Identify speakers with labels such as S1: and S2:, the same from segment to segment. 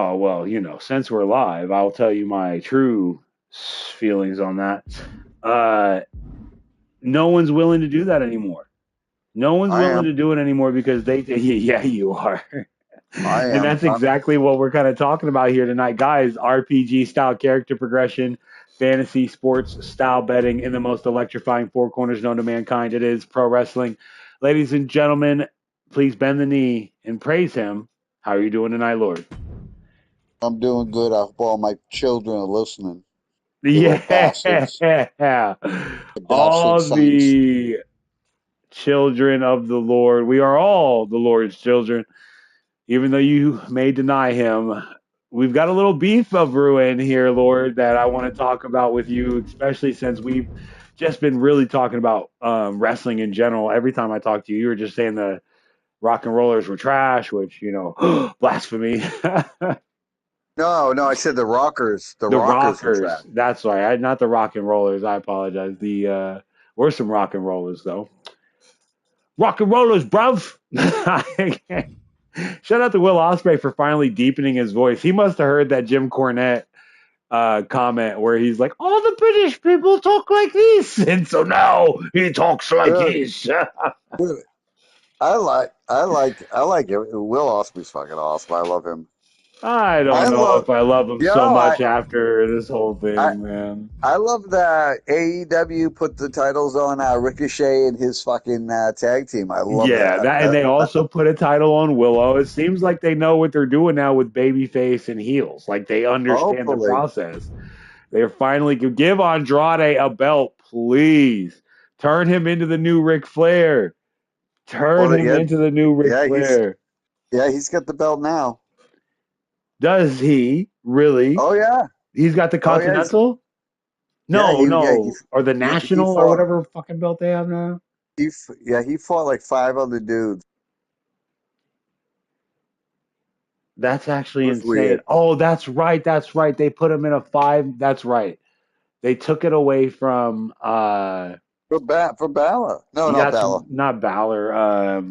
S1: Oh, well, since we're live, I'll tell you my true feelings on that. Uh, no one's willing to do that anymore. No one's
S2: I
S1: willing
S2: am.
S1: to do it anymore because yeah, you are.
S2: I
S1: And
S2: am.
S1: that's exactly what we're kind of talking about here tonight, guys. RPG style character progression, fantasy sports style betting in the most electrifying four corners known to mankind. It is pro wrestling. Ladies and gentlemen, please bend the knee and praise him. How are you doing tonight, Lord?
S2: I'm doing good. I hope all my children are listening. You little bastards.
S1: Yeah.
S2: The bastard
S1: All
S2: sons.
S1: the children of the Lord. We are all the Lord's children, even though you may deny him. We've got a little beef of ruin here, Lord, that I want to talk about with you, especially since we've just been really talking about wrestling in general. Every time I talk to you, you were just saying the rock and rollers were trash, which, blasphemy.
S2: No, no, I said the rockers. The
S1: The
S2: rockers were trash.
S1: rockers. That's right. Not the rock and rollers. I apologize. We're some rock and rollers though. Rock and rollers, bruv. Shout out to Will Ospreay for finally deepening his voice. He must have heard that Jim Cornette comment where he's like, "All the British people talk like this," and so now he talks like
S2: Yeah.
S1: this.
S2: I like it. Will Ospreay's fucking awesome. I love him.
S1: I
S2: I
S1: don't know
S2: love,
S1: if I love him
S2: you
S1: so
S2: know,
S1: much after this whole
S2: I,
S1: thing, man.
S2: I love that AEW put the titles on Ricochet and his fucking tag team. I love
S1: Yeah,
S2: that.
S1: that and they also put a title on Willow. It seems like they know what they're doing now with babyface and heels. Like they understand the
S2: Hopefully.
S1: process. They're finally give Andrade a belt, please. Turn him into the new Ric Flair. Turn
S2: Well,
S1: him
S2: yeah,
S1: into the new Ric
S2: yeah,
S1: Flair.
S2: he's got the belt now.
S1: Does he really?
S2: Oh yeah.
S1: He's got the
S2: Oh yeah,
S1: Continental?
S2: yeah,
S1: No, no. Or the
S2: he
S1: National or
S2: fought
S1: whatever fucking belt they have now.
S2: he fought like five other dudes.
S1: That's
S2: It
S1: actually
S2: was
S1: insane.
S2: weird.
S1: Oh, that's right. That's right. They put him in a five. That's right. They took it away from
S2: For Balor. No, not
S1: that's
S2: Balor.
S1: not Balor.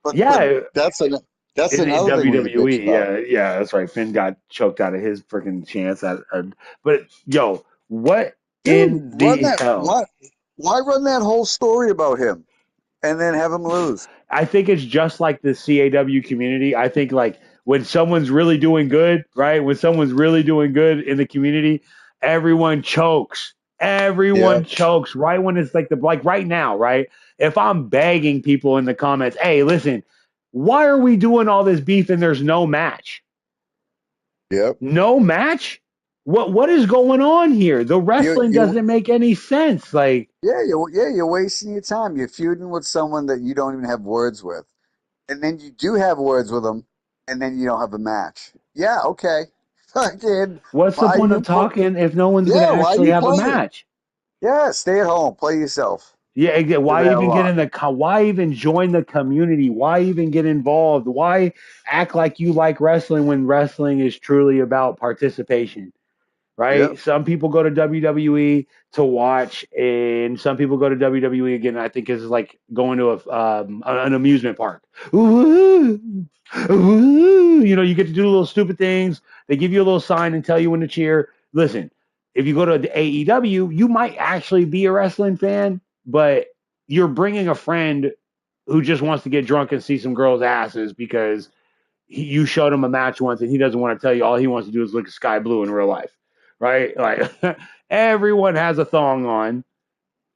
S2: But
S1: Yeah,
S2: that's
S1: in
S2: another thing we need to bitch
S1: WWE.
S2: about.
S1: Yeah, that's right. Finn got choked out of his freaking chance but yo, what
S2: Dude,
S1: in the hell?
S2: why run that whole story about him and then have him lose?
S1: I think it's just like the CAW community. I think like when someone's really doing good, right? When someone's really doing good in the community, everyone chokes.
S2: Yeah.
S1: Everyone chokes right when it's like right now, right? If I'm begging people in the comments, hey, listen, why are we doing all this beef and there's no match?
S2: Yep.
S1: No match? What is going on here? The wrestling
S2: You
S1: doesn't make any sense. Like
S2: you're wasting your time. You're feuding with someone that you don't even have words with. And then you do have words with them, and then you don't have a match. Yeah, okay. Fucking,
S1: what's the
S2: why
S1: point
S2: you
S1: of
S2: put?
S1: talking if no one's going to
S2: Yeah, why
S1: actually
S2: you
S1: have a
S2: playing?
S1: match?
S2: Yeah, stay at home, play yourself.
S1: Yeah,
S2: Do
S1: why
S2: that a
S1: even get
S2: lot.
S1: in why even join the community? Why even get involved? Why act like you like wrestling when wrestling is truly about participation, right?
S2: Yep.
S1: Some people go to WWE to watch, and some people go to WWE again. I think is like going to an amusement park. Ooh, ooh, you get to do little stupid things. They give you a little sign and tell you when to cheer. Listen, if you go to AEW, you might actually be a wrestling fan, but you're bringing a friend who just wants to get drunk and see some girls' asses because you showed him a match once and he doesn't want to tell you. All he wants to do is look sky blue in real life, right? Like everyone has a thong on,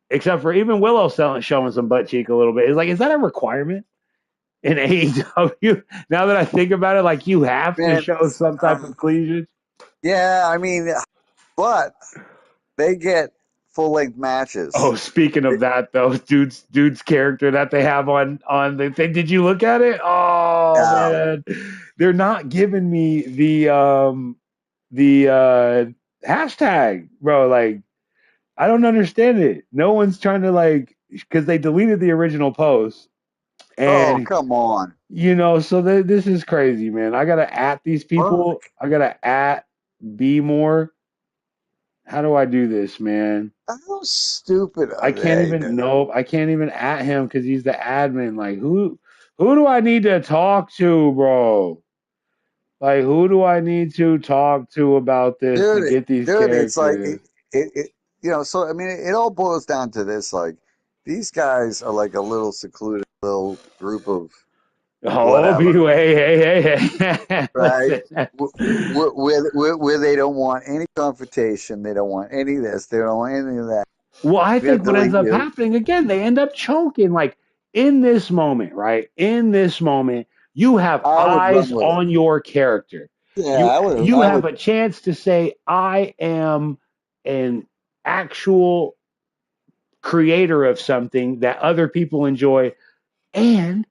S1: except for even Willow showing some butt cheek a little bit. It's like, is that a requirement in AEW? Now that I think about it, like you have to
S2: Man,
S1: show some type
S2: um,
S1: of cleavage.
S2: yeah, I mean, but they get full length
S1: Oh,
S2: matches.
S1: speaking of that, though, dude's character that they have on the thing. Did you look at it? Oh
S2: Yeah.
S1: man, they're not giving me the hashtag, bro. Like I don't understand it. No one's trying to like because they deleted the original post,
S2: Oh,
S1: and
S2: come on.
S1: so this is crazy, man. I gotta at these people.
S2: Fuck.
S1: I gotta at be more. How do I do this, man?
S2: How stupid
S1: I
S2: are
S1: can't
S2: they,
S1: even
S2: dude?
S1: know. I can't even at him because he's the admin. Like who do I need to talk to, bro? Like, who do I need to talk to about this to
S2: dude,
S1: get these
S2: dude, it's like
S1: characters?
S2: so I mean, it all boils down to this. Like, these guys are like a little secluded little group of
S1: Oh, be
S2: whatever,
S1: hey.
S2: right?
S1: Listen.
S2: Where they don't want any confrontation, they don't want any of this, they don't want any of that.
S1: Well, I
S2: We have
S1: think
S2: to
S1: what ends
S2: leave
S1: up
S2: you.
S1: happening again, they end up choking. Like in this moment, right? In this moment, you have
S2: I would run
S1: eyes
S2: with it.
S1: on your character.
S2: Yeah,
S1: You
S2: I would.
S1: you
S2: I
S1: have
S2: would.
S1: a chance to say, I am an actual creator of something that other people enjoy, and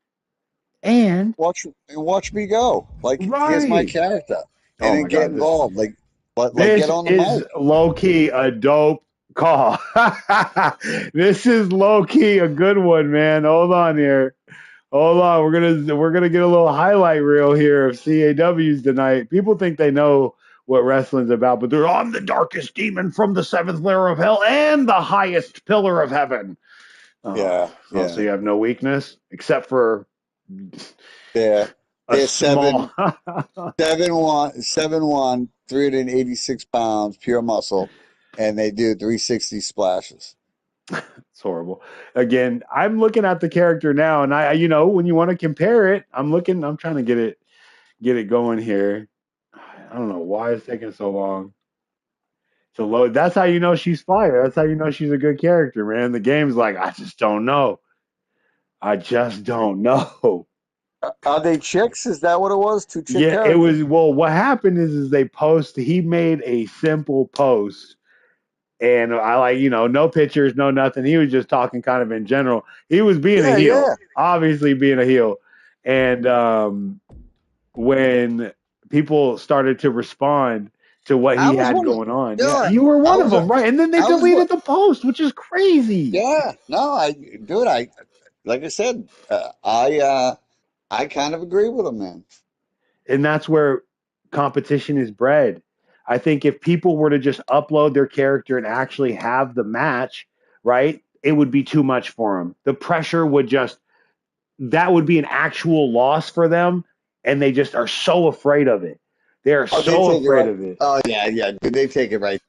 S1: and
S2: Watch me go. Like, here's my
S1: right.
S2: character, and
S1: Oh
S2: then
S1: my
S2: get
S1: God, this
S2: involved. Like get
S1: this
S2: on the
S1: is
S2: mic.
S1: low key a dope call. This is low key a good one, man. Hold on here. Hold on. We're gonna get a little highlight reel here of CAWs tonight. People think they know what wrestling's about, but they're on the darkest demon from the seventh layer of hell and the highest pillar of heaven. Oh,
S2: Yeah,
S1: so
S2: yeah,
S1: you have no weakness except for
S2: yeah.
S1: a
S2: They're
S1: small.
S2: 7'1", 386 pounds, pure muscle, and they do 360 splashes.
S1: It's horrible. Again, I'm looking at the character now, and when you want to compare it, I'm trying to get it going here. I don't know why it's taking so long to load. That's how you know she's fire. That's how you know she's a good character, man. The game's like, I just don't know. I just don't know.
S2: Are they chicks? Is that what it was? Two chick
S1: Yeah, it
S2: characters?
S1: was. Well, what happened is he made a simple post. And I like, no pictures, no nothing. He was just talking kind of in general. He was being a
S2: Yeah,
S1: heel,
S2: yeah.
S1: obviously being a heel. And when people started to respond to what
S2: I
S1: he
S2: was
S1: had
S2: one of.
S1: going on, yeah,
S2: Yeah,
S1: you were
S2: I
S1: one of
S2: was.
S1: them, right? And then they
S2: I was what?
S1: deleted the post, which is crazy.
S2: Yeah. No, dude. Like I said, I kind of agree with him, man.
S1: And that's where competition is bred. I think if people were to just upload their character and actually have the match, right, it would be too much for them. The pressure would just that would be an actual loss for them, and they just are so afraid of it. They are
S2: Oh, they
S1: so
S2: take it
S1: afraid
S2: right.
S1: of it.
S2: Oh yeah, yeah, dude. They take it right.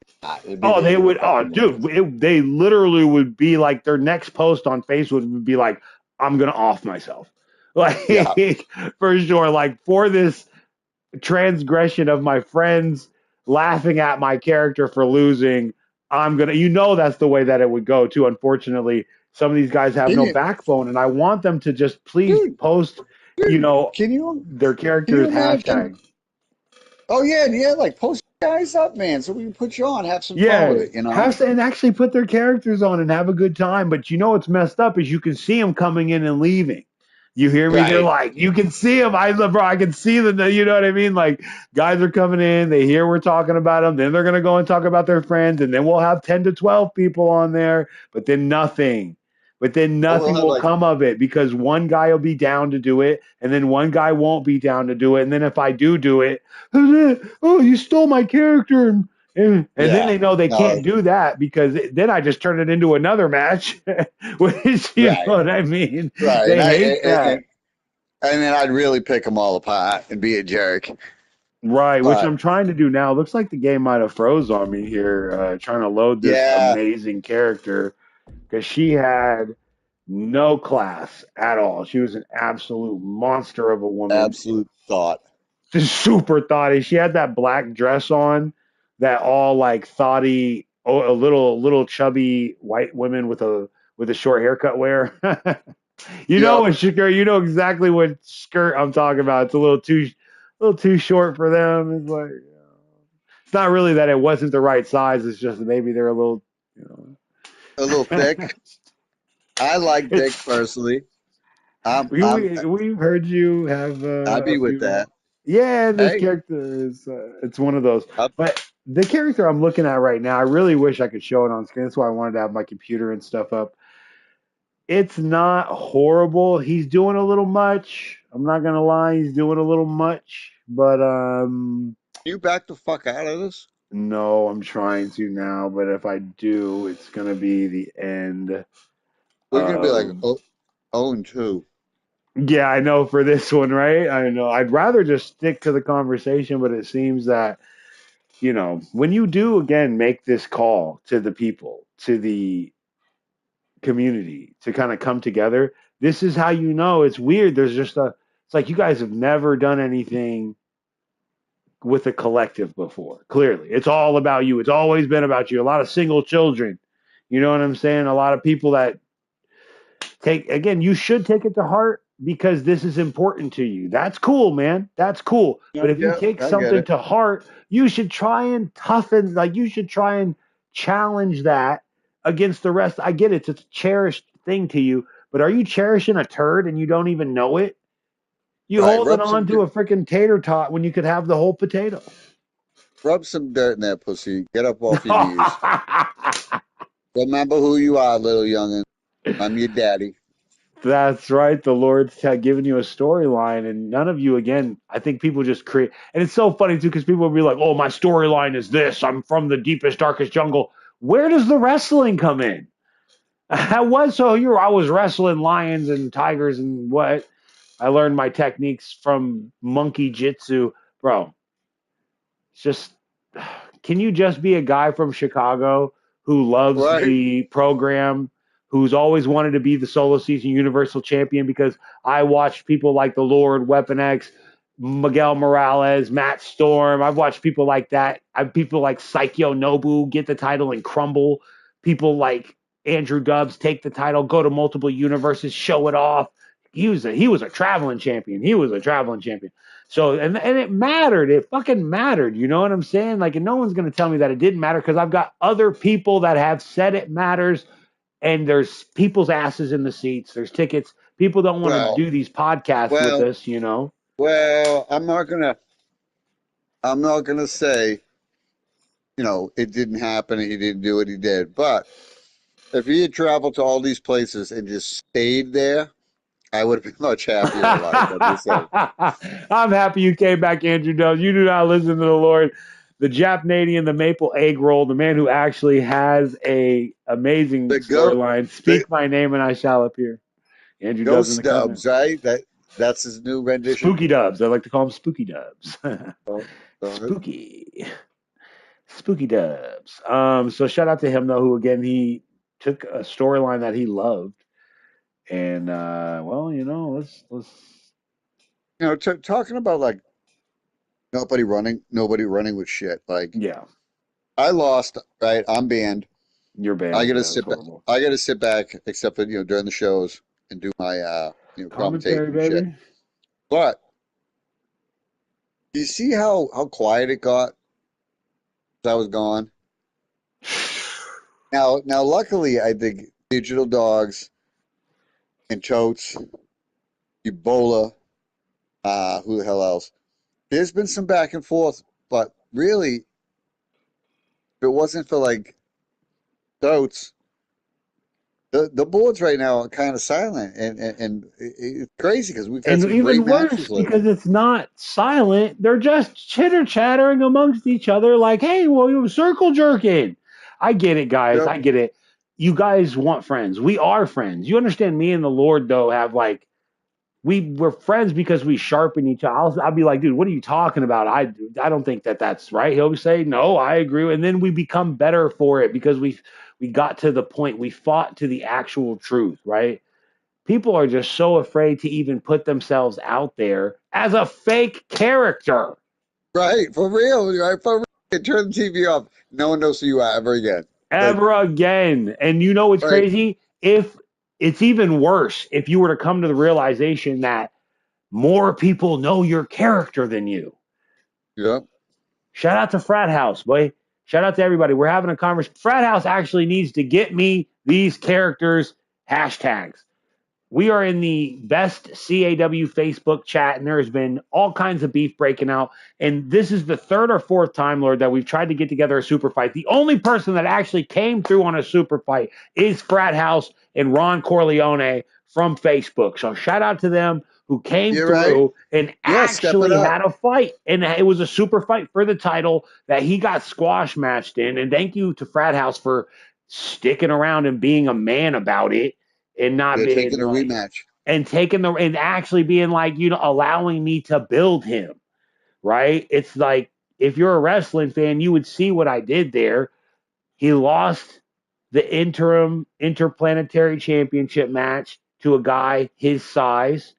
S2: It'd be
S1: Oh,
S2: the
S1: they
S2: end of the
S1: would. Oh,
S2: fucking world.
S1: dude, they literally would be like their next post on Facebook would be like, "I'm gonna off myself,"
S2: Yeah.
S1: like for sure. Like for this transgression of my friends laughing at my character for losing, I'm gonna. That's the way that it would go too. Unfortunately, some of these guys have
S2: Can
S1: no
S2: you,
S1: backbone, and I want them to just please
S2: dude?
S1: post, you
S2: Dude,
S1: know,
S2: can you
S1: their
S2: can you
S1: characters
S2: imagine?
S1: hashtag.
S2: Oh yeah, yeah. Like post guys up, man, so we can put you on, have some fun with
S1: Yeah,
S2: it. You know?
S1: have and actually put their characters on and have a good time. But what's messed up is you can see them coming in and leaving. You hear me? They're
S2: Right.
S1: like, you can see them. Bro, I can see them. You know what I mean? Like, guys are coming in. They hear we're talking about them. Then they're gonna go and talk about their friends, and then we'll have 10 to 12 people on there. But then nothing. But then
S2: Oh, we'll
S1: nothing
S2: have
S1: will
S2: like,
S1: come of it because one guy will be down to do it, and then one guy won't be down to do it. And then if I do it, oh, you stole my character, and then
S2: yeah.
S1: they know they can't
S2: No.
S1: do that because then I just turn it into another match, which you know
S2: Right.
S1: what I mean.
S2: Right.
S1: They hate that,
S2: And then I'd really pick them all apart and be a jerk.
S1: right? Which
S2: But
S1: I'm trying to do now. Looks like the game might have froze on me here, trying to load this
S2: yeah,
S1: amazing character because she had no class at all. She was an absolute monster of a woman,
S2: absolute thought.
S1: just super thoughty. She had that black dress on that all like thoughty, a little chubby white women with a short haircut wear.
S2: Yep.
S1: What skirt? You know exactly what skirt I'm talking about. It's a little too short for them. It's like it's not really that it wasn't the right size. It's just that maybe they're a little, you
S2: A little
S1: know.
S2: thick. I like
S1: It's
S2: thick personally. I'm I'm
S1: we've heard you have
S2: I'd
S1: a
S2: be with
S1: few.
S2: that.
S1: Yeah, this
S2: Hey,
S1: character is it's one of those.
S2: I,
S1: But the character I'm looking at right now, I really wish I could show it on screen. That's why I wanted to have my computer and stuff up. It's not horrible. He's doing a little much. I'm not gonna lie, he's doing a little much. But
S2: you back the fuck out of this.
S1: no, I'm trying to now. But if I do, it's gonna be the end
S2: We're gonna be like
S1: of.
S2: 0-2.
S1: Yeah, I know for this one, right? I know. I'd rather just stick to the conversation, but it seems that, when you do again make this call to the people, to the community to kind of come together, this is how you know it's weird. It's like you guys have never done anything with a collective before. Clearly, it's all about you. It's always been about you. A lot of single children, you know what I'm saying? A lot of people that you should take it to heart because this is important to you. That's cool, man. That's cool.
S2: Yeah,
S1: But if you
S2: yeah,
S1: take
S2: I get
S1: something
S2: it.
S1: to heart, you should try and you should try and challenge that against the rest. I get it. It's a cherished thing to you, but are you cherishing a turd and you don't even know it? You
S2: Right,
S1: holding on to a freaking tater tot when you could have the whole potato.
S2: rub some dirt in that pussy. Get up off your knees. Remember who you are, little youngin. I'm your daddy.
S1: That's right. The Lord's giving you a storyline, and none of you, again, I think people just create. And it's so funny, too, because people will be like, oh, my storyline is this. I'm from the deepest, darkest jungle. Where does the wrestling come in? I was wrestling lions and tigers and what? I learned my techniques from monkey jitsu. Bro, it's just, can you just be a guy from Chicago who loves
S2: Right?
S1: the program, who's always wanted to be the solo season universal champion? Because I watched people like the Lord, Weapon X, Miguel Morales, Matt Storm. I've watched people like that. People like Saikyo Nobu get the title and crumble. People like Andrew Dubbs take the title, go to multiple universes, show it off. He was a traveling champion. He was a traveling champion. So and it mattered. It fucking mattered. You know what I'm saying? Like, and no one's gonna tell me that it didn't matter because I've got other people that have said it matters. And there's people's asses in the seats. There's tickets. People don't want to
S2: Well,
S1: do these podcasts with
S2: well,
S1: us. You know.
S2: well. I'm not gonna say, it didn't happen. He didn't do what he did. But if he had traveled to all these places and just stayed there, I would have been much happier in life. I'm just saying.
S1: I'm happy you came back, Andrew Dubs. You do not listen to the Lord. The Japanadian, the maple egg roll, the man who actually has a amazing
S2: The go,
S1: storyline.
S2: the
S1: Speak my name and I shall appear. Andrew Dubs in
S2: ghost
S1: the comment.
S2: dubs, right? That's his new rendition.
S1: Spooky Dubs. I like to call him Spooky Dubs.
S2: Oh, God.
S1: Spooky. Spooky Dubs. So shout out to him though, who again he took a storyline that he loved, and let's
S2: Talking about like nobody running with shit. Like
S1: yeah,
S2: I lost, right? I'm banned.
S1: your
S2: I
S1: band,
S2: gotta
S1: yeah, it was
S2: sit back.
S1: horrible.
S2: I gotta sit back, except for during the shows and do my commentating
S1: Commentary,
S2: and shit.
S1: baby.
S2: But you see how quiet it got as I was gone. Now, luckily, I think Digital Dogs and Totes, Ebola, who the hell else? There's been some back and forth, but really, if it wasn't for like Totes, the boards right now are kind of silent, and it's crazy because we've had
S1: And
S2: some great
S1: even worse,
S2: matches
S1: because
S2: lately.
S1: it's not silent, they're just chitter chattering amongst each other, like, hey, well, you circle jerking. I get it, guys.
S2: Yep.
S1: I get it. You guys want friends. We are friends. You understand me and the Lord, though, have like we're friends because we sharpen each other. I'll be like, dude, what are you talking about? I don't think that's right. He'll say, no, I agree, and then we become better for it because we got to the point. We fought to the actual truth, right? People are just so afraid to even put themselves out there as a fake character
S2: Right, for real, right? For real. Turn the TV off. No one knows who you are ever again. Like,
S1: ever again. And you know what's
S2: right,
S1: crazy? If it's even worse if you were to come to the realization that more people know your character than you.
S2: yep.
S1: Shout out to Frat House, boy. Shout out to everybody. We're having a conversation. Frat House actually needs to get me these characters hashtags. We are in the best CAW Facebook chat, and there has been all kinds of beef breaking out. And this is the third or fourth time, Lord, that we've tried to get together a super fight. The only person that actually came through on a super fight is Frat House and Ron Corleone from Facebook. So shout out to them who came
S2: You're right.
S1: through and
S2: Yeah, step it
S1: actually
S2: up.
S1: had a fight. And it was a super fight for the title that he got squash matched in. And thank you to Frat House for sticking around and being a man about it and not
S2: They're
S1: being
S2: taking a
S1: like,
S2: rematch.
S1: and taking the and actually being like, allowing me to build him, right? It's like if you're a wrestling fan, you would see what I did there. He lost the interim interplanetary championship match to a guy his size.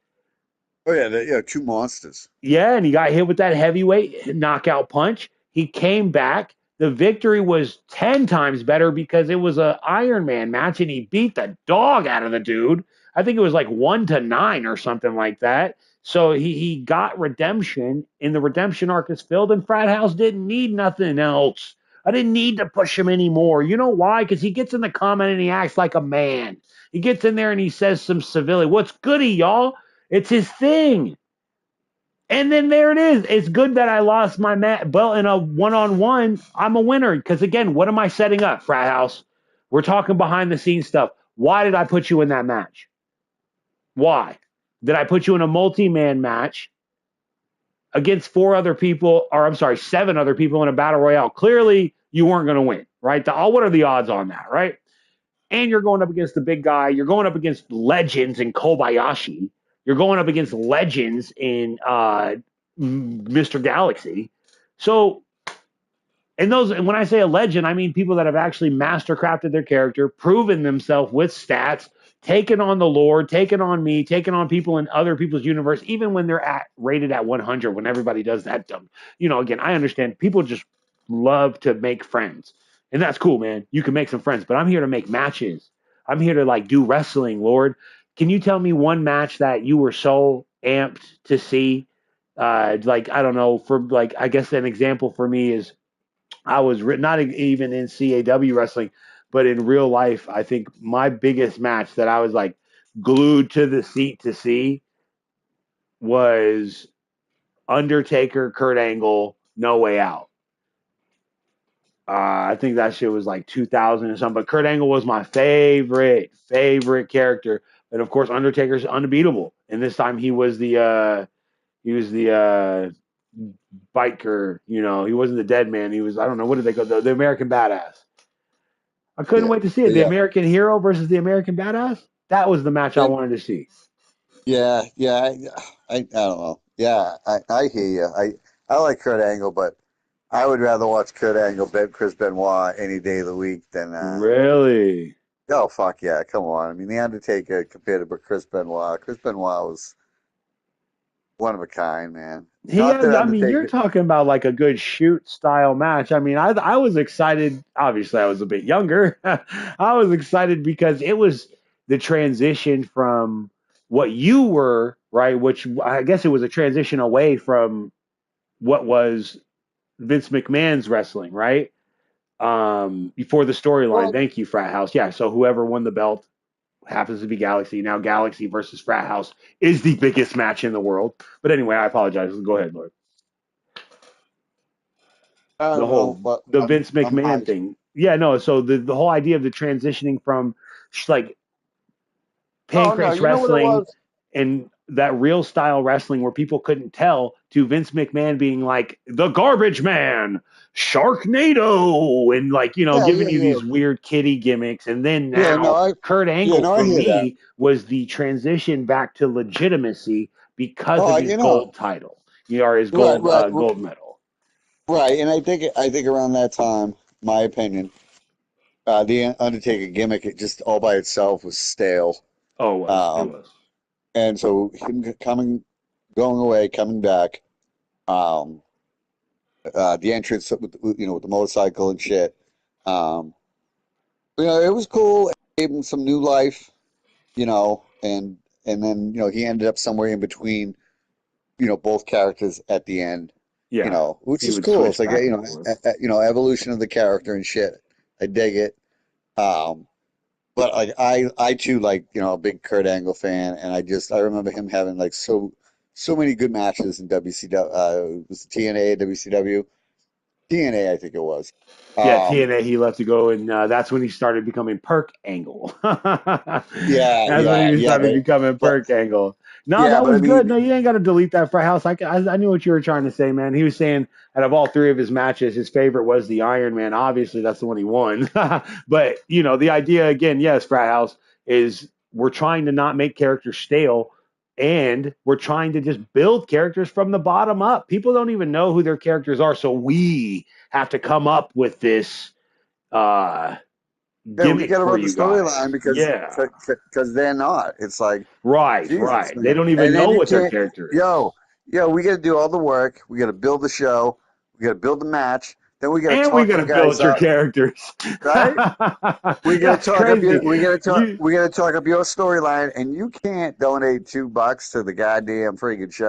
S2: Oh yeah, yeah, two monsters.
S1: Yeah, and he got hit with that heavyweight knockout punch. He came back. The victory was 10 times better because it was a Iron Man match and he beat the dog out of the dude. I think it was like 1-9 or something like that. So he got redemption, and the redemption arc is filled, and Frat House didn't need nothing else. I didn't need to push him anymore. You know why? Because he gets in the comment and he acts like a man. He gets in there and he says some civility. What's goody, y'all? It's his thing. And then there it is. It's good that I lost my belt in a one-on-one. I'm a winner because, again, what am I setting up, Frat House? We're talking behind the scenes stuff. Why did I put you in that match? Why? Did I put you in a multi-man match against 7 other people in a battle royale? Clearly, you weren't going to win, right? What are the odds on that, right? And you're going up against the big guy. You're going up against legends in Kobayashi. You're going up against legends in Mr. Galaxy. So, and when I say a legend, I mean people that have actually mastercrafted their character, proven themselves with stats, taken on the Lord, taken on me, taken on people in other people's universe, even when they're rated at 100. When everybody does that dumb, again, I understand people just love to make friends, and that's cool, man. You can make some friends, but I'm here to make matches. I'm here to like do wrestling, Lord. Can you tell me one match that you were so amped to see? Like I don't know, for like I guess an example for me is I was not even in CAW wrestling, but in real life, I think my biggest match that I was like glued to the seat to see was Undertaker, Kurt Angle, No Way Out. I think that shit was like 2000 or something. But Kurt Angle was my favorite character, and of course Undertaker's unbeatable. And this time he was the biker. He wasn't the dead man. He was, I don't know, what did they go, the American Badass. I couldn't
S2: Yeah,
S1: wait to see it. The
S2: yeah,
S1: American Hero versus the American Badass. That was the match I
S2: and
S1: wanted to see.
S2: yeah, yeah. I don't know. Yeah, I hear you. I like Kurt Angle, but I would rather watch Kurt Angle beat Chris Benoit any day of the week than
S1: Really?
S2: oh fuck yeah, come on. I mean, The Undertaker compared to Chris Benoit. Chris Benoit was one of a kind, man.
S1: He
S2: Not
S1: has.
S2: that
S1: I mean, you're
S2: Undertaker.
S1: talking about like a good shoot style match. I mean, I was excited. Obviously, I was a bit younger. I was excited because it was the transition from what you were, right? Which I guess it was a transition away from what was Vince McMahon's wrestling, right? Before the storyline.
S2: Well,
S1: Thank you, Frat House. Yeah. So whoever won the belt happens to be Galaxy. Now Galaxy versus Frat House is the biggest match in the world. But anyway, I apologize. Go ahead, Lord.
S2: I
S1: The
S2: don't know,
S1: whole
S2: but
S1: the Vince
S2: I'm
S1: McMahon
S2: high.
S1: thing. Yeah, no. So the whole idea of the transitioning from like
S2: Oh no,
S1: pancrase
S2: you know what it
S1: wrestling
S2: was?
S1: and that real style wrestling where people couldn't tell to Vince McMahon being like the garbage man, Sharknado, and like,
S2: Yeah,
S1: giving
S2: yeah,
S1: you
S2: yeah.
S1: these weird kitty gimmicks. And then
S2: Yeah, no,
S1: now Kurt Angle
S2: I
S1: for
S2: hear that.
S1: me was the transition back to legitimacy because
S2: Oh,
S1: of his gold title, or his
S2: right, right,
S1: gold medal.
S2: right. And I think around that time, my opinion, the Undertaker gimmick, it just all by itself was stale.
S1: Oh, it
S2: Um,
S1: was.
S2: and so him going away, coming back, um, the entrance with the motorcycle and shit. Um, it was cool. It gave him some new life, and then he ended up somewhere in between, both characters at the end,
S1: Yeah,
S2: which
S1: he
S2: is
S1: would
S2: cool. It's
S1: switch
S2: like
S1: back and forth.
S2: evolution of the character and shit. I dig it. Um, but like I too like a big Kurt Angle fan, and I remember him having like so many good matches in WCW. It was TNA, WCW, TNA, I think it was.
S1: Yeah,
S2: Um,
S1: TNA, he left to go, and that's when he started becoming Perk Angle.
S2: yeah,
S1: That's when
S2: yeah,
S1: he
S2: yeah,
S1: started becoming
S2: but
S1: Perk Angle. No,
S2: yeah,
S1: that
S2: but I
S1: was good. No,
S2: mean,
S1: you ain't got to delete that for House. I knew what you were trying to say, man. He was saying out of all three of his matches, his favorite was the Iron Man. Obviously, that's the one he won. But the idea again, yes, Frat House is we're trying to not make characters stale, and we're trying to just build characters from the bottom up. People don't even know who their characters are, so we have to come up with this uh,
S2: Yeah, we
S1: gimmick
S2: got to
S1: for
S2: run the
S1: you guys.
S2: storyline because
S1: Yeah,
S2: they're not. It's like
S1: right,
S2: Jesus,
S1: right. They
S2: man.
S1: don't even
S2: And
S1: know
S2: then you
S1: what their
S2: can't.
S1: character is.
S2: Yo, we got to do all the work. We got to build the show. We got to build the match. Then we got to
S1: And we
S2: talk
S1: got
S2: you
S1: to
S2: guys
S1: build your
S2: up,
S1: characters.
S2: right? We got to
S1: That's
S2: talk up your.
S1: crazy. You
S2: We got to talk up your storyline, and you can't donate $2 to the goddamn freaking show.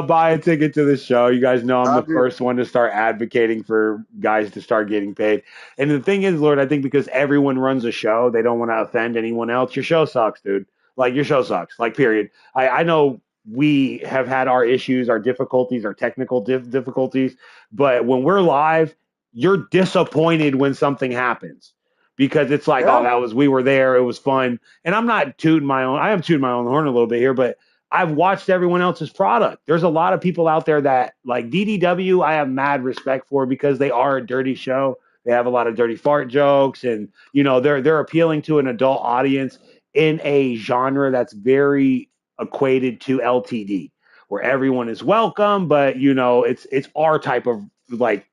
S1: buy a ticket to the show. You guys know I'm the
S2: I'm just,
S1: first one to start advocating for guys to start getting paid. And the thing is, Lord, I think because everyone runs a show, they don't want to offend anyone else. Your show sucks, dude. Like your show sucks. Like period. I know we have had our issues, our difficulties, our technical difficulties, but when we're live, you're disappointed when something happens because it's like, oh,
S2: yeah,
S1: we were there, it was fun. And I'm not tooting my own. I am tooting my own horn a little bit here, but I've watched everyone else's product. There's a lot of people out there that like DDW. I have mad respect for because they are a dirty show. They have a lot of dirty fart jokes, and they're appealing to an adult audience in a genre that's very equated to LTD, where everyone is welcome, but it's our type of like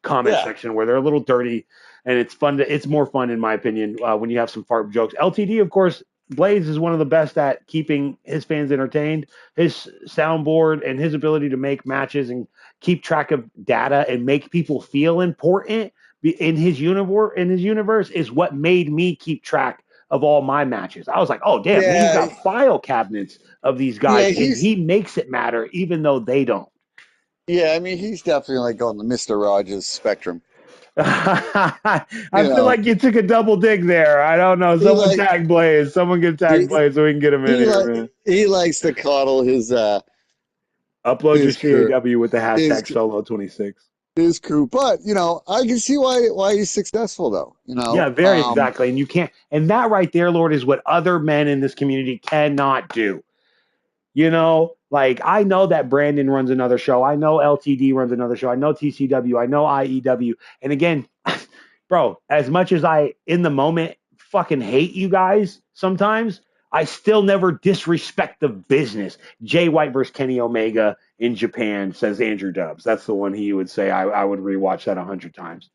S1: comment
S2: yeah,
S1: section where they're a little dirty, and it's fun. It's more fun, in my opinion, when you have some fart jokes. LTD, of course, Blaze is one of the best at keeping his fans entertained. His soundboard and his ability to make matches and keep track of data and make people feel important in his universe is what made me keep track of all my matches. I was like, oh damn, he's
S2: yeah,
S1: got file cabinets of these
S2: yeah.
S1: guys, and he makes it matter even though they don't.
S2: Yeah. I mean, he's definitely like on the Mister Rogers spectrum.
S1: I
S2: You
S1: feel
S2: know,
S1: like you took a double dig there. I don't know.
S2: he
S1: Someone
S2: like
S1: tag Blaze. Someone get tag
S2: he
S1: Blaze so we can get him in
S2: he
S1: here,
S2: like
S1: man.
S2: he likes to coddle
S1: Upload your
S2: his crew,
S1: CAW with the
S2: his
S1: hashtag solo26.
S2: his crew. But I can see why he's successful though.
S1: Yeah, very exactly. And you can't, and that right there, Lord, is what other men in this community cannot do. Like I know that Brandon runs another show. I know LTD runs another show. I know TCW. I know IEW. And again, bro, as much as I, in the moment, fucking hate you guys sometimes, I still never disrespect the business. Jay White versus Kenny Omega in Japan, says Andrew Dubs. That's the one he would say. I would rewatch that 100 times.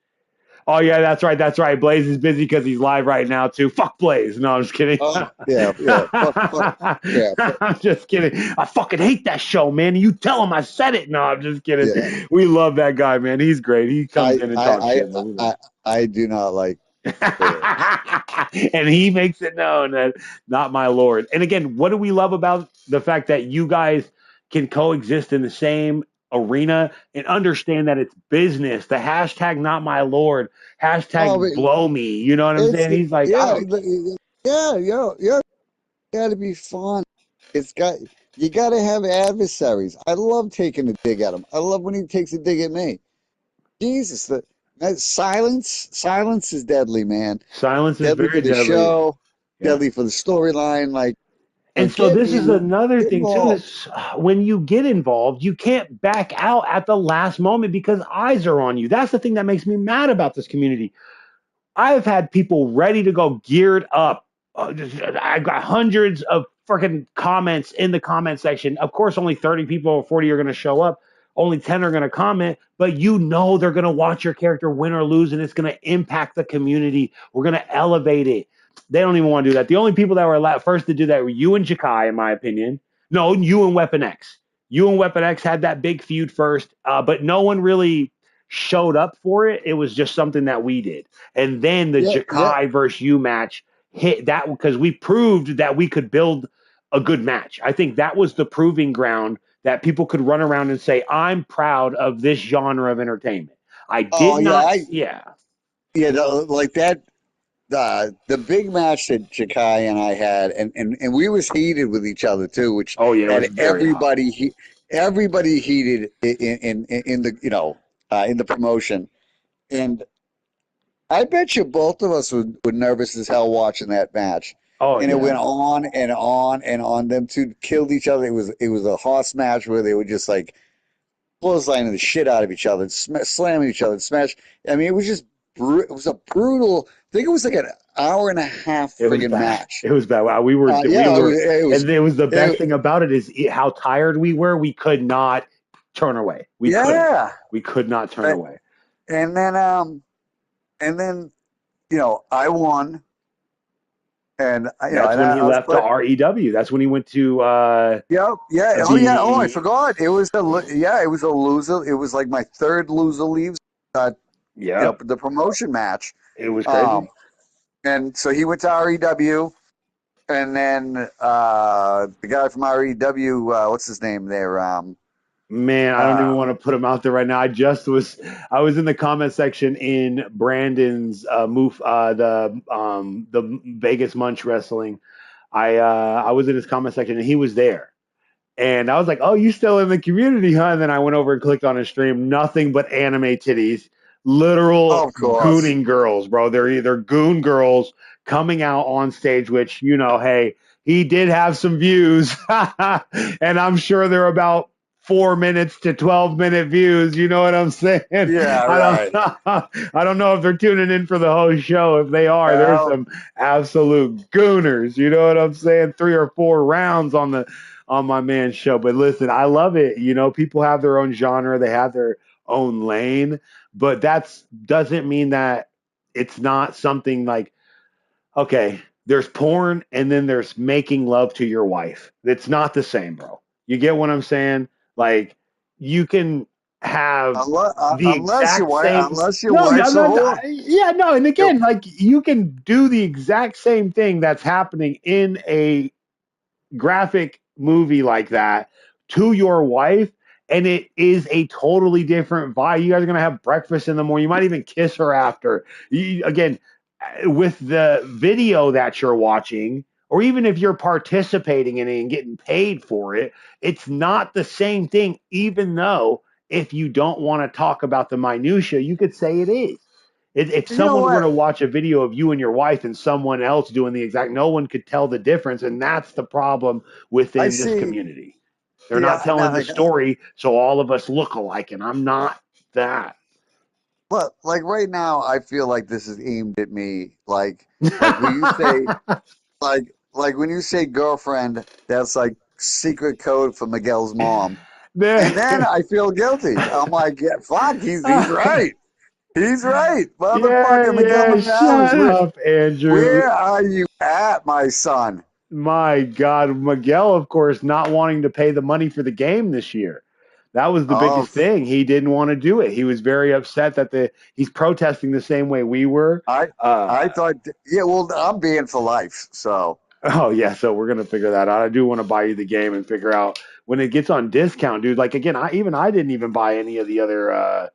S1: Oh yeah, that's right. That's right. Blaze is busy because he's live right now too. Fuck Blaze. No, I'm just kidding.
S2: Yeah, yeah,
S1: I'm just kidding. I fucking hate that show, man. You tell him I said it. No, I'm just kidding.
S2: yeah.
S1: We love that guy, man. He's great. He comes
S2: I
S1: in and
S2: I
S1: talks
S2: I
S1: shit, but we love
S2: I I do not like Blaze.
S1: it. And he makes it known that not my lord. And again, what do we love about the fact that you guys can coexist in the same arena and understand that it's business? The hashtag not my lord,
S2: Oh, but
S1: hashtag blow me. You know what I'm
S2: it's
S1: saying? He's like, I
S2: yeah,
S1: don't.
S2: yeah. Got to be fun. It's got you got to have adversaries. I love taking a dig at him. I love when he takes a dig at me. Jesus, that silence is deadly, man.
S1: Silence is
S2: Deadly for
S1: very
S2: the
S1: deadly.
S2: show,
S1: Yeah.
S2: deadly for the storyline. Like,
S1: And so
S2: get
S1: this is
S2: in,
S1: another
S2: get
S1: thing too
S2: involved.
S1: is when you get involved, you can't back out at the last moment because eyes are on you. That's the thing that makes me mad about this community. I've had people ready to go, geared up. I've got hundreds of freaking comments in the comment section. Of course, only 30 people or 40 are going to show up. Only 10 are going to comment, but they're going to watch your character win or lose, and it's going to impact the community. We're going to elevate it. They don't even want to do that. The only people that were first to do that were you and Jakai, in my opinion. No, you and Weapon X. You and Weapon X had that big feud first, but no one really showed up for it. It was just something that we did. And then the
S2: Yeah, yeah.
S1: Jakai versus you match hit that because we proved that we could build a good match. I think that was the proving ground that people could run around and say, I'm proud of this genre of entertainment. I
S2: Oh
S1: did
S2: yeah,
S1: not, yeah.
S2: like that. The big match that Jakai and I had, and we was heated with each other too, which
S1: Oh, yeah, it was
S2: had
S1: very hot.
S2: everybody heated in the in the promotion. And I bet you both of us were nervous as hell watching that match.
S1: Oh,
S2: And it
S1: yeah.
S2: went on and on and on. Them two killed each other. It was a horse match where they were just like clotheslining the shit out of each other, slamming each other, smash. I mean, it was just it was a brutal. I think it was like an hour and a half
S1: It was
S2: friggin'
S1: bad.
S2: match.
S1: It was bad. Wow,
S2: Yeah,
S1: and it was the best
S2: it,
S1: thing about it is how tired we were. We could not turn away. We couldn't.
S2: yeah.
S1: We could not turn
S2: But-
S1: away.
S2: And then, I won, and
S1: That's when he
S2: I was
S1: left to
S2: put.
S1: REW. That's when he went to
S2: Yeah, yeah. Oh, yeah. Oh, I
S1: the
S2: forgot. It was a loser. It was like my third loser leaves. Uh,
S1: Yep.
S2: the promotion match.
S1: It was
S2: Um,
S1: crazy.
S2: and so he went to REW, and then the guy from REW, what's his name there?
S1: Man, I don't even
S2: Uh,
S1: want to put him out there right now. I was in the comment section in Brandon's the Vegas Munch Wrestling. I was in his comment section and he was there. And I was like, "Oh, you still in the community, huh?" And then I went over and clicked on his stream. Nothing but anime titties, literal
S2: of course.
S1: gooning girls, bro. They're either goon girls coming out on stage, which hey, he did have some views, and I'm sure they're about 4 minutes to 12-minute views. You know what I'm saying?
S2: Yeah,
S1: I
S2: right.
S1: I don't know if they're tuning in for the whole show. If they are, there's
S2: Well,
S1: some absolute gooners. You know what I'm saying? 3 or 4 rounds on my man's show. But listen, I love it. People have their own genre, they have their own lane, but that's doesn't mean that it's not something like, okay, there's porn and then there's making love to your wife. It's not the same, bro. You get what I'm saying? Like, you can have the exact same.
S2: unless your
S1: No, yeah,
S2: wife's a whore.
S1: yeah, no. And
S2: Yep.
S1: again, like, you can do the exact same thing that's happening in a graphic movie like that to your wife, and it is a totally different vibe. You guys are gonna have breakfast in the morning. You might even kiss her after. Again, with the video that you're watching, or even if you're participating in it and getting paid for it, it's not the same thing. Even though, if you don't want to talk about the minutia, you could say it is. If
S2: You know
S1: someone were
S2: what?
S1: to watch a video of you and your wife and someone else doing the exact, no one could tell the difference, and that's the problem
S2: I
S1: within this
S2: see.
S1: community. They're
S2: See,
S1: not
S2: I, now,
S1: telling the story, so all of us look alike, and I'm not that.
S2: but like right now, I feel like this is aimed at me. Like when you say, like when you say girlfriend, that's like secret code for Miguel's mom. And then I feel guilty. I'm like, yeah, fuck, he's right. He's right.
S1: Yeah,
S2: Motherfucker, Miguel
S1: yeah,
S2: Morales,
S1: shut up, Andrew.
S2: where are you at, my son?
S1: My God, Miguel, of course, not wanting to pay the money for the game this year. That was the
S2: Oh,
S1: biggest thing. He didn't want to do it. He was very upset that he's protesting the same way we were.
S2: I
S1: Uh,
S2: I thought, yeah, well, I'm being for life, so
S1: oh yeah, so we're gonna figure that out. I do want to buy you the game and figure out when it gets on discount, dude. Like, again, I didn't even buy any of the other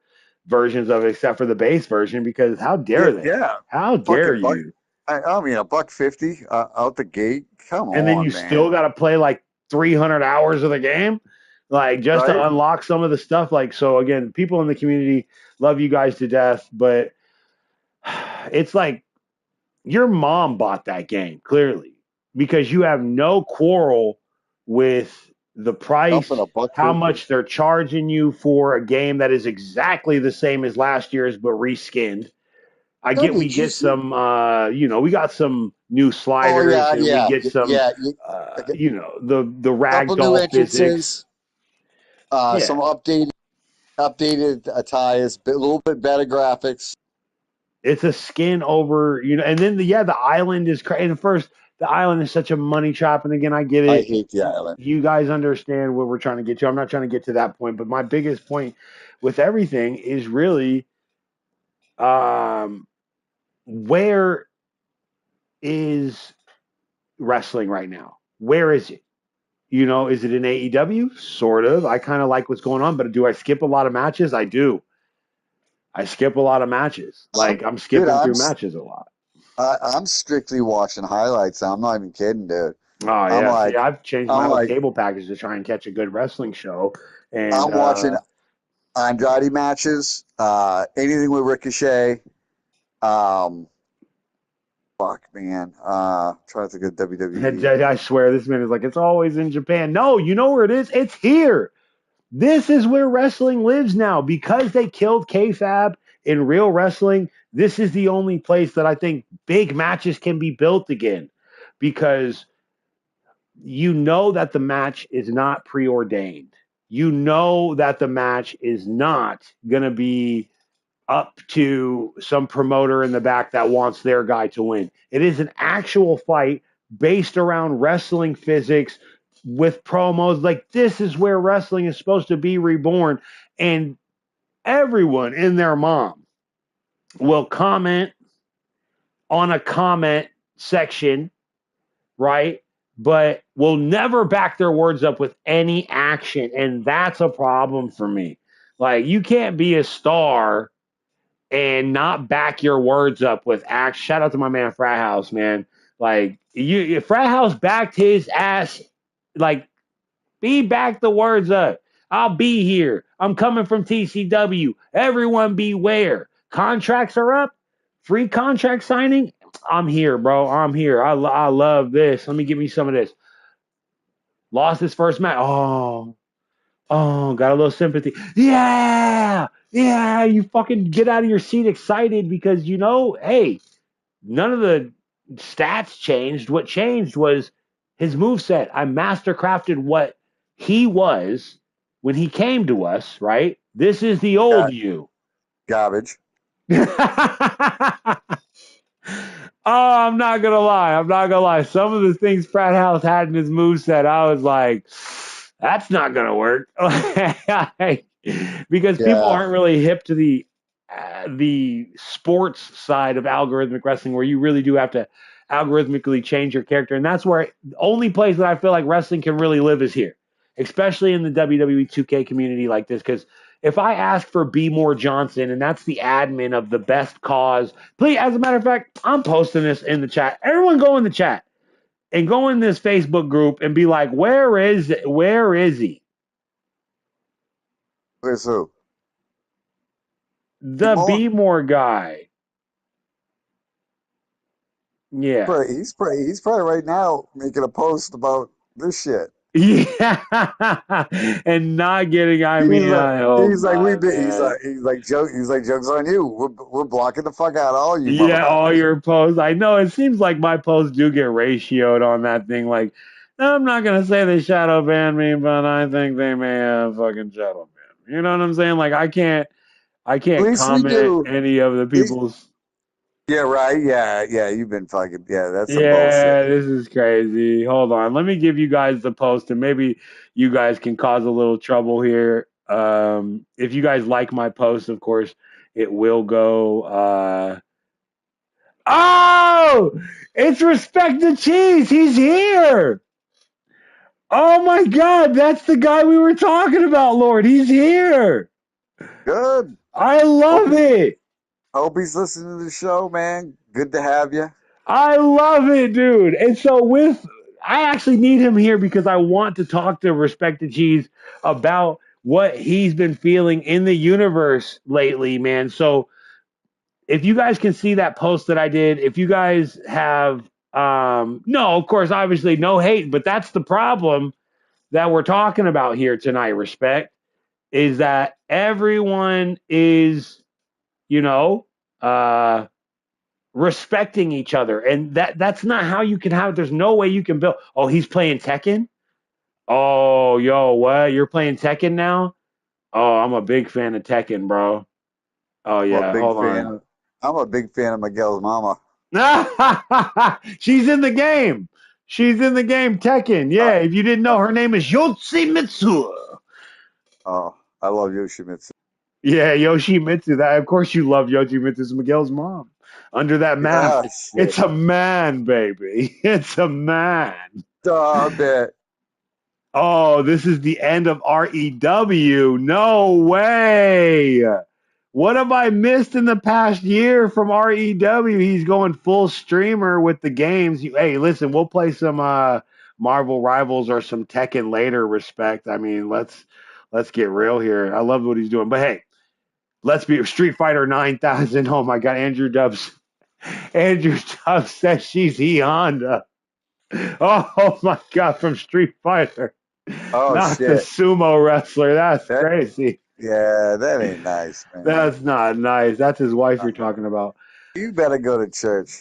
S1: versions of it except for the base version, because how
S2: yeah,
S1: dare they?
S2: yeah,
S1: How dare
S2: fucking buck.
S1: you?
S2: I mean, $1.50 out the gate. Come
S1: And then you
S2: on,
S1: still
S2: man.
S1: got to play like 300 hours of the game, like, just to
S2: Right?
S1: unlock some of the stuff. Like, so again, people in the community love you guys to death, but it's like your mom bought that game clearly, because you have no quarrel with the
S2: Jumping
S1: price,
S2: a buck
S1: how
S2: fifty.
S1: much they're charging you for a game that is exactly the same as last year's but reskinned. I
S2: No,
S1: get we
S2: did you
S1: get
S2: see?
S1: some, we got some new
S2: Oh
S1: sliders,
S2: yeah,
S1: and we get some,
S2: yeah. A
S1: the
S2: couple new
S1: ragdoll physics.
S2: entrances.
S1: Yeah,
S2: Some updated attires, a little bit better graphics.
S1: it's a skin over, and then the island is crazy. And first, the island is such a money trap, and again, I get
S2: I
S1: it.
S2: hate the island.
S1: You guys understand what we're trying to get to. I'm not trying to get to that point, but my biggest point with everything is really, um, where is wrestling right now? Where is it? Is it in AEW? Sort of. I kind of like what's going on, but do I skip a lot of matches? I do. I skip a lot of matches.
S2: I'm,
S1: Like, I'm
S2: dude,
S1: skipping through matches a lot.
S2: I'm strictly watching highlights. I'm not even kidding, dude.
S1: Oh
S2: I'm
S1: yeah. See,
S2: like,
S1: I've changed my
S2: I'm
S1: whole
S2: like,
S1: cable package to try and catch a good wrestling show. And
S2: I'm watching Andrade matches, anything with Ricochet. Um, fuck, man. Trying to think of WWE.
S1: I swear, this man is like, it's always in Japan. No, you know where it is? It's here. This is where wrestling lives now, because they killed kayfabe in real wrestling, this is the only place that I think big matches can be built again, because you know that the match is not preordained. You know that the match is not going to be up to some promoter in the back that wants their guy to win. It is an actual fight based around wrestling physics with promos. Like, this is where wrestling is supposed to be reborn. And everyone and their mom will comment on a comment section, right? But will never back their words up with any action. And that's a problem for me. Like, you can't be a star and not back your words up with act. Shout out to my man Frat House, man. Like, you Frat House backed his ass. Like, he backed the words up. I'll be here. I'm coming from TCW. Everyone beware. Contracts are up. Free contract signing. I'm here, bro. I'm here. I love this. Let me give me some of this. Lost his first match. Oh, got a little sympathy. Yeah, yeah, you fucking get out of your seat excited because hey, none of the stats changed. What changed was his moveset. I mastercrafted what he was when he came to us, right? This is the old
S2: Got
S1: you.
S2: garbage.
S1: I'm not gonna lie. I'm not gonna lie. Some of the things Frat House had in his moveset, I was like, that's not gonna work. Because people
S2: Yeah.
S1: aren't really hip to the sports side of algorithmic wrestling, where you really do have to algorithmically change your character, and that's where the only place that I feel like wrestling can really live is here, especially in the WWE 2K community like this. Because if I ask for B More Johnson, and that's the admin of the Best Cause, please, as a matter of fact, I'm posting this in the chat. Everyone go in the chat and go in this Facebook group and be like, where is he?
S2: Where's who?
S1: The
S2: More?
S1: Be More guy. Yeah.
S2: He's probably right now making a post about this shit.
S1: Yeah. And not getting, I
S2: He's
S1: mean,
S2: like,
S1: I hope not, man.
S2: he's like, joke's on you. We're blocking the fuck out of all you
S1: Yeah, all
S2: motherfuckers.
S1: your posts. I know it seems like my posts do get ratioed on that thing. Like, I'm not gonna say they shadow ban me, but I think they may have fucking shadow ban me. You know what I'm saying? Like, I
S2: At
S1: can't
S2: least we
S1: comment
S2: do.
S1: any of the
S2: At least,
S1: people's.
S2: yeah, right. Yeah, yeah. You've been fucking. Yeah, that's some bullshit.
S1: Yeah, this is crazy. Hold on. Let me give you guys the post, and maybe you guys can cause a little trouble here. If you guys like my post, of course, it will go. Oh, it's Respect the Cheese. He's here. Oh my God, that's the guy we were talking about, Lord. He's here.
S2: Good.
S1: I
S2: Hope
S1: love
S2: he's
S1: it.
S2: hope he's listening to the show, man. Good to have you.
S1: I love it, dude. And so I actually need him here because I want to talk to Respect the Cheese about what he's been feeling in the universe lately, man. So if you guys can see that post that I did, if you guys have, no, of course, obviously no hate, but that's the problem that we're talking about here tonight, Respect, is that everyone is, you know, uh, respecting each other, and that's not how you can have. There's no way you can build. Oh, he's playing Tekken. Oh, yo, what? You're playing Tekken now? Oh, I'm a big fan of Tekken, bro. Oh
S2: I'm a
S1: yeah,
S2: big
S1: hold
S2: fan.
S1: on.
S2: I'm a big fan of Miguel's mama.
S1: She's in the game. She's in the game, Tekken.
S2: Uh,
S1: Yeah, if you didn't
S2: uh,
S1: know, her name is Yoshimitsu.
S2: oh, I love Yoshimitsu.
S1: Yeah, Yoshimitsu. That, of course, you love Yoshimitsu's Miguel's mom. Under that
S2: Ah,
S1: mask,
S2: shit.
S1: it's a man, baby. It's a man.
S2: Stop it.
S1: Oh, this is the end of REW. No way. What have I missed in the past year from REW? He's going full streamer with the games. Hey, listen, we'll play some Marvel Rivals or some Tekken later, Respect. I mean, let's get real here. I love what he's doing. But hey, let's be Street Fighter 9000. Oh my God, Andrew Dubs says she's E Honda. Oh my God, from Street Fighter.
S2: Oh
S1: Not the
S2: shit.
S1: sumo wrestler. That's
S2: That
S1: crazy.
S2: Yeah, that ain't nice, man.
S1: That's not nice. That's his wife
S2: Uh,
S1: you're talking about.
S2: You better go to church.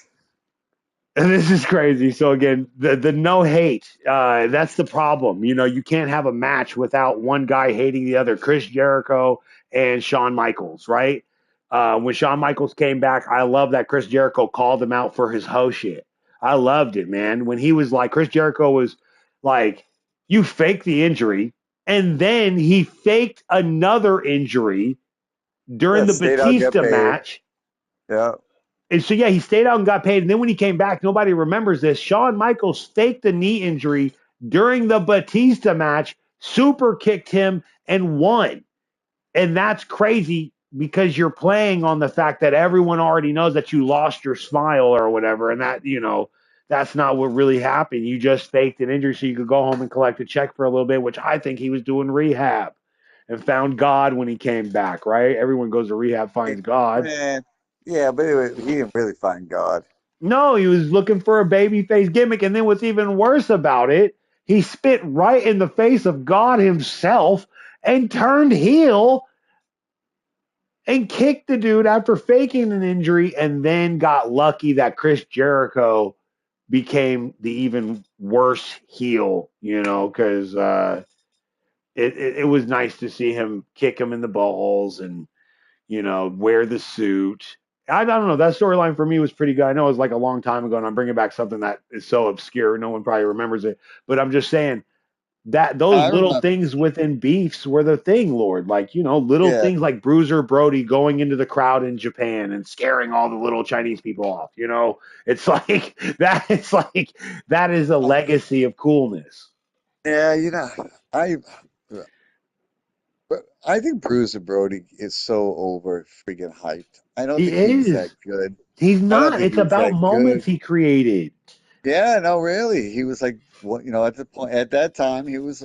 S1: And this is crazy. So again, the no hate, that's the problem. You know, you can't have a match without one guy hating the other. Chris Jericho and Shawn Michaels, right? When Shawn Michaels came back, I love that Chris Jericho called him out for his hoe shit. I loved it, man. When he was like, Chris Jericho was like, you faked the injury, and then he faked another injury
S2: Yeah,
S1: during the
S2: stayed out, get
S1: Batista
S2: paid.
S1: match.
S2: Yeah.
S1: And so, yeah, he stayed out and got paid. And then when he came back, nobody remembers this. Shawn Michaels faked the knee injury during the Batista match, super kicked him, and won. And that's crazy because you're playing on the fact that everyone already knows that you lost your smile or whatever. And that, that's not what really happened. You just faked an injury so you could go home and collect a check for a little bit, which I think he was doing rehab and found God when he came back, right? Everyone goes to rehab, finds God.
S2: Man, yeah, but anyway, he didn't really find God.
S1: No, he was looking for a babyface gimmick. And then what's even worse about it, he spit right in the face of God himself and turned heel and kicked the dude after faking an injury and then got lucky that Chris Jericho became the even worse heel, because it was nice to see him kick him in the balls and wear the suit. I don't know. That storyline for me was pretty good. I know it was like a long time ago, and I'm bringing back something that is so obscure, no one probably remembers it. But I'm just saying that those
S2: I
S1: little
S2: remember.
S1: things within beefs were the thing, Lord. Like little
S2: Yeah,
S1: things like Bruiser Brody going into the crowd in Japan and scaring all the little Chinese people off. It's like that. It's like that is a legacy of coolness.
S2: yeah, I, but I think Bruiser Brody is so over freaking hyped. I don't
S1: He
S2: think he's that
S1: is.
S2: good.
S1: He's
S2: I don't
S1: not.
S2: think
S1: It's
S2: he's
S1: about
S2: that
S1: moments
S2: good.
S1: he created.
S2: Yeah, no, really. He was like, what, at the point at that time, he was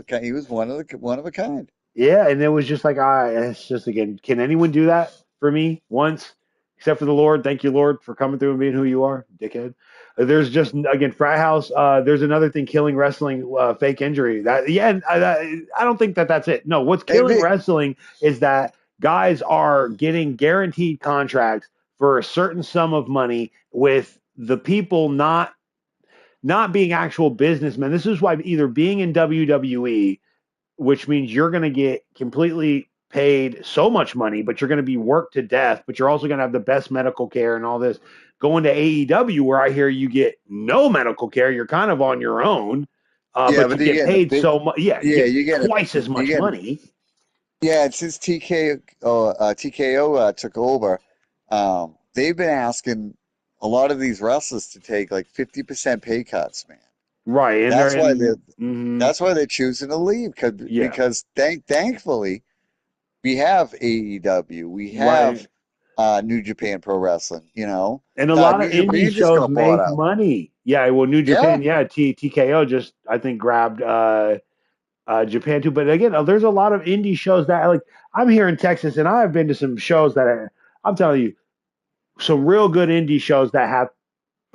S2: one of a kind.
S1: Yeah, and it was just like, it's just again, can anyone do that for me once, except for the Lord? Thank you, Lord, for coming through and being who you are, dickhead. There's just again, frat house. There's another thing, killing wrestling, fake injury. That yeah, I don't think that that's it. No, what's
S2: Hey,
S1: killing
S2: Vic,
S1: wrestling is that guys are getting guaranteed contracts for a certain sum of money with the people not being actual businessmen. This is why either being in WWE, which means you're going to get completely paid so much money, but you're going to be worked to death, but you're also going to have the best medical care and all this. Going to AEW, where I hear you get no medical care, you're kind of on your own,
S2: yeah,
S1: but you
S2: but you're
S1: get
S2: getting a
S1: paid
S2: big,
S1: so much. Yeah, you
S2: yeah,
S1: get twice as
S2: you're
S1: much
S2: getting,
S1: money.
S2: yeah, and since TKO took over, they've been asking a lot of these wrestlers to take like 50% pay cuts, man.
S1: Right. And they're
S2: That's why
S1: in, mm,
S2: that's why they're choosing to leave
S1: yeah,
S2: because thankfully we have AEW, we have
S1: right.
S2: New Japan Pro Wrestling,
S1: And a lot of
S2: New
S1: indie
S2: Japan just
S1: shows
S2: got bought
S1: make
S2: out.
S1: money. Yeah. Well, New
S2: Yeah,
S1: Japan, yeah, TKO just, I think, grabbed Japan too. But again, there's a lot of indie shows that like I'm here in Texas, and I've been to some shows that I'm telling you, some real good indie shows that have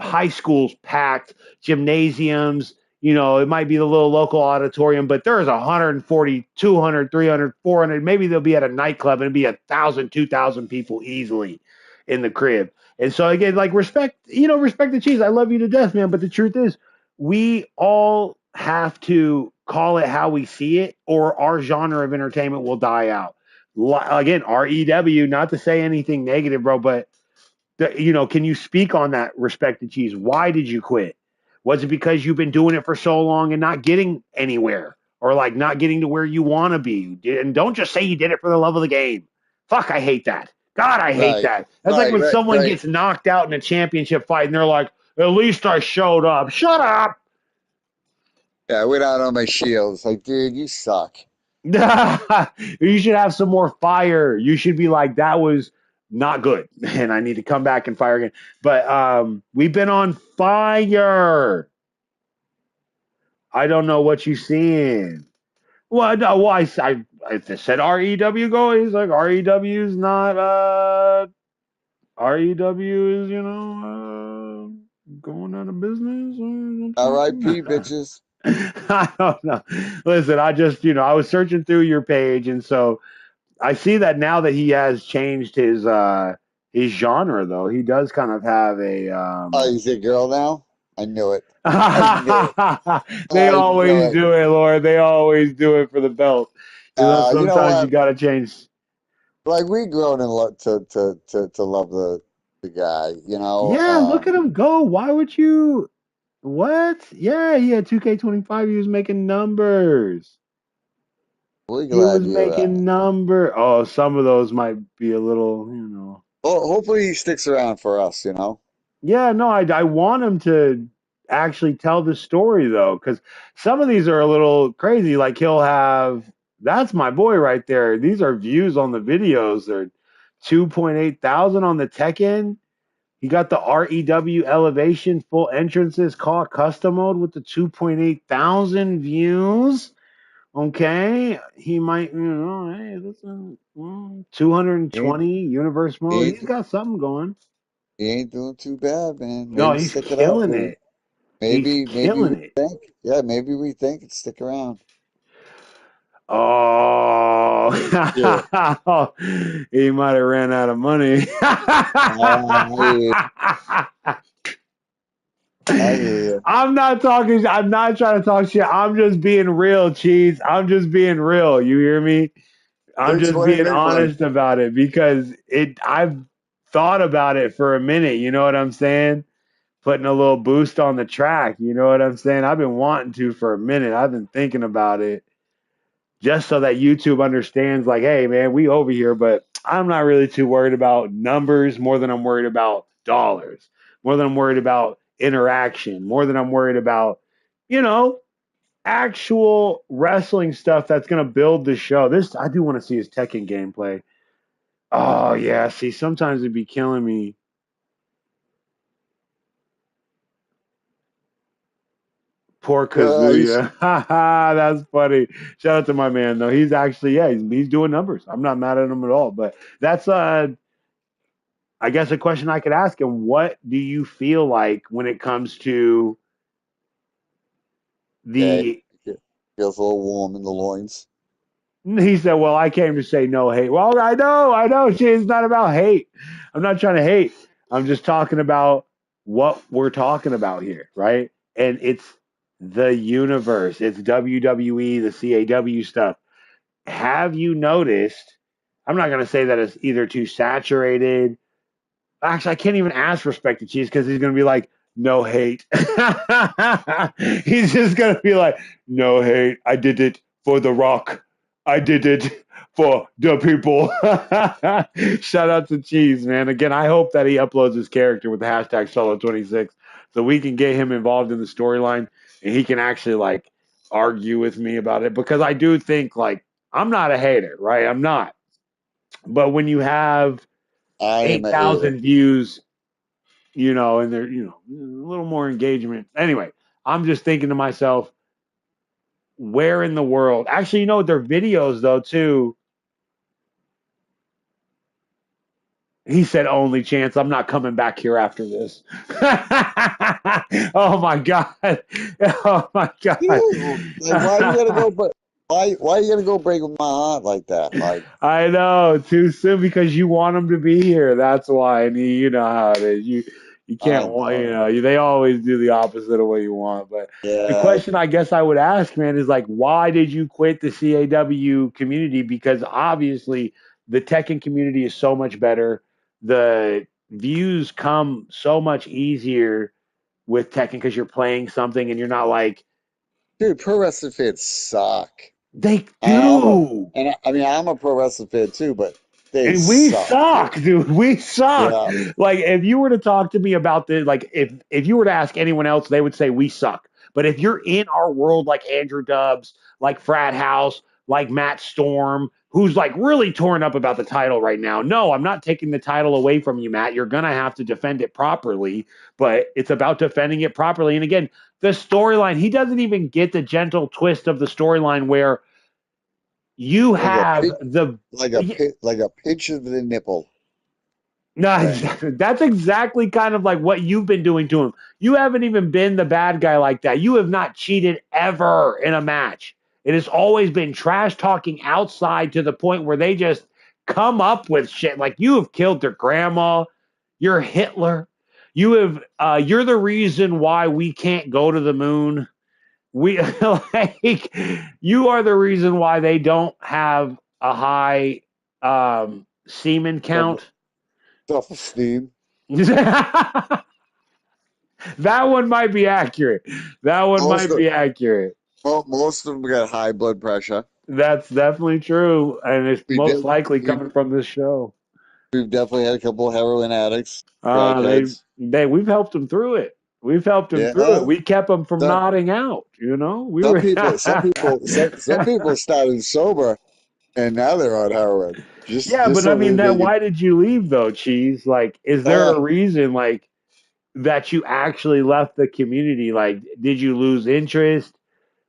S1: high schools packed, gymnasiums. It might be the little local auditorium, but there's 140, 200, 300, 400. Maybe they'll be at a nightclub and it'll be 1,000, 2,000 people easily in the crib. And so again, like respect the cheese. I love you to death, man. But the truth is, we all have to call it how we see it, or our genre of entertainment will die out. Again, REW, not to say anything negative, bro, but can you speak on that, respected cheese? Why did you quit? Was it because you've been doing it for so long and not getting anywhere, or like not getting to where you want to be? And don't just say you did it for the love of the game. Fuck, I hate that. God, I hate
S2: right,
S1: that. That's like when someone
S2: right.
S1: gets knocked out in a championship fight and they're like, "At least I showed up." Shut up.
S2: Yeah, I went out on my shields. Like, dude, you suck.
S1: You should have some more fire. You should be like, that was not good, and I need to come back and fire again. But we've been on fire. I don't know what you're seeing. Well, no, well, I just said REW go. He's like REW is not. REW is going out of business or something.
S2: R.I.P. bitches.
S1: I don't know. Listen, I just I was searching through your page, and so I see that now that he has changed his genre though. He does kind of have a
S2: Oh, he's a girl now? I knew it. I knew it.
S1: they
S2: I knew
S1: always
S2: it.
S1: do it, Laura. They always do it for the belt. You know,
S2: You know
S1: sometimes you
S2: what?
S1: gotta change.
S2: Like we grown in love to love the guy, you know.
S1: Yeah, look at him go. Why would you what? Yeah, he had 2K25. He was making numbers.
S2: We're
S1: He
S2: glad
S1: was
S2: you're
S1: making number. Oh, some of those might be a little, you know.
S2: well, hopefully he sticks around for us, you know.
S1: Yeah, no, I want him to actually tell the story though, because some of these are a little crazy. Like he'll have that's my boy right there. These are views on the videos. They're 2.8 thousand on the Tekken. He got the REW elevation full entrances car custom mode with the 2.8 thousand views. Okay, he might, you know, hey, listen,
S2: He ain't,
S1: 220 universe
S2: he
S1: mode.
S2: ain't
S1: He's got something going.
S2: he ain't doing too bad, man.
S1: No,
S2: Maybe
S1: he's
S2: stick it out
S1: killing
S2: for him.
S1: it. He's
S2: Maybe we
S1: killing it.
S2: think. Yeah, maybe we think and stick around.
S1: Oh,
S2: Yeah.
S1: he might have ran out of money.
S2: I I hear you.
S1: I'm not talking. I'm not trying to talk shit. I'm just being real, Cheese. I'm just being real. You hear me? I'm
S2: Big
S1: just
S2: money,
S1: being
S2: big money.
S1: honest about it because I've thought about it for a minute. You know what I'm saying? Putting a little boost on the track. You know what I'm saying? I've been wanting to for a minute. I've been thinking about it just so that YouTube understands, like, hey, man, we over here, but I'm not really too worried about numbers more than I'm worried about dollars, more than I'm worried about interaction, more than I'm worried about, you know, actual wrestling stuff that's going to build the show. This, I do want to see his Tekken gameplay. Oh, yeah. See, sometimes it'd be killing me. Poor
S2: He's
S1: Kazuya. Ha ha, that's funny. Shout out to my man though. He's actually, yeah, he's doing numbers. I'm not mad at him at all. But that's I guess a question I could ask him, what do you feel like when it comes to
S2: okay.
S1: the
S2: Feels a little warm in the loins.
S1: he said, well, I came to say no hate. Well, I know. It's not about hate. I'm not trying to hate. I'm just talking about what we're talking about here, right? And it's the universe. It's WWE, the CAW stuff. Have you noticed? I'm not going to say that it's either too saturated. Actually, I can't even ask Respected Cheese because he's going to be like, no hate. He's just going to be like, no hate. I did it for The Rock. I did it for the people. Shout out to Cheese, man. Again, I hope that he uploads his character with the hashtag Solo26 so we can get him involved in the storyline and he can actually like argue with me about it because I do think like I'm not a hater, right? I'm not. But when you have
S2: I am a hater.
S1: 8,000 views, you know, and they're, you know, a little more engagement. Anyway, I'm just thinking to myself, where in the world? Actually, you know, their videos though too. He said, "Only chance. I'm not coming back here after this." Oh my god! Oh my god!
S2: Dude, like why you gotta go but why you gotta go break my heart like that? Like
S1: I know, too soon because you want them to be here. That's why, and you know how it is. You can't
S2: I
S1: want, you
S2: know.
S1: know, they always do the opposite of what you want. But the
S2: Yeah,
S1: question I guess I would ask, man, is like, why did you quit the CAW community? Because obviously the Tekken community is so much better. The views come so much easier with Tekken because you're playing something and you're not like
S2: dude, pro wrestling fans suck.
S1: they
S2: I'm a,
S1: do.
S2: I mean I'm a pro wrestling fan too, but they
S1: And we
S2: suck,
S1: suck,
S2: dude.
S1: dude. We suck.
S2: Yeah,
S1: Like if you were to talk to me about this, like if you were to ask anyone else, they would say we suck. But if you're in our world like Andrew Dubs, like Frat House, like Matt Storm, who's like really torn up about the title right now. No, I'm not taking the title away from you, Matt. You're gonna have to defend it properly, but it's about defending it properly. And again, the storyline, he doesn't even get the gentle twist of the storyline where you
S2: like a
S1: have
S2: pinch,
S1: the
S2: like a pinch of the nipple
S1: no,
S2: thing.
S1: exactly. That's exactly kind of like what you've been doing to him. You haven't even been the bad guy like that. You have not cheated ever in a match. It has always been trash talking outside to the point where they just come up with shit. Like, you have killed their grandma. You're Hitler. You're the reason why we can't go to the moon. We like you are the reason why they don't have a high semen
S2: Self
S1: count.
S2: self-esteem.
S1: That one might be accurate. That one
S2: Most
S1: might
S2: of
S1: be accurate.
S2: most of them got high blood pressure.
S1: That's definitely true, and it's
S2: We
S1: most
S2: did.
S1: likely
S2: We
S1: coming from this show.
S2: we've definitely had a couple of heroin addicts, crackheads.
S1: We've helped them through it. We've helped them through it.
S2: Yeah.
S1: We kept them from
S2: Some
S1: nodding out. You know, we
S2: some
S1: were.
S2: people some people started sober and now they're on heroin.
S1: Yeah,
S2: Just
S1: but I
S2: so
S1: mean,
S2: they
S1: that
S2: can
S1: why did you leave though, Cheese? Like, is there
S2: uh
S1: a reason like that you actually left the community? Like, did you lose interest?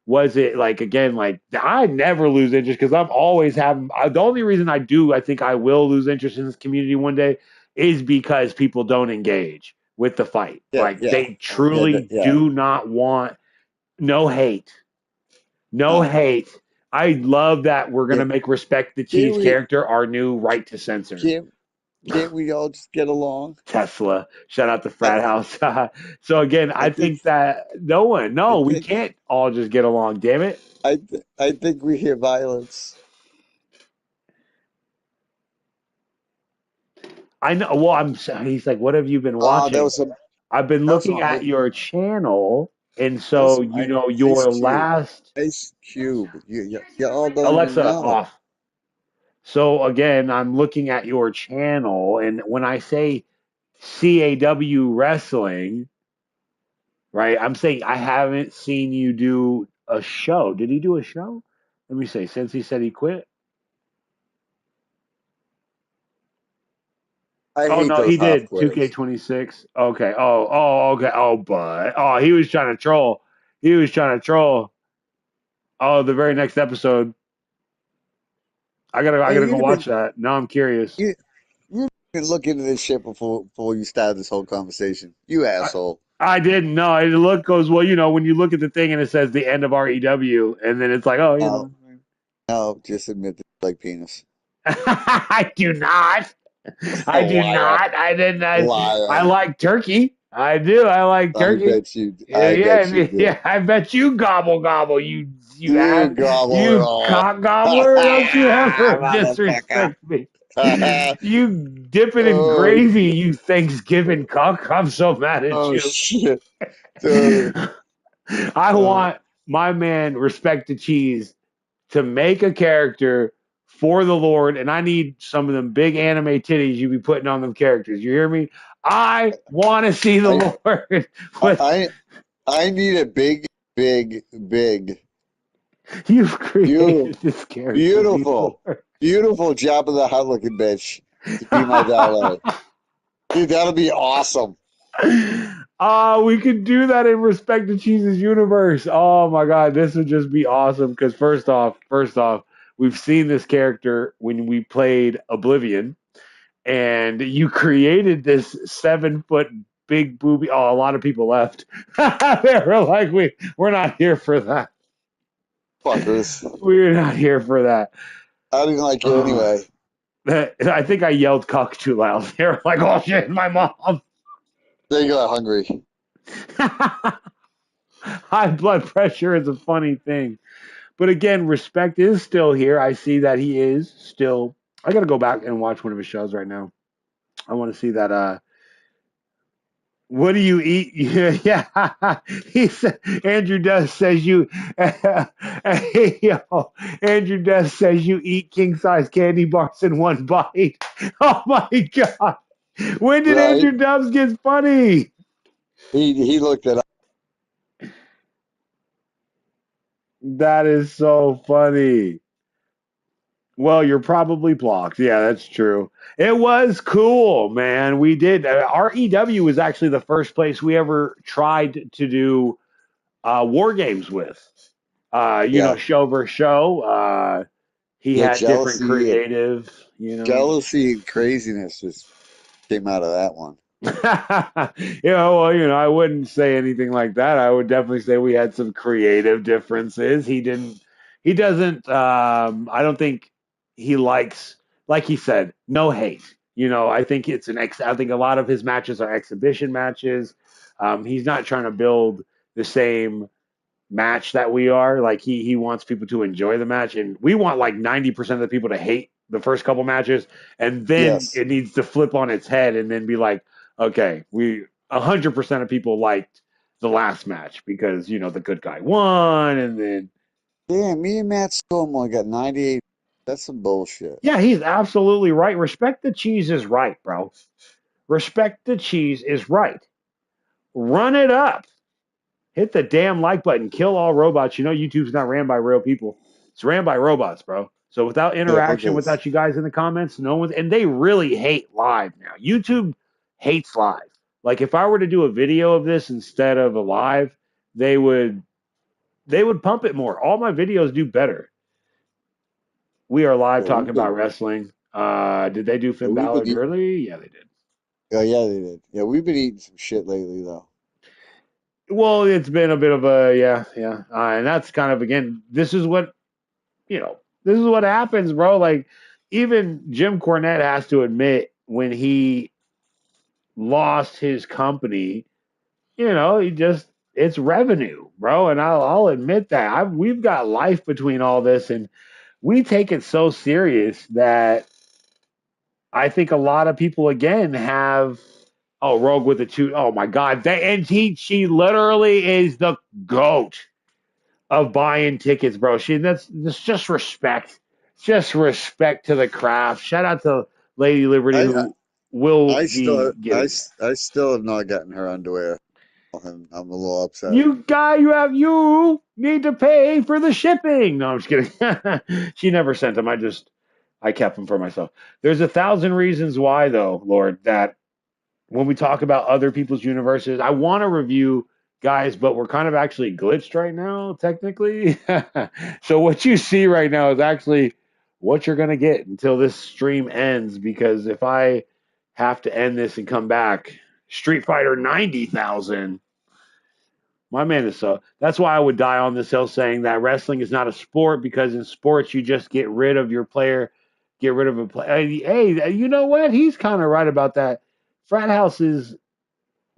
S1: Was it like again like I never lose interest because I'm always having the only reason I think I will lose interest in this community one day is because people don't engage with the fight.
S2: yeah,
S1: Like,
S2: yeah.
S1: they truly
S2: Yeah.
S1: do not want no hate. No
S2: No.
S1: hate. I love that we're gonna
S2: Can't,
S1: make Respect the
S2: can't
S1: Cheese
S2: we
S1: character our new right to censor.
S2: can't can't we all just get along?
S1: Tesla. Shout out to
S2: I
S1: Frat House. So again,
S2: I
S1: I
S2: think
S1: think that
S2: I
S1: we
S2: think
S1: can't all just get along. Damn it.
S2: I think we hear violence.
S1: I know. Well, he's like, what have you been
S2: Oh,
S1: watching? I've been
S2: that was
S1: looking
S2: some
S1: at your channel, and
S2: that was
S1: so
S2: some
S1: your
S2: Ice Cube.
S1: last
S2: Ice Cube. You all don't even
S1: Alexa
S2: know.
S1: off. So again, I'm looking at your channel, and when I say CAW wrestling, right? I'm saying I haven't seen you do a show. Did he do a show? Let me say, since he said he quit.
S2: I
S1: Oh
S2: hate
S1: no,
S2: those
S1: he
S2: half
S1: did.
S2: quitters.
S1: 2K26. Okay. Okay. Oh, but he was trying to troll. He was trying to troll. Oh, the very next episode. I
S2: Hey,
S1: gotta go watch that. Now I'm curious.
S2: you didn't look into this shit before you started this whole conversation. You
S1: I,
S2: asshole.
S1: I didn't know. It look goes well. When you look at the thing and it says the end of REW, and then it's like, oh,
S2: No, no, just admit that you like penis.
S1: I do not. I do
S2: Liar,
S1: not. I didn't. I
S2: liar.
S1: like turkey. I do. I like turkey. Yeah,
S2: I bet you
S1: yeah,
S2: do.
S1: yeah. I bet you gobble gobble.
S2: You gobble it
S1: You
S2: all.
S1: cock gobbler. Don't you ever
S2: Motherfucker.
S1: disrespect me. You dip it in
S2: Oh,
S1: gravy. You Thanksgiving cock. I'm so mad at
S2: oh
S1: you.
S2: shit. Dude.
S1: I
S2: Uh,
S1: want my man Respect the Cheese to make a character for the Lord, and I need some of them big anime titties you be putting on them characters. You hear me? I want to see the
S2: I,
S1: Lord. With
S2: I I need a big,
S1: you've
S2: beautiful,
S1: created this character
S2: beautiful,
S1: before.
S2: beautiful Jabba the Hutt looking bitch to be my valet. Dude, that'll be awesome.
S1: We could do that in Respect to Cheese's universe. Oh my God, this would just be awesome. Because first off, we've seen this character when we played Oblivion, and you created this 7 foot big booby. Oh, a lot of people left. They were like, we're not here for that.
S2: Fuckers.
S1: We're not here for that.
S2: I didn't like it
S1: Oh,
S2: anyway.
S1: I think I yelled "cuck" too loud. They were like, "Oh shit, my mom."
S2: They got hungry.
S1: High blood pressure is a funny thing. But again, Respect is still here. I see that he is still. I got to go back and watch one of his shows right now. I want to see that. What do you eat? Yeah, he said. Andrew Dust says you. Hey, yo, Andrew Dust says you eat king size candy bars in one bite. Oh my god! When did
S2: Right?
S1: Andrew Dubs get funny?
S2: He looked it up.
S1: That is so funny. Well, you're probably blocked. Yeah, that's true. It was cool, man. We did. REW was actually the first place we ever tried to do war games with.
S2: Yeah.
S1: Show versus show. He
S2: Yeah,
S1: had different creative.
S2: jealousy and craziness just came out of that one.
S1: I wouldn't say anything like that. I would definitely say we had some creative differences. He doesn't, I don't think he likes like he said, no hate. I think I think a lot of his matches are exhibition matches. He's not trying to build the same match that we are. Like he wants people to enjoy the match, and we want like 90% of the people to hate the first couple matches, and then
S2: Yes.
S1: it needs to flip on its head, and then be like, okay, 100% of people liked the last match because the good guy won, and then
S2: Damn, me and Matt Storm only got 98. That's some bullshit.
S1: yeah, he's absolutely right. Respect the cheese is right, bro. Respect the cheese is right. Run it up. Hit the damn like button. Kill all robots. YouTube's not ran by real people. It's ran by robots, bro. So without
S2: Yeah, it
S1: interaction,
S2: is.
S1: without you guys in the comments, no one. And they really hate live now. YouTube hates live. Like if I were to do a video of this instead of a live, they would pump it more. All my videos do better. We are live
S2: Yeah, we've
S1: talking about
S2: been,
S1: wrestling. Did they do
S2: yeah,
S1: Finn Balor early? Yeah, they did.
S2: oh, yeah, they did. Yeah, we've been eating some shit lately, though.
S1: Well, it's been a bit of a yeah, and that's kind of again. This is what happens, bro. Like even Jim Cornette has to admit when he lost his company, he just it's revenue, bro. And I'll admit that we've got life between all this, and we take it so serious that I think a lot of people again have. Oh, Rogue with the two. Oh my God! And she literally is the goat of buying tickets, bro. That's just respect. Just respect to the craft. Shout out to Lady Liberty
S2: I,
S1: who will
S2: I
S1: be
S2: still, I,
S1: getting it.
S2: I still have not gotten her underwear. I'm a little upset.
S1: You need to pay for the shipping. No, I'm just kidding. She never sent them. I kept them for myself. There's 1,000 reasons why though, Lord, that when we talk about other people's universes, I want to review guys, but we're kind of actually glitched right now, technically. So what you see right now is actually what you're gonna get until this stream ends. Because if I have to end this and come back, Street Fighter 90,000. My man is so. That's why I would die on this hill saying that wrestling is not a sport because in sports you just get rid of your player, get rid of a player. Hey, you know what? He's kind of right about that. Frat House is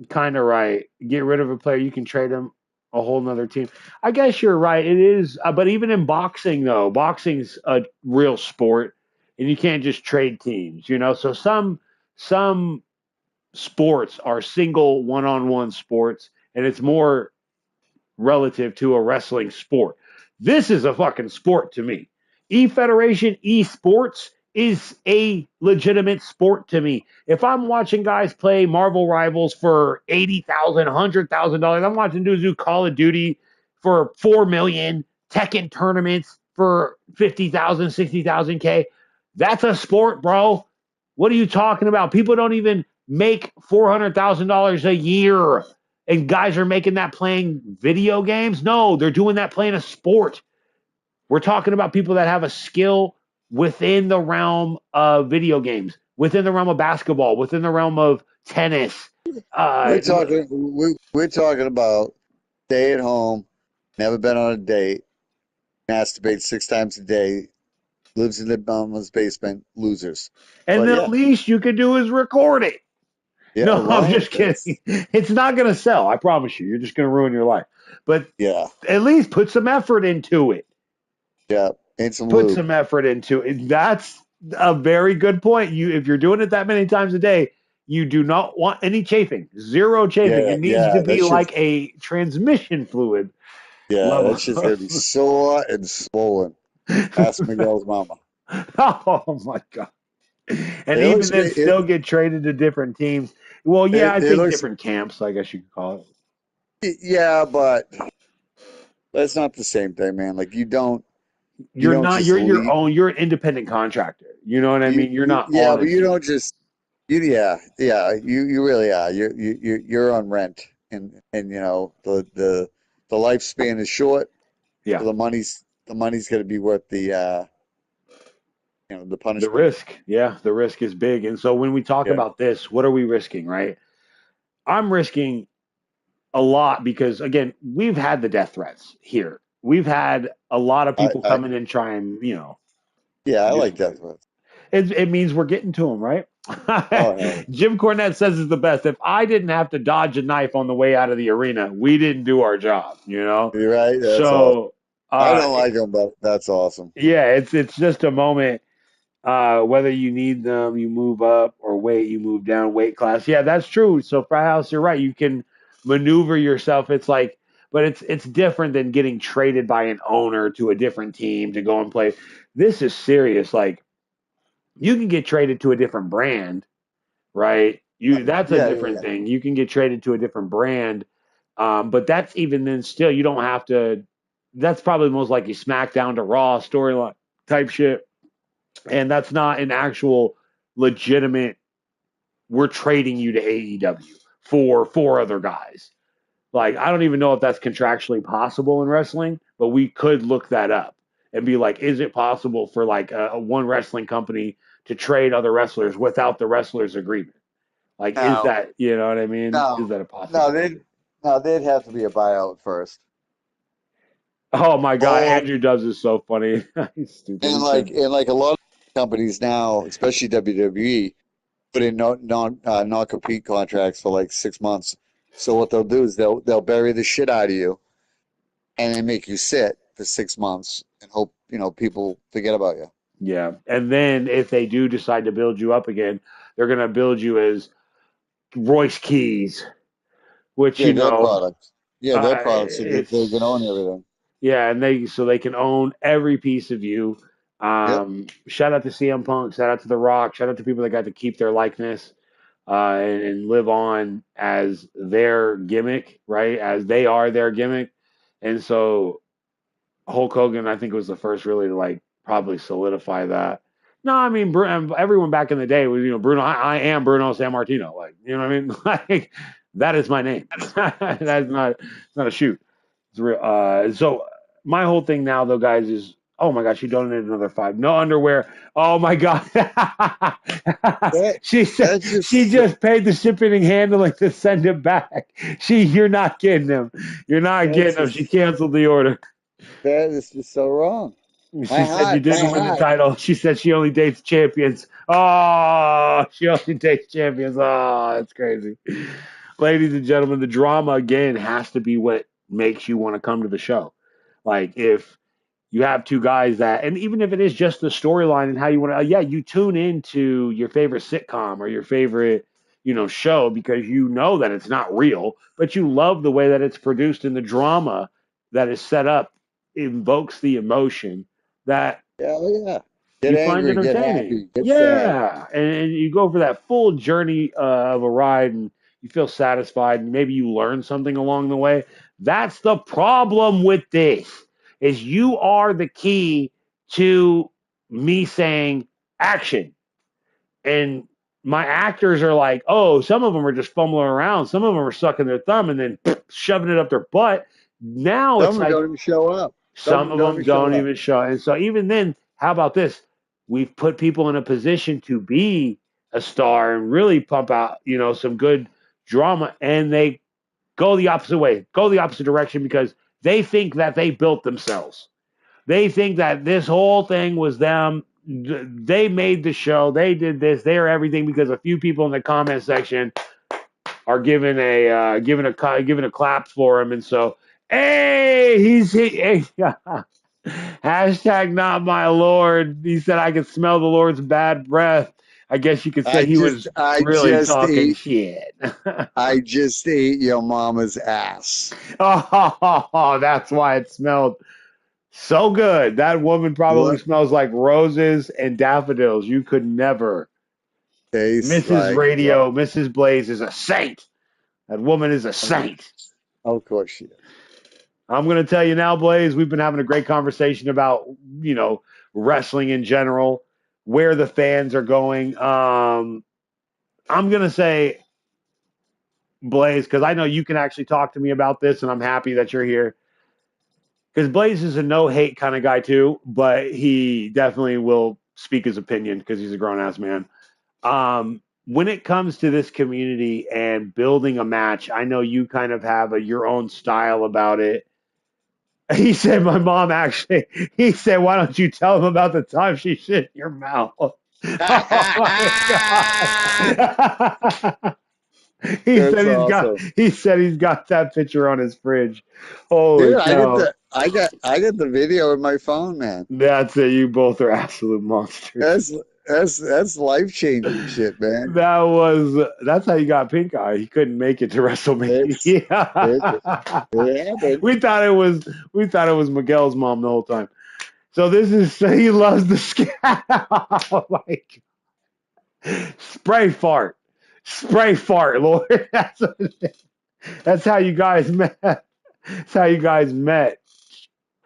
S1: kind of right. Get rid of a player, you can trade him a whole nother team. I guess you're right. It is, but even in boxing though, boxing's a real sport, and you can't just trade teams. So some sports are single one-on-one sports, and it's more relative to a wrestling sport. This is a fucking sport to me. E-Federation esports is a legitimate sport to me. If I'm watching guys play Marvel Rivals for $80,000, $100,000, I'm watching dudes do Call of Duty for 4 million, Tekken tournaments for 50,000, 60,000 K. That's a sport, bro. What are you talking about? People don't even make $400,000 a year, and guys are making that playing video games. No, they're doing that playing a sport. We're talking about people that have a skill within the realm of video games, within the realm of basketball, within the realm of tennis. Uh,
S2: We're talking about stay at home, never been on a date, masturbates 6 times a day, lives in the mama's basement, losers.
S1: and
S2: But
S1: the
S2: yeah,
S1: least you can do is record it.
S2: yeah.
S1: No, I'm
S2: Well,
S1: just kidding. It's not going to sell. I promise you. You're just going to ruin your life. But
S2: yeah,
S1: at least put some effort into it.
S2: yeah. And some
S1: Put
S2: lube.
S1: some effort into it. That's a very good point. If you're doing it that many times a day, you do not want any chafing. Zero chafing.
S2: Yeah,
S1: It needs to
S2: yeah.
S1: be like a transmission fluid
S2: That
S1: level.
S2: shit's gonna be sore and swollen. Ask Miguel's mama.
S1: Oh my god. And
S2: It
S1: even
S2: looks
S1: then
S2: great.
S1: still get traded to different teams. Well, yeah, I
S2: It
S1: think
S2: looks,
S1: different camps, I guess you could call it.
S2: yeah, but that's not the same thing, man. Like you
S1: You're
S2: don't
S1: not
S2: just
S1: you're your
S2: leave.
S1: own, you're an independent contractor. You know what I mean? You're not
S2: Yeah,
S1: on a
S2: but you
S1: team.
S2: don't just yeah. You really are. You're on rent, and the lifespan is short,
S1: Yeah.
S2: so the money's going to be worth the
S1: The
S2: punishment.
S1: risk. Yeah, the risk is big. And so when we talk
S2: Yeah,
S1: about this, what are we risking, right? I'm risking a lot because again, we've had the death threats here. We've had a lot of
S2: I,
S1: people
S2: I
S1: come in and try and,
S2: yeah, I
S1: do
S2: like
S1: some
S2: that.
S1: crazy. It means we're getting to them, right?
S2: Oh hell,
S1: Jim Cornette says it's the best. If I didn't have to dodge a knife on the way out of the arena, we didn't do our job, you know?
S2: you're right. That's awesome.
S1: So,
S2: I don't like them, but that's awesome.
S1: yeah, it's just a moment. Whether you need them, you move up, or wait, you move down weight class. Yeah, that's true. So, Frat House, you're right. You can maneuver yourself. It's like, but it's different than getting traded by an owner to a different team to go and play. This is serious. Like, you can get traded to a different brand, right? That's a
S2: Yeah, yeah,
S1: different
S2: yeah.
S1: thing. You can get traded to a different brand, but that's even then still you don't have to. That's probably most likely SmackDown to Raw storyline type shit, and that's not an actual legitimate. We're trading you to AEW for four other guys. Like, I don't even know if that's contractually possible in wrestling, but we could look that up and be like, is it possible for like a one wrestling company to trade other wrestlers without the wrestler's agreement? Like, is
S2: No,
S1: that, you know what I mean? Is
S2: no,
S1: that a
S2: no.
S1: possibility?
S2: They'd have to be a buyout first.
S1: Oh my God,
S2: Or
S1: Andrew Doves is so funny. He's stupid.
S2: and
S1: He said,
S2: like a lot of companies now, especially WWE, put in non compete contracts for like 6 months. So what they'll do is they'll bury the shit out of you and then make you sit for 6 months and hope people forget about you.
S1: yeah. And then if they do decide to build you up again, they're going to build you as Royce Keys, which,
S2: Yeah, their product. Yeah, their product, so they can own
S1: it's,
S2: everything.
S1: yeah, and they can own every piece of you.
S2: Yep.
S1: Shout out to CM Punk, shout out to The Rock, shout out to people that got to keep their likeness and live on as their gimmick, right? As they are their gimmick. And so Hulk Hogan, I think, was the first really to like probably solidify that. No, I mean everyone back in the day was Bruno. I am Bruno Sammartino. Like you know what I mean? Like that is my name. That's not a shoot. It's real. So my whole thing now though, guys, is oh my gosh, she donated another five. No underwear. Oh my god.
S2: That
S1: She said
S2: that's
S1: she
S2: just
S1: just paid the shipping and handling to send it back. You're not getting them. You're not getting
S2: that's
S1: them. She
S2: just
S1: canceled the order.
S2: that is just so wrong. My
S1: She said you
S2: heart,
S1: didn't win the title. She said she only dates champions. Oh, she only dates champions. Oh, that's crazy. Ladies and gentlemen, the drama again has to be what makes you want to come to the show. Like if you have two guys that, and even if it is just the storyline and how you want to, yeah, you tune into your favorite sitcom or your favorite, show because you know that it's not real, but you love the way that it's produced and the drama that is set up invokes the emotion that
S2: yeah, oh, yeah. Get
S1: you find
S2: angry, get
S1: entertaining.
S2: happy, get sad.
S1: Yeah, and you go for that full journey of a ride, and you feel satisfied, and maybe you learn something along the way. That's the problem with this: is you are the key to me saying action, and my actors are like, oh, some of them are just fumbling around, some of them are sucking their thumb and then shoving it up their butt. Now
S2: Some
S1: it's
S2: of them
S1: like
S2: don't even show up. Some of
S1: some
S2: them
S1: of
S2: don't
S1: them
S2: even show
S1: don't
S2: up.
S1: even show. And so even then, how about this? We've put people in a position to be a star and really pump out, some good drama, and they go the opposite way, go the opposite direction because they think that they built themselves. They think that this whole thing was them. They made the show. They did this. They're everything because a few people in the comment section are giving a clap for him, and so hey, hey, hashtag not my lord. He said I could smell the Lord's bad breath. I guess you could say
S2: I
S1: he
S2: just
S1: was
S2: I
S1: really
S2: just
S1: talking
S2: ate
S1: shit.
S2: I just ate your mama's ass.
S1: Oh, that's why it smelled so good. That woman probably
S2: What
S1: smells like roses and daffodils. You could never.
S2: tastes
S1: Mrs.
S2: like what?
S1: Radio, Mrs. Blaze is a saint. That woman is a saint.
S2: Of course she is.
S1: I'm going to tell you now, Blaze, we've been having a great conversation about, wrestling in general, where the fans are going. I'm going to say, Blaze, because I know you can actually talk to me about this, and I'm happy that you're here. Because Blaze is a no hate kind of guy, too, but he definitely will speak his opinion because he's a grown ass man. When it comes to this community and building a match, I know you kind of have your own style about it. He said, my mom actually, he said, why don't you tell him about the time she shit in your mouth? Oh my god.
S2: That's awesome.
S1: He said he's got that picture on his fridge. Holy
S2: Dude,
S1: cow.
S2: I got the video in my phone, man.
S1: That's it. You both are absolute monsters.
S2: That's that's life-changing shit, man.
S1: That's how you got pink eye. He couldn't make it to
S2: It's it
S1: WrestleMania.
S2: it happened.
S1: We thought it was Miguel's mom the whole time. So this is he loves the scat. Oh my God. Spray fart, Lord. That's how you guys met. That's how you guys met.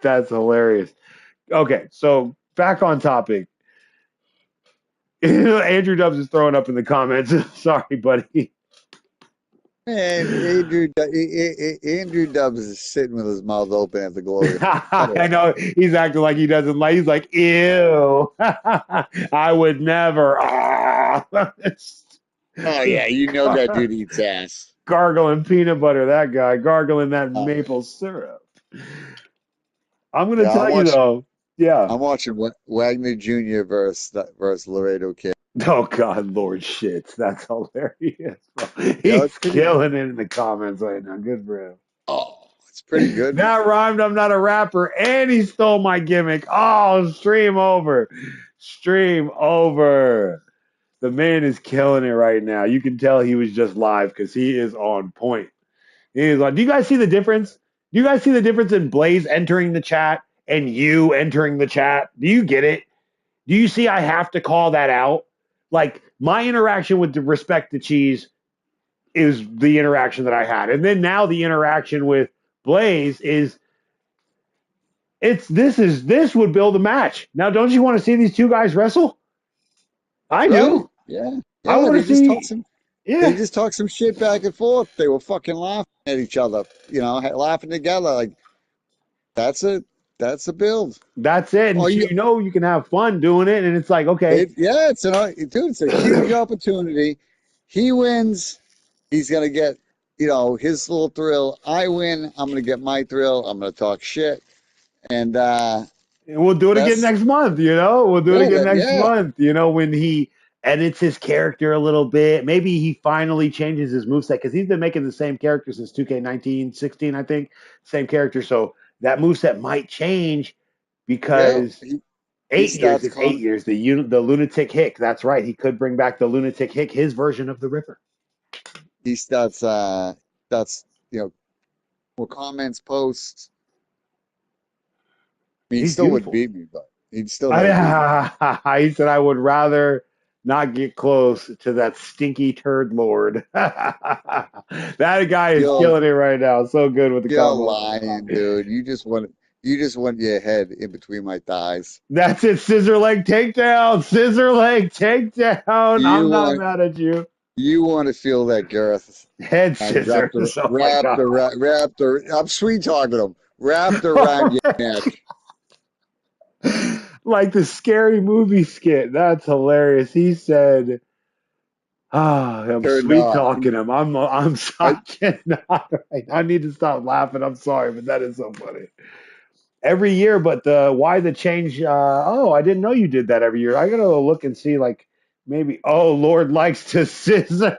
S1: That's hilarious. Okay, so back on topic. Andrew Dubs is throwing up in the comments. Sorry, buddy.
S2: Man, Andrew Dubs is sitting with his mouth open at the glory hole. Cut it
S1: I
S2: out.
S1: know he's acting like he doesn't like. He's like, ew. I would never.
S2: Oh yeah, you know that dude eats ass.
S1: Gargling peanut butter. That guy gargling that
S2: Oh yeah.
S1: maple syrup. I'm gonna
S2: Yeah,
S1: tell you though. Yeah.
S2: I'm watching Wagner Jr. versus Laredo Kid.
S1: Oh God, Lord shits. That's hilarious. Bro.
S2: Yeah,
S1: He's
S2: it's pretty.
S1: killing it in the comments right now. Good for him.
S2: Oh, it's pretty good, man.
S1: That rhymed. I'm not a rapper, and he stole my gimmick. Oh, stream over. Stream over. The man is killing it right now. You can tell he was just live because he is on point. He is on. Do you guys see the difference? Do you guys see the difference in Blaze entering the chat and you entering the chat? Do you get it? Do you see I have to call that out? Like my interaction with the respect to cheese is the interaction that I had. And then now the interaction with Blaze is this would build a match. Now don't you want to see these two guys wrestle? I
S2: Right?
S1: do.
S2: Yeah.
S1: I
S2: Yeah.
S1: want to see
S2: They
S1: yeah.
S2: just talked some shit back and forth. They were fucking laughing at each other. You know, laughing together. Like that's a that's a build.
S1: That's it. And
S2: Oh,
S1: so
S2: you
S1: you know you can have fun doing it and it's like, okay,
S2: yeah. Dude. It's a huge opportunity. He wins. He's gonna get his little thrill. I win. I'm gonna get my thrill. I'm gonna talk shit. And
S1: we'll do it again
S2: that's
S1: next month, We'll do it
S2: yeah,
S1: again next
S2: yeah,
S1: month, when he edits his character a little bit. Maybe he finally changes his moveset because he's been making the same character since 2K19, 16, I think. Same character. So that moveset might change
S2: yeah.
S1: because
S2: He
S1: 8 years
S2: starts
S1: is 8 years. The lunatic hick. That's right. He could bring back the lunatic hick, his version of the Ripper.
S2: he starts that's more comments, posts. I mean, he
S1: He's
S2: still would
S1: beautiful.
S2: beat me, but he'd still never beat me.
S1: He said, I would rather not get close to that stinky turd lord. That guy is
S2: You're
S1: killing it right now. So good with the
S2: you're
S1: combo.
S2: lying, dude. You just want your head in between my thighs.
S1: That's it. Scissor leg takedown. Scissor leg takedown. I'm
S2: You
S1: not
S2: want
S1: mad at you.
S2: you want to feel that girth.
S1: Head scissors. Oh my God.
S2: I'm sweet talking him. Wrapped around your neck.
S1: Like the scary movie skit. That's hilarious. He said, I'm
S2: Or
S1: sweet
S2: not.
S1: talking him. I'm
S2: I,
S1: sorry. I need to stop laughing. I'm sorry, but that is so funny. Every year, but why the change? I didn't know you did that every year. I gotta look and see, like maybe. Oh, Lord likes to scissor.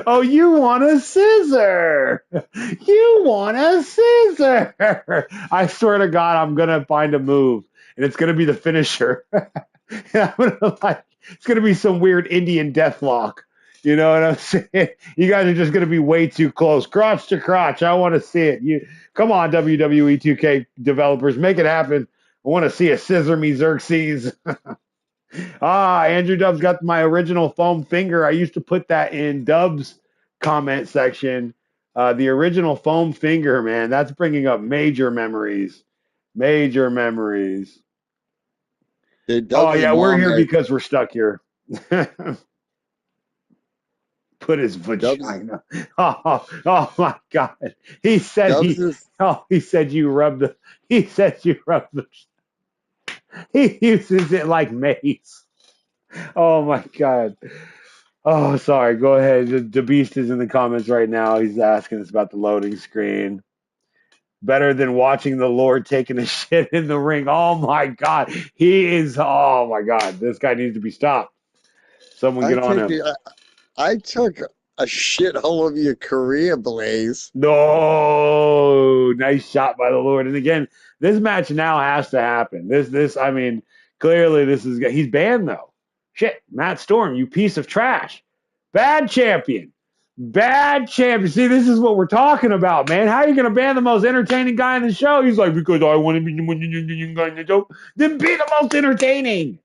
S1: Oh, you want a scissor? You want a scissor? I swear to God, I'm gonna find a move, and it's gonna be the finisher. And I'm gonna it's gonna be some weird Indian deathlock. You know what I'm saying? You guys are just gonna be way too close, crotch to crotch. I want to see it. You come on, WWE 2K developers, make it happen. I want to see a scissor me Xerxes. Andrew Dubs got my original foam finger. I used to put that in Dubs' comment section. The original foam finger, man, that's bringing up major memories. Major memories.
S2: dude,
S1: Oh
S2: Dubs'
S1: yeah, we're
S2: mom
S1: here
S2: had
S1: because we're stuck here. Put his
S2: Dubs
S1: vagina. Oh my God. He said
S2: Dubs is
S1: he said you rub the he said you rub the he uses it like mace. Oh my God. Oh, sorry. Go ahead. The Beast is in the comments right now. He's asking us about the loading screen. better than watching the Lord taking a shit in the ring. Oh my God. He is, oh my God. This guy needs to be stopped. Someone
S2: I
S1: get on
S2: take
S1: him.
S2: it. I took a shit all of your career, Blaze.
S1: No, nice shot by the Lord. And again, this match now has to happen. I mean, clearly he's banned though. Shit, Matt Storm, you piece of trash. Bad champion. Bad champion. See, this is what we're talking about, man. How are you going to ban the most entertaining guy in the show? He's like, because I want to be the guy in the show. Then be the most entertaining.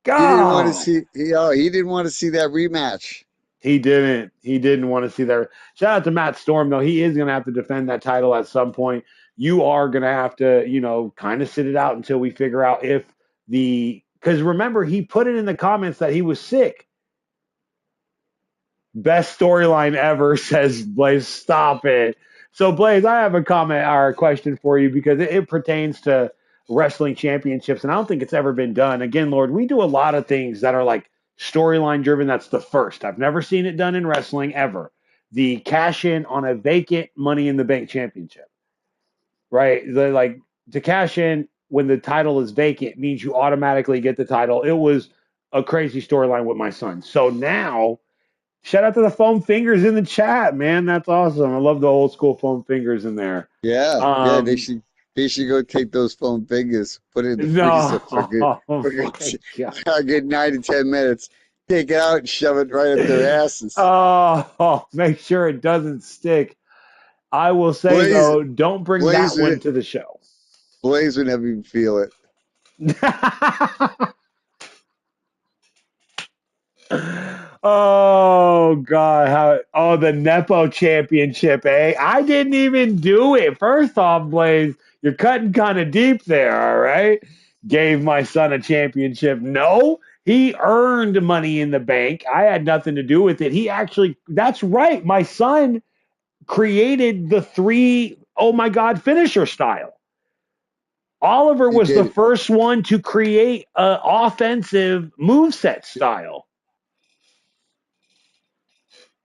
S2: He didn't want to
S1: God.
S2: see. He didn't want to see that rematch.
S1: He didn't. He didn't want to see that. Shout out to Matt Storm, though. He is going to have to defend that title at some point. You are going to have to, kind of sit it out until we figure out if because remember, he put it in the comments that he was sick. Best storyline ever, says Blaze. Stop it. So, Blaze, I have a comment or a question for you because it pertains to wrestling championships, and I don't think it's ever been done. Again, Lord, we do a lot of things that are like storyline driven. That's the first. I've never seen it done in wrestling ever. The cash in on a vacant Money in the Bank championship, right? To cash in when the title is vacant means you automatically get the title. It was a crazy storyline with my son. So now, shout out to the foam fingers in the chat, man. That's awesome. I love the old school foam fingers in there.
S2: Yeah. They
S1: Um,
S2: should. They should go take those foam fingers, put it in the freezer
S1: no,
S2: for
S1: oh my God.
S2: a good 9 to 10 minutes. Take it out and shove it right up their asses.
S1: Make sure it doesn't stick. I will say
S2: Blaze,
S1: though, don't bring that
S2: Blaze,
S1: one to the show.
S2: Blaze would never even feel it.
S1: Oh God! The Nepo Championship, eh? I didn't even do it. First off, Blaze, you're cutting kind of deep there. All right, gave my son a championship. No, he earned Money in the Bank. I had nothing to do with it. That's right. My son created the three. Oh my God, finisher style. Oliver
S2: He
S1: was the
S2: did.
S1: first one to create an offensive moveset style.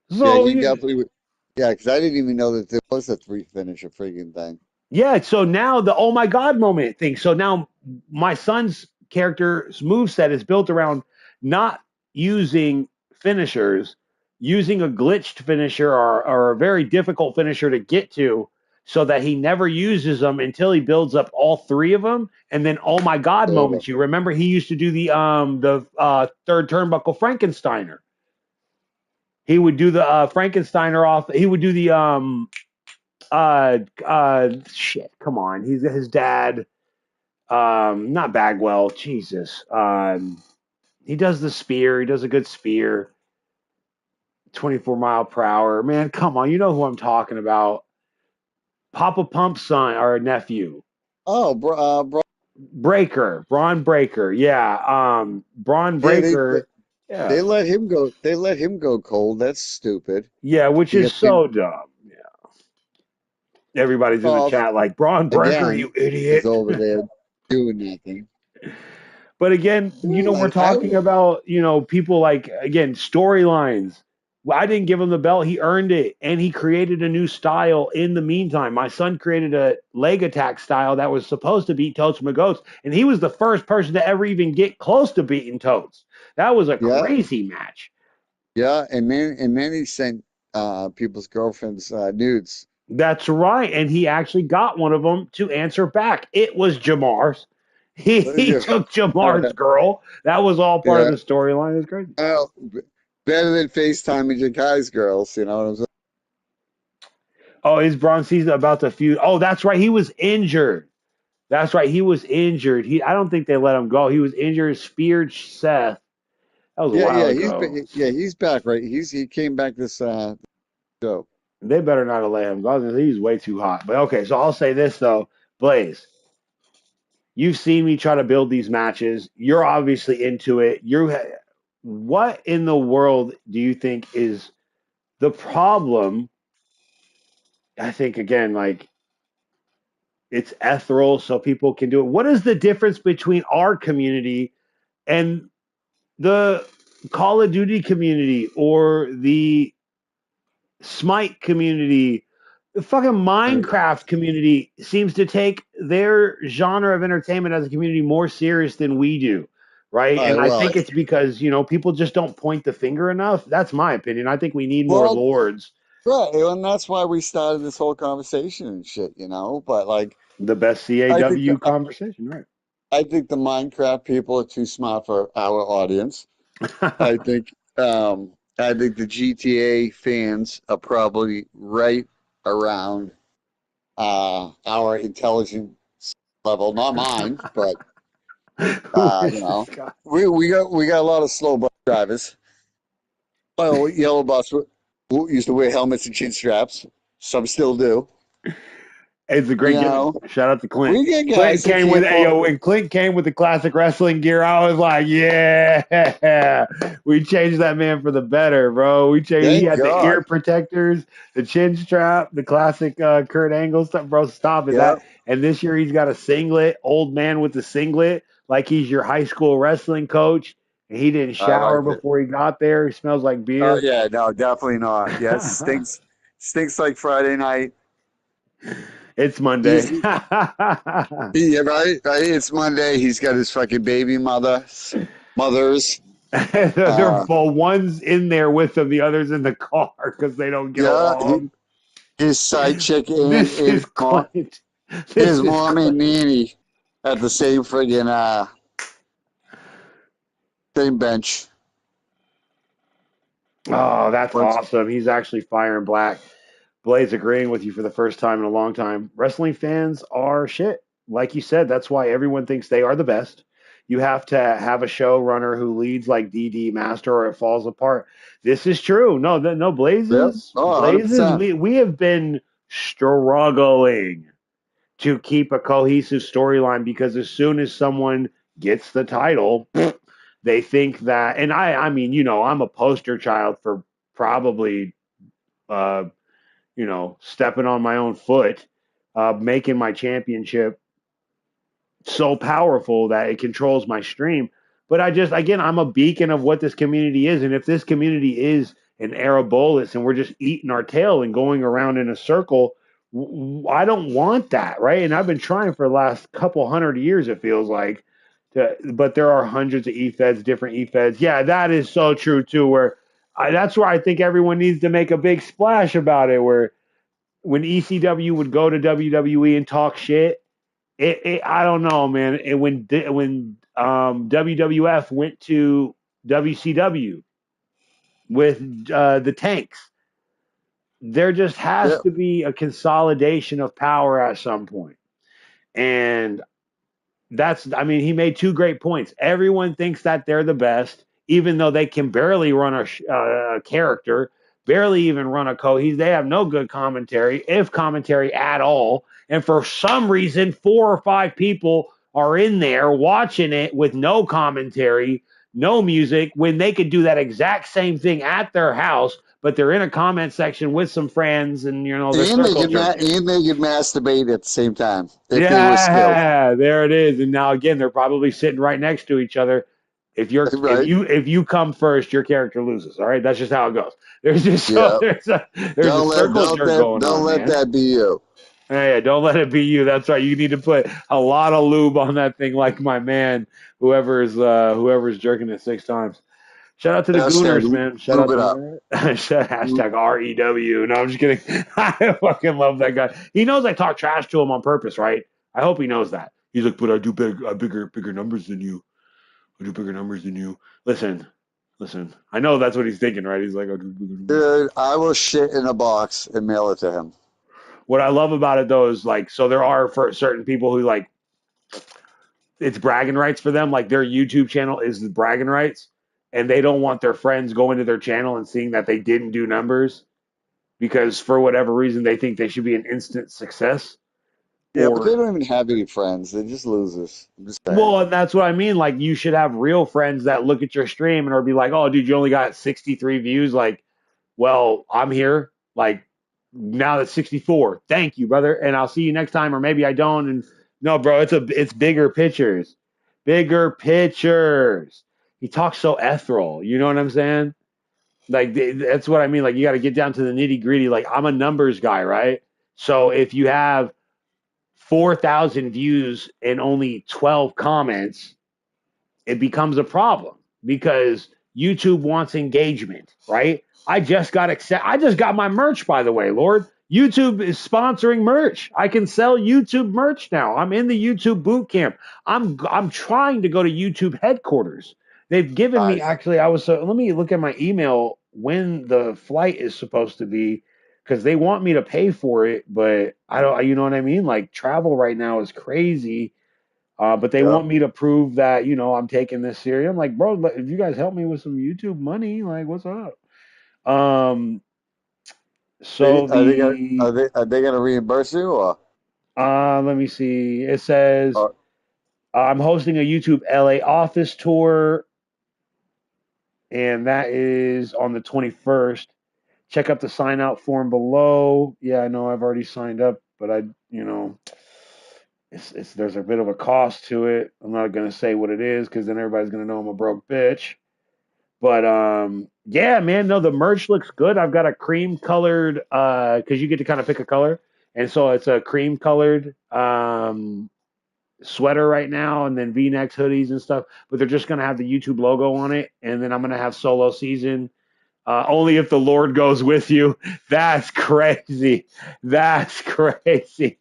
S2: Yeah,
S1: So
S2: he definitely would. Yeah, because I didn't even know that there was a three finisher friggin' thing.
S1: yeah, so now the oh my God moment thing. So now my son's character's moveset is built around not using finishers, using a glitched finisher or a very difficult finisher to get to so that he never uses them until he builds up all three of them. And then oh my God
S2: Over.
S1: moments. You remember he used to do the third turnbuckle Frankensteiner. He would do the Frankensteiner off. He would do the shit. Come on, he's his dad. Not Bagwell. Jesus. He does the spear. He does a good spear. 24 mile per hour. Man, come on. You know who I'm talking about. Papa Pump's son or nephew.
S2: Oh,
S1: Breaker. Braun Breaker. Yeah. Braun
S2: yeah.
S1: Breaker.
S2: They
S1: Yeah.
S2: let him go. They let him go cold. That's stupid.
S1: Yeah, which
S2: He
S1: is
S2: got picked
S1: so dumb. Yeah. Everybody's in the
S2: off
S1: chat like, Braun Breaker,
S2: again.
S1: you
S2: Is
S1: idiot.
S2: over there doing nothing.
S1: But again, we're
S2: Yeah,
S1: talking about, people like, again, storylines. Well, I didn't give him the belt. He earned it. And he created a new style in the meantime. My son created a leg attack style that was supposed to beat Totes McGoats. And he was the first person to ever even get close to beating Totes. That was a
S2: yeah,
S1: crazy match.
S2: yeah. And then he sent people's girlfriends nudes.
S1: That's right. And he actually got one of them to answer back. It was Jamar's. He took Jamar's girl. That was all part of
S2: Yeah.
S1: the storyline. It's crazy.
S2: Well, better than FaceTiming Jakai's girls. You know what I'm saying?
S1: Oh, is Braun Season about to feud? Oh, that's right. He was injured. That's right. He was injured. I don't think they let him go. He was injured, speared Seth. That was a while ago.
S2: He's back, right? He came back this show.
S1: They better not have let him go. He's way too hot. But okay, so I'll say this though, Blaze. You've seen me try to build these matches. You're obviously into it. What in the world do you think is the problem? I think again, like it's ethereal, so people can do it. What is the difference between our community and the Call of Duty community or the Smite community? The fucking Minecraft community seems to take their genre of entertainment as a community more serious than we do, right?
S2: All
S1: And
S2: right,
S1: I think it's
S2: well,
S1: because, people just don't point the finger enough. That's my opinion. I think we need more
S2: well,
S1: lords.
S2: right, and that's why we started this whole conversation and shit, you know. But like,
S1: The best
S2: I think
S1: CAW conversation, right?
S2: I think the Minecraft people are too smart for our audience. I think I think the GTA fans are probably right around our intelligence level, not mine, but
S1: Who is
S2: you
S1: this
S2: know,
S1: guy?
S2: we got a lot of slow bus drivers. Oh, yellow bus who used to wear helmets and chin straps. Some still do.
S1: It's a
S2: You
S1: great gimmick.
S2: know,
S1: Shout out to Clint.
S2: we get
S1: Clint
S2: guys that
S1: came with
S2: can't
S1: yo
S2: fall.
S1: when Clint came with the classic wrestling gear. I was like, yeah, we changed that man for the better, bro. We changed. He
S2: Thank
S1: had the ear
S2: God.
S1: protectors, the chin strap, the classic Kurt Angle stuff, bro. Stop it,
S2: Yeah.
S1: that. And this year he's got a singlet, old man with the singlet, like he's your high school wrestling coach. And he didn't
S2: I
S1: shower
S2: like it.
S1: before he got there. He smells like beer.
S2: Yeah, no, definitely not. Yes, stinks like Friday night.
S1: It's Monday.
S2: He's yeah, right, right. It's Monday. He's got his fucking baby mothers.
S1: They're
S2: Uh,
S1: both one's in there with him, the other's in the car because they don't get
S2: yeah,
S1: along.
S2: his side chick and
S1: This is Clint.
S2: his
S1: This is
S2: mom and
S1: Clint.
S2: nanny at the same friggin' same bench.
S1: Oh, that's
S2: What's
S1: awesome. He's actually firing black. Blaze agreeing with you for the first time in a long time. Wrestling fans are shit. Like you said, that's why everyone thinks they are the best. You have to have a showrunner who leads like DD Master or it falls apart. This is true. No,
S2: yep?
S1: Blazes,
S2: Oh,
S1: Blazes.
S2: 100%.
S1: We have been struggling to keep a cohesive storyline because as soon as someone gets the title, they think that, and I mean, I'm a poster child for probably, uh, stepping on my own foot, making my championship so powerful that it controls my stream. But again, I'm a beacon of what this community is. And if this community is an Arabolus and we're just eating our tail and going around in a circle, I don't want that, right? And I've been trying for the last couple hundred years, it feels like. But there are hundreds of E-Feds, different E-Feds. Yeah, that is so true, too, that's where I think everyone needs to make a big splash about it, where when ECW would go to WWE and talk shit, I don't know, man. And when WWF went to WCW with the tanks, there just has
S2: Yep.
S1: to be a consolidation of power at some point. And I mean, he made two great points. Everyone thinks that they're the best, even though they can barely run a character, barely even run a they have no good commentary, if commentary at all. And for some reason, four or five people are in there watching it with no commentary, no music, when they could do that exact same thing at their house, but they're in a comment section with some friends and, they're
S2: And they
S1: circle
S2: could
S1: jerking.
S2: and they could masturbate at the same time if they were skilled.
S1: Yeah, there it is. And now again, they're probably sitting right next to each other.
S2: Right?
S1: If you come first, your character loses. All right, that's just how it goes. There's just
S2: Yeah.
S1: there's a circle jerk going
S2: Don't
S1: on,
S2: let
S1: man.
S2: that be you.
S1: Hey, don't let it be you. That's right. You need to put a lot of lube on that thing, like my man, whoever's jerking it 6 times. Shout out to the
S2: Hashtag
S1: Gooners, man. Shout
S2: lube
S1: out
S2: it
S1: to
S2: up.
S1: hashtag REW. No, I'm just kidding. I fucking love that guy. He knows I talk trash to him on purpose, right? I hope he knows that. He's like, but I do bigger numbers than you. I do bigger numbers than you. Listen. I know that's what he's thinking, right? He's like, I do bigger numbers.
S2: Dude, I will shit in a box and mail it to him.
S1: What I love about it though is like, so there are for certain people who like it's bragging rights for them. Like their YouTube channel is the bragging rights, and they don't want their friends going to their channel and seeing that they didn't do numbers because for whatever reason they think they should be an instant success.
S2: Yeah, but they
S1: Or
S2: don't even have any friends. They're just losers. I'm just saying.
S1: well, and that's what I mean. Like you should have real friends that look at your stream and are be like, "Oh, dude, you only got 63 views." Like, well, I'm here. Like now that's 64. Thank you, brother, and I'll see you next time. Or maybe I don't. And no, bro, it's bigger pictures, bigger pictures. He talks so ethereal. You know what I'm saying? Like that's what I mean. Like you got to get down to the nitty gritty. Like I'm a numbers guy, right? So if you have 4,000 views and only 12 comments, it becomes a problem because YouTube wants engagement, right? I just got my merch, by the way, Lord. YouTube is sponsoring merch. I can sell YouTube merch now. I'm in the YouTube boot camp. I'm trying to go to YouTube headquarters. They've given me
S2: Nice.
S1: actually I was so let me look at my email when the flight is supposed to be because they want me to pay for it, but I don't you know what I mean? Like travel right now is crazy, but they
S2: Yep.
S1: want me to prove that, I'm taking this serious. I'm like, bro, if you guys help me with some YouTube money, like, what's up? Um,
S2: They,
S1: so the,
S2: are they gonna reimburse you or?
S1: let me see. It says,
S2: or
S1: I'm hosting a YouTube LA office tour, and that is on the 21st. Check out the sign out form below. Yeah, I know I've already signed up, but there's a bit of a cost to it. I'm not going to say what it is because then everybody's going to know I'm a broke bitch. But yeah, man, no, the merch looks good. I've got a cream colored because you get to kind of pick a color, and so it's a cream colored sweater right now, and then V-necks, hoodies, and stuff. But they're just gonna have the YouTube logo on it, and then I'm gonna have solo season. Only if the Lord goes with you. That's crazy. That's crazy.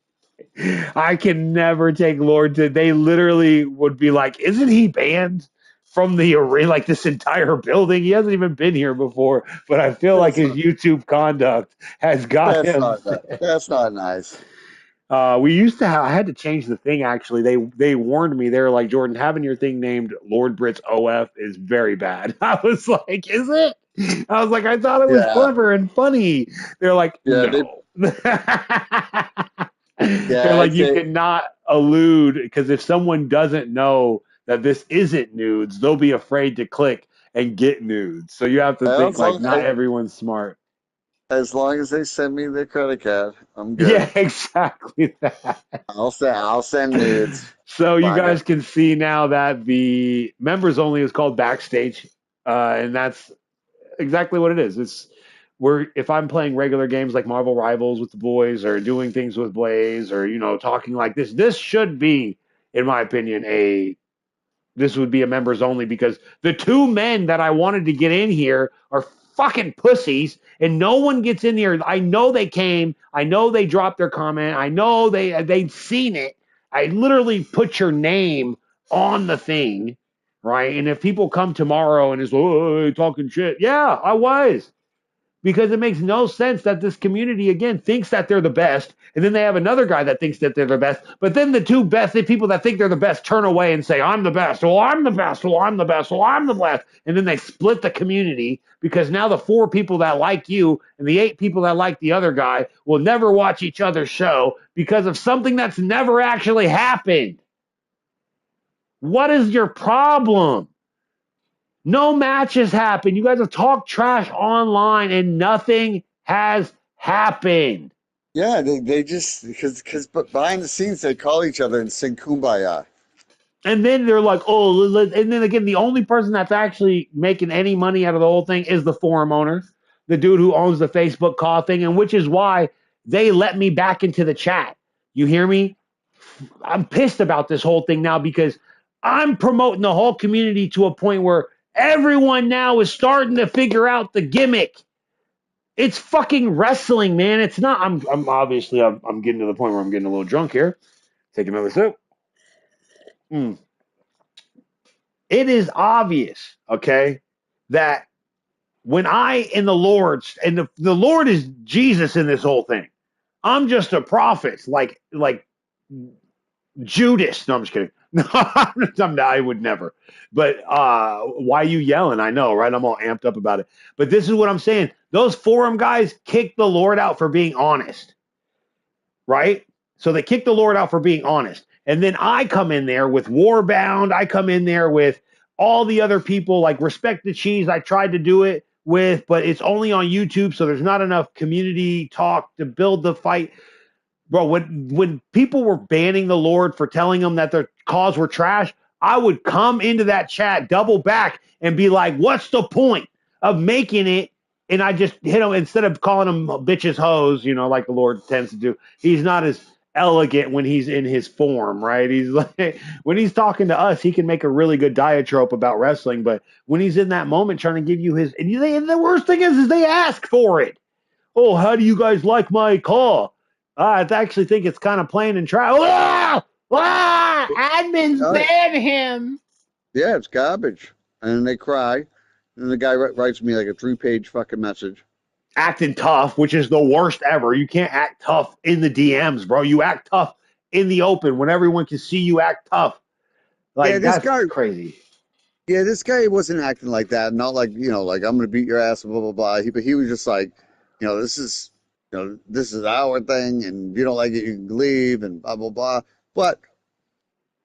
S1: I can never take Lord to. They literally would be like, "Isn't he banned from the arena? Like this entire building? He hasn't even been here before." But I feel like
S2: that's
S1: his
S2: not
S1: YouTube conduct has got
S2: that's
S1: him.
S2: not that. That's not nice.
S1: We used to have. I had to change the thing. Actually, they warned me. They were like, "Jordan, having your thing named Lord Brits OF is very bad." I was like, "Is it?" I was like, "I thought it was
S2: Yeah.
S1: clever and funny." They're like,
S2: Yeah. They.
S1: "No." They're
S2: Yeah.
S1: like,
S2: I'd
S1: you
S2: say
S1: cannot allude because if someone doesn't know that this isn't nudes, they'll be afraid to click and get nudes. So you have to think
S2: as
S1: like
S2: long
S1: not everyone's smart.
S2: as long as they send me their credit card, I'm good.
S1: Yeah, exactly that.
S2: I'll send nudes.
S1: So you
S2: Fuck it.
S1: guys can see now that the members only is called backstage, and that's exactly what it is. It's where if I'm playing regular games like Marvel Rivals with the boys or doing things with Blaze or talking like this should be, in my opinion, this would be a members only because the two men that I wanted to get in here are fucking pussies and no one gets in here. I know they came. I know they dropped their comment. I know they'd seen it. I literally put your name on the thing, right? And if people come tomorrow and is oh, talking shit, yeah, I was because it makes no sense that this community again thinks that they're the best and then they have another guy that thinks that they're the best but then the two best the people that think they're the best turn away and say I'm the best, well I'm the best, well I'm the best, well I'm the best, and then they split the community because now the 4 people that like you and the 8 people that like the other guy will never watch each other's show because of something that's never actually happened. What is your problem? No matches happen. You guys have talked trash online and nothing has happened.
S2: Yeah. They just because but behind the scenes they call each other and sing kumbaya.
S1: And then they're like, oh, and then again, the only person that's actually making any money out of the whole thing is the forum owner, the dude who owns the Facebook call thing, and which is why they let me back into the chat. You hear me? I'm pissed about this whole thing now because I'm promoting the whole community to a point where everyone now is starting to figure out the gimmick. It's fucking wrestling, man. It's not. I'm obviously. I'm getting to the point where I'm getting a little drunk here. Take another sip. Mm. It is obvious, okay, that when I in the Lord's and the Lord is Jesus in this whole thing. I'm just a prophet, like Judas. No, I'm just kidding. No, I would never. But why you yelling? I know, right? I'm all amped up about it. But this is what I'm saying. Those forum guys kicked the Lord out for being honest, right? So they kick the Lord out for being honest. And then I come in there with Warbound. I come in there with all the other people like Respect the Cheese. I tried to do it with, but it's only on YouTube. So there's not enough community talk to build the fight. Bro, when people were banning the Lord for telling them that their cause were trash, I would come into that chat, double back, and be like, what's the point of making it and I just hit him instead of calling him bitches hoes, you know, like the Lord tends to do. He's not as elegant when he's in his form, right? He's like when he's talking to us, he can make a really good diatribe about wrestling, but when he's in that moment trying to give you his, and the worst thing is they ask for it. Oh, how do you guys like my call? I actually think it's kind of plain and try. Admins
S2: Oh,
S1: ban him.
S2: yeah, it's garbage. And then they cry. And the guy writes me like a 3-page fucking message.
S1: Acting tough, which is the worst ever. You can't act tough in the DMs, bro. You act tough in the open when everyone can see you act tough.
S2: Yeah,
S1: Like that's crazy.
S2: this guy wasn't acting like that. Not like, like I'm gonna beat your ass, blah blah blah. But he was just like, this is our thing, and if you don't like it, you can leave, and blah blah blah. But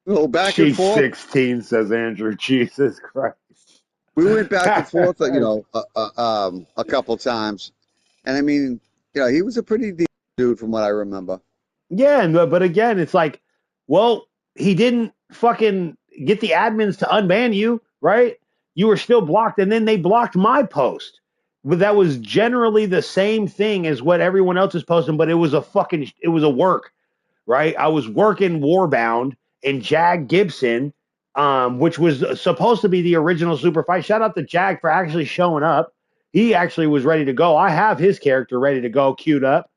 S2: back and
S1: She's
S2: forth.
S1: 16, says Andrew. Jesus Christ.
S2: We went back and forth, a couple times, and I mean, he was a pretty decent dude from what I remember.
S1: Yeah, but again, it's like, well, he didn't fucking get the admins to unban you, right? You were still blocked, and then they blocked my post. But that was generally the same thing as what everyone else is posting, but it was a work, right? I was working Warbound and Jag Gibson, which was supposed to be the original super fight. Shout out to Jag for actually showing up. He actually was ready to go. I have his character ready to go, queued up.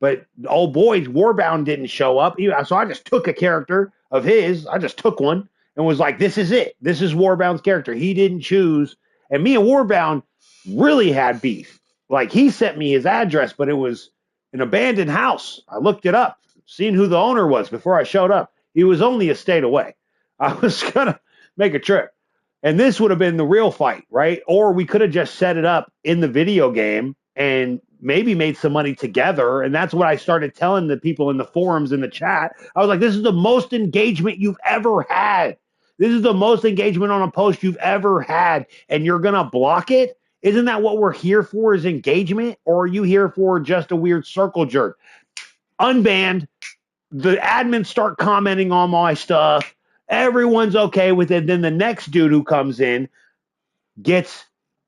S1: But old boy, Warbound didn't show up. So I just took a character of his. I just took one and was like, this is it. This is Warbound's character. He didn't choose. And me and Warbound really had beef. Like he sent me his address, but it was an abandoned house. I looked it up, seen who the owner was before I showed up. He was only a state away. I was going to make a trip. And this would have been the real fight, right? Or we could have just set it up in the video game and maybe made some money together. And that's what I started telling the people in the forums in the chat. I was like, this is the most engagement you've ever had. This is the most engagement on a post you've ever had. And you're going to block it? Isn't that what we're here for is engagement? Or are you here for just a weird circle jerk? Unbanned. The admins start commenting on my stuff. Everyone's okay with it. Then the next dude who comes in gets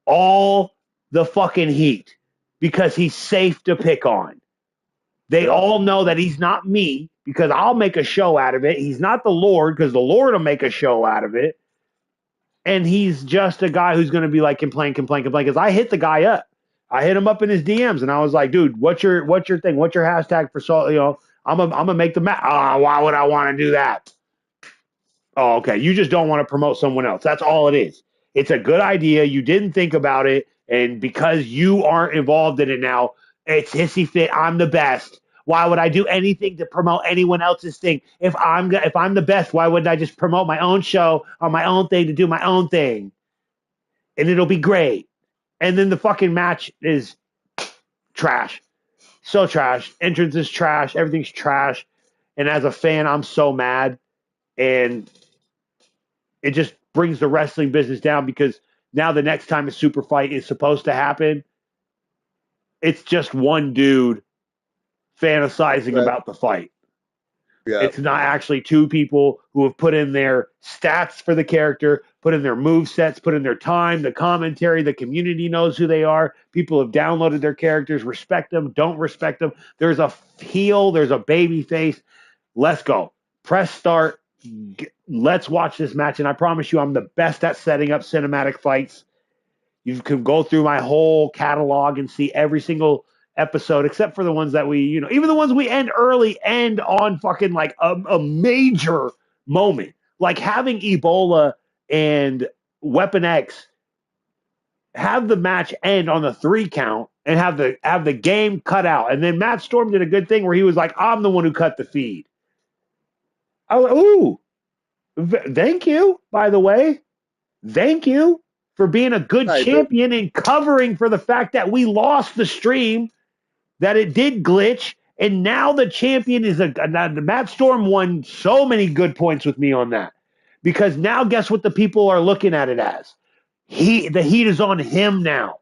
S1: all the fucking heat because he's safe to pick on. They all know that he's not me because I'll make a show out of it. He's not the Lord because the Lord will make a show out of it. And he's just a guy who's going to be like complain because I hit the guy up. I hit him up in his DMs and I was like, dude, what's your thing? What's your hashtag for salt? I'm gonna make the match. Why would I want to do that? Oh, okay. You just don't want to promote someone else. That's all it is. It's a good idea. You didn't think about it, and because you aren't involved in it now, it's hissy fit. I'm the best. Why would I do anything to promote anyone else's thing? If I'm the best, why wouldn't I just promote my own show on my own thing to do my own thing, and it'll be great. And then the fucking match is trash, so trash. Entrance is trash. Everything's trash. And as a fan, I'm so mad, and it just brings the wrestling business down because now the next time a super fight is supposed to happen, it's just one dude fantasizing
S2: Right.
S1: about the fight.
S2: Yeah.
S1: It's not actually two people who have put in their stats for the character, put in their move sets, put in their time, the commentary, the community knows who they are. People have downloaded their characters, respect them, don't respect them. There's a heel, there's a baby face. Let's go. Press start. Let's watch this match. And I promise you, I'm the best at setting up cinematic fights. You can go through my whole catalog and see every single episode, except for the ones that even the ones we end early, end on fucking like a major moment. Like having Ebola and Weapon X have the match end on the 3 count and have the game cut out. And then Matt Storm did a good thing where he was like, I'm the one who cut the feed. I was like, ooh, thank you, by the way. Thank you for being a good
S2: Right,
S1: champion and covering for the fact that we lost the stream, that it did glitch, and now the champion is Matt Storm won so many good points with me on that. Because now guess what the people are looking at it as? The heat is on him now.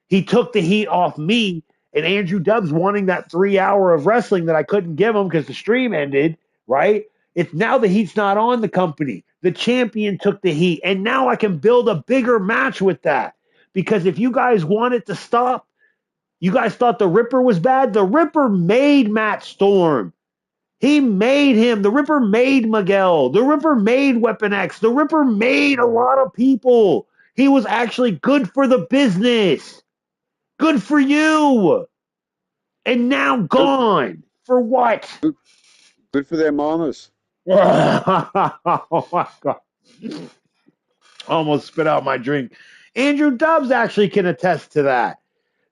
S1: He took the heat off me, and Andrew Dubs wanting that 3 hour of wrestling that I couldn't give him because the stream ended, right? It's now the heat's not on the company. The champion took the heat, and now I can build a bigger match with that Because if you guys want it to stop, you guys thought the Ripper was bad. The Ripper made Matt Storm. He made him. The Ripper made Miguel. The Ripper made Weapon X. The Ripper made a lot of people. He was actually good for the business. Good for you. And now gone. For what?
S2: Good for their mamas.
S1: Oh my God. Almost spit out my drink. Andrew Dobbs actually can attest to that.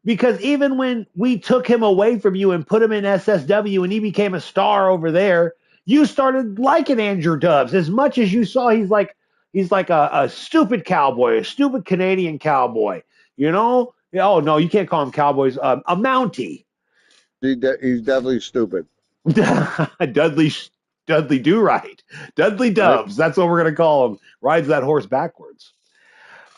S1: Because even when we took him away from you and put him in SSW and he became a star over there, you started liking Andrew Dobbs as much as you saw he's like a stupid cowboy, a stupid Canadian cowboy. You know? Oh no, you can't call him cowboys. A Mountie.
S2: He's definitely stupid,
S1: Dudley Dudley Do Right. Dudley
S2: right?
S1: Dubs. That's what we're gonna call him. Rides that horse backwards.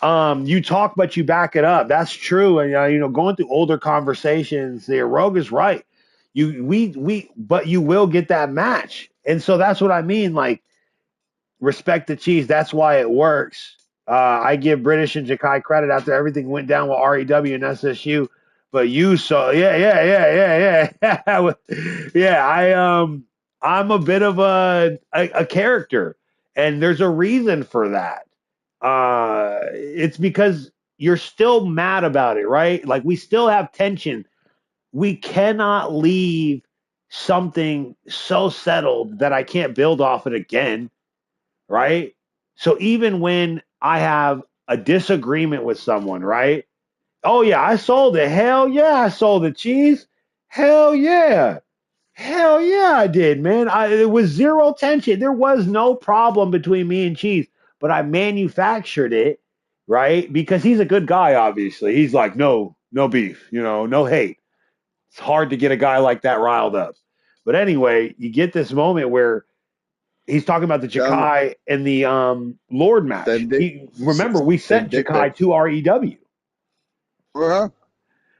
S1: You talk, but you back it up. That's true. And going through older conversations, the Rogue is right. But you will get that match, and so that's what I mean. Like, respect the cheese. That's why it works. I give British and Jakai credit after everything went down with REW and SSU. But you saw, yeah. Yeah, I'm a bit of a character, and there's a reason for that. It's because you're still mad about it, right? Like we still have tension. We cannot leave something so settled that I can't build off it again, right? So even when I have a disagreement with someone, right? Oh yeah, I sold it. Hell yeah, I sold the cheese. Hell yeah. Hell yeah, I did, man. It was zero tension. There was no problem between me and Cheese, but I manufactured it, right? Because he's a good guy, obviously. He's like, no beef, no hate. It's hard to get a guy like that riled up. But anyway, you get this moment where he's talking about the
S2: Sound
S1: Jakai and the Lord match. Remember, we sent
S2: vindictive.
S1: Jakai to REW.
S2: Uh-huh.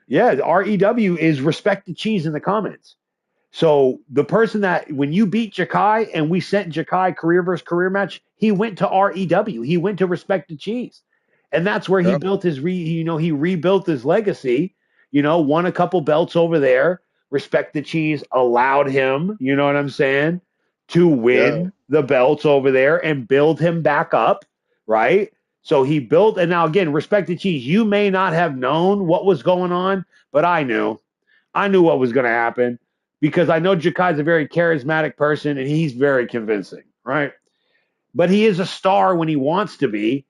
S1: Yeah, REW is respect the cheese in the comments. So the person that when you beat Jakai and we sent Jakai career versus career match, he went to REW. He went to Respect the Cheese, and that's where he
S2: Yep.
S1: built his he rebuilt his legacy. Won a couple belts over there. Respect the Cheese allowed him, you know what I'm saying, to
S2: Yeah.
S1: win the belts over there and build him back up, right? So he built, and now again, Respect the Cheese. You may not have known what was going on, but I knew. I knew what was going to happen because I know Jakai's a very charismatic person and he's very convincing, right? But he is a star when he wants to be.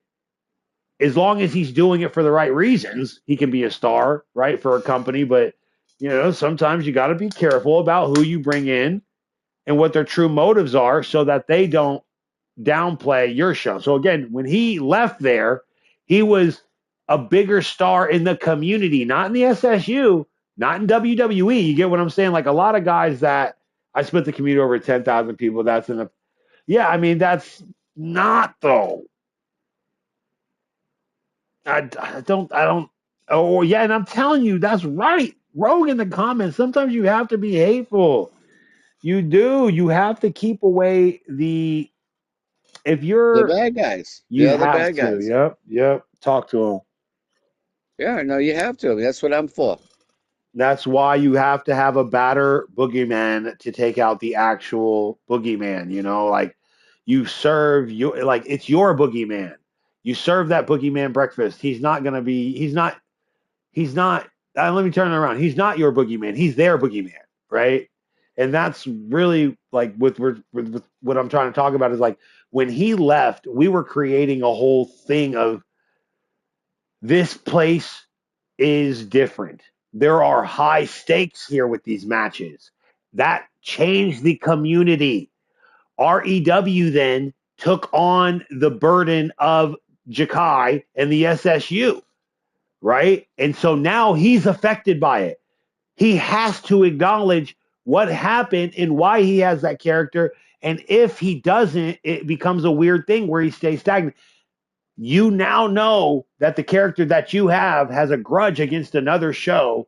S1: As long as he's doing it for the right reasons, he can be a star, right, for a company. But, sometimes you got to be careful about who you bring in and what their true motives are so that they don't downplay your show. So again, when he left there, he was a bigger star in the community, not in the SSU, not in WWE. You get what I'm saying? Like a lot of guys that I split the community over 10,000 people. That's in the, yeah, I mean, that's not though. I don't, oh yeah. And I'm telling you, that's right. Rogue in the comments. Sometimes you have to be hateful. You do. You have to keep away if
S2: The
S1: you're,
S2: bad guys. The
S1: you
S2: other
S1: have
S2: bad
S1: to.
S2: guys.
S1: Yep. Talk to them.
S2: Yeah, no, you have to. That's what I'm for.
S1: That's why you have to have a batter boogeyman to take out the actual boogeyman. Like you serve your like it's your boogeyman. You serve that boogeyman breakfast. He's not gonna be. He's not. Let me turn it around. He's not your boogeyman. He's their boogeyman, right? And that's really like with what I'm trying to talk about is like when he left, we were creating a whole thing of this place is different. There are high stakes here with these matches. That changed the community. REW then took on the burden of Jakai and the SSU, right? And so now he's affected by it. He has to acknowledge what happened and why he has that character. And if he doesn't, it becomes a weird thing where he stays stagnant. You now know that the character that you have has a grudge against another show.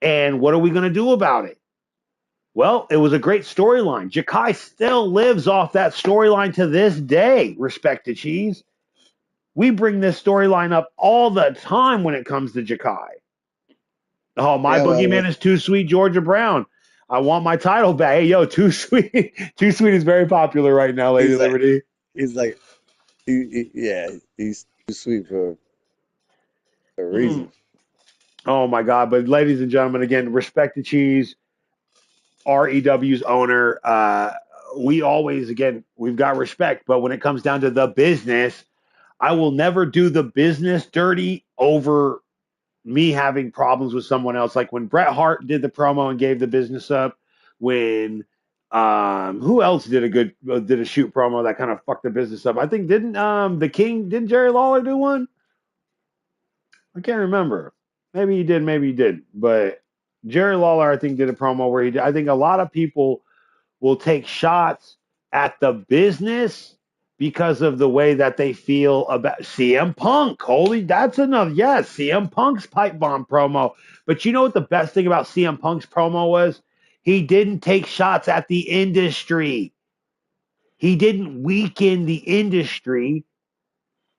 S1: And what are we going to do about it? Well, it was a great storyline. Jakai still lives off that storyline to this day, respect to cheese. We bring this storyline up all the time when it comes to Jakai. Oh, my
S2: Yeah, well,
S1: boogeyman is Too Sweet Georgia Brown. I want my title back. Hey, yo, Too Sweet. Too Sweet is very popular right now, Lady
S2: he's like,
S1: Liberty.
S2: he's like, yeah, he's too sweet for a
S1: Mm.
S2: reason.
S1: Oh my God! But ladies and gentlemen, again, respect the cheese. REW's owner. We always, again, we've got respect, but when it comes down to the business, I will never do the business dirty over me having problems with someone else. Like when Bret Hart did the promo and gave the business up. When who else did a shoot promo that kind of fucked the business up? I think didn't Jerry Lawler do one? I can't remember. Maybe he did, maybe he didn't. But Jerry Lawler, I think, did a promo where he did. I think a lot of people will take shots at the business because of the way that they feel about CM Punk. Holy, that's another. Yes, CM Punk's pipe bomb promo. But you know what the best thing about CM Punk's promo was? He didn't take shots at the industry. He didn't weaken the industry.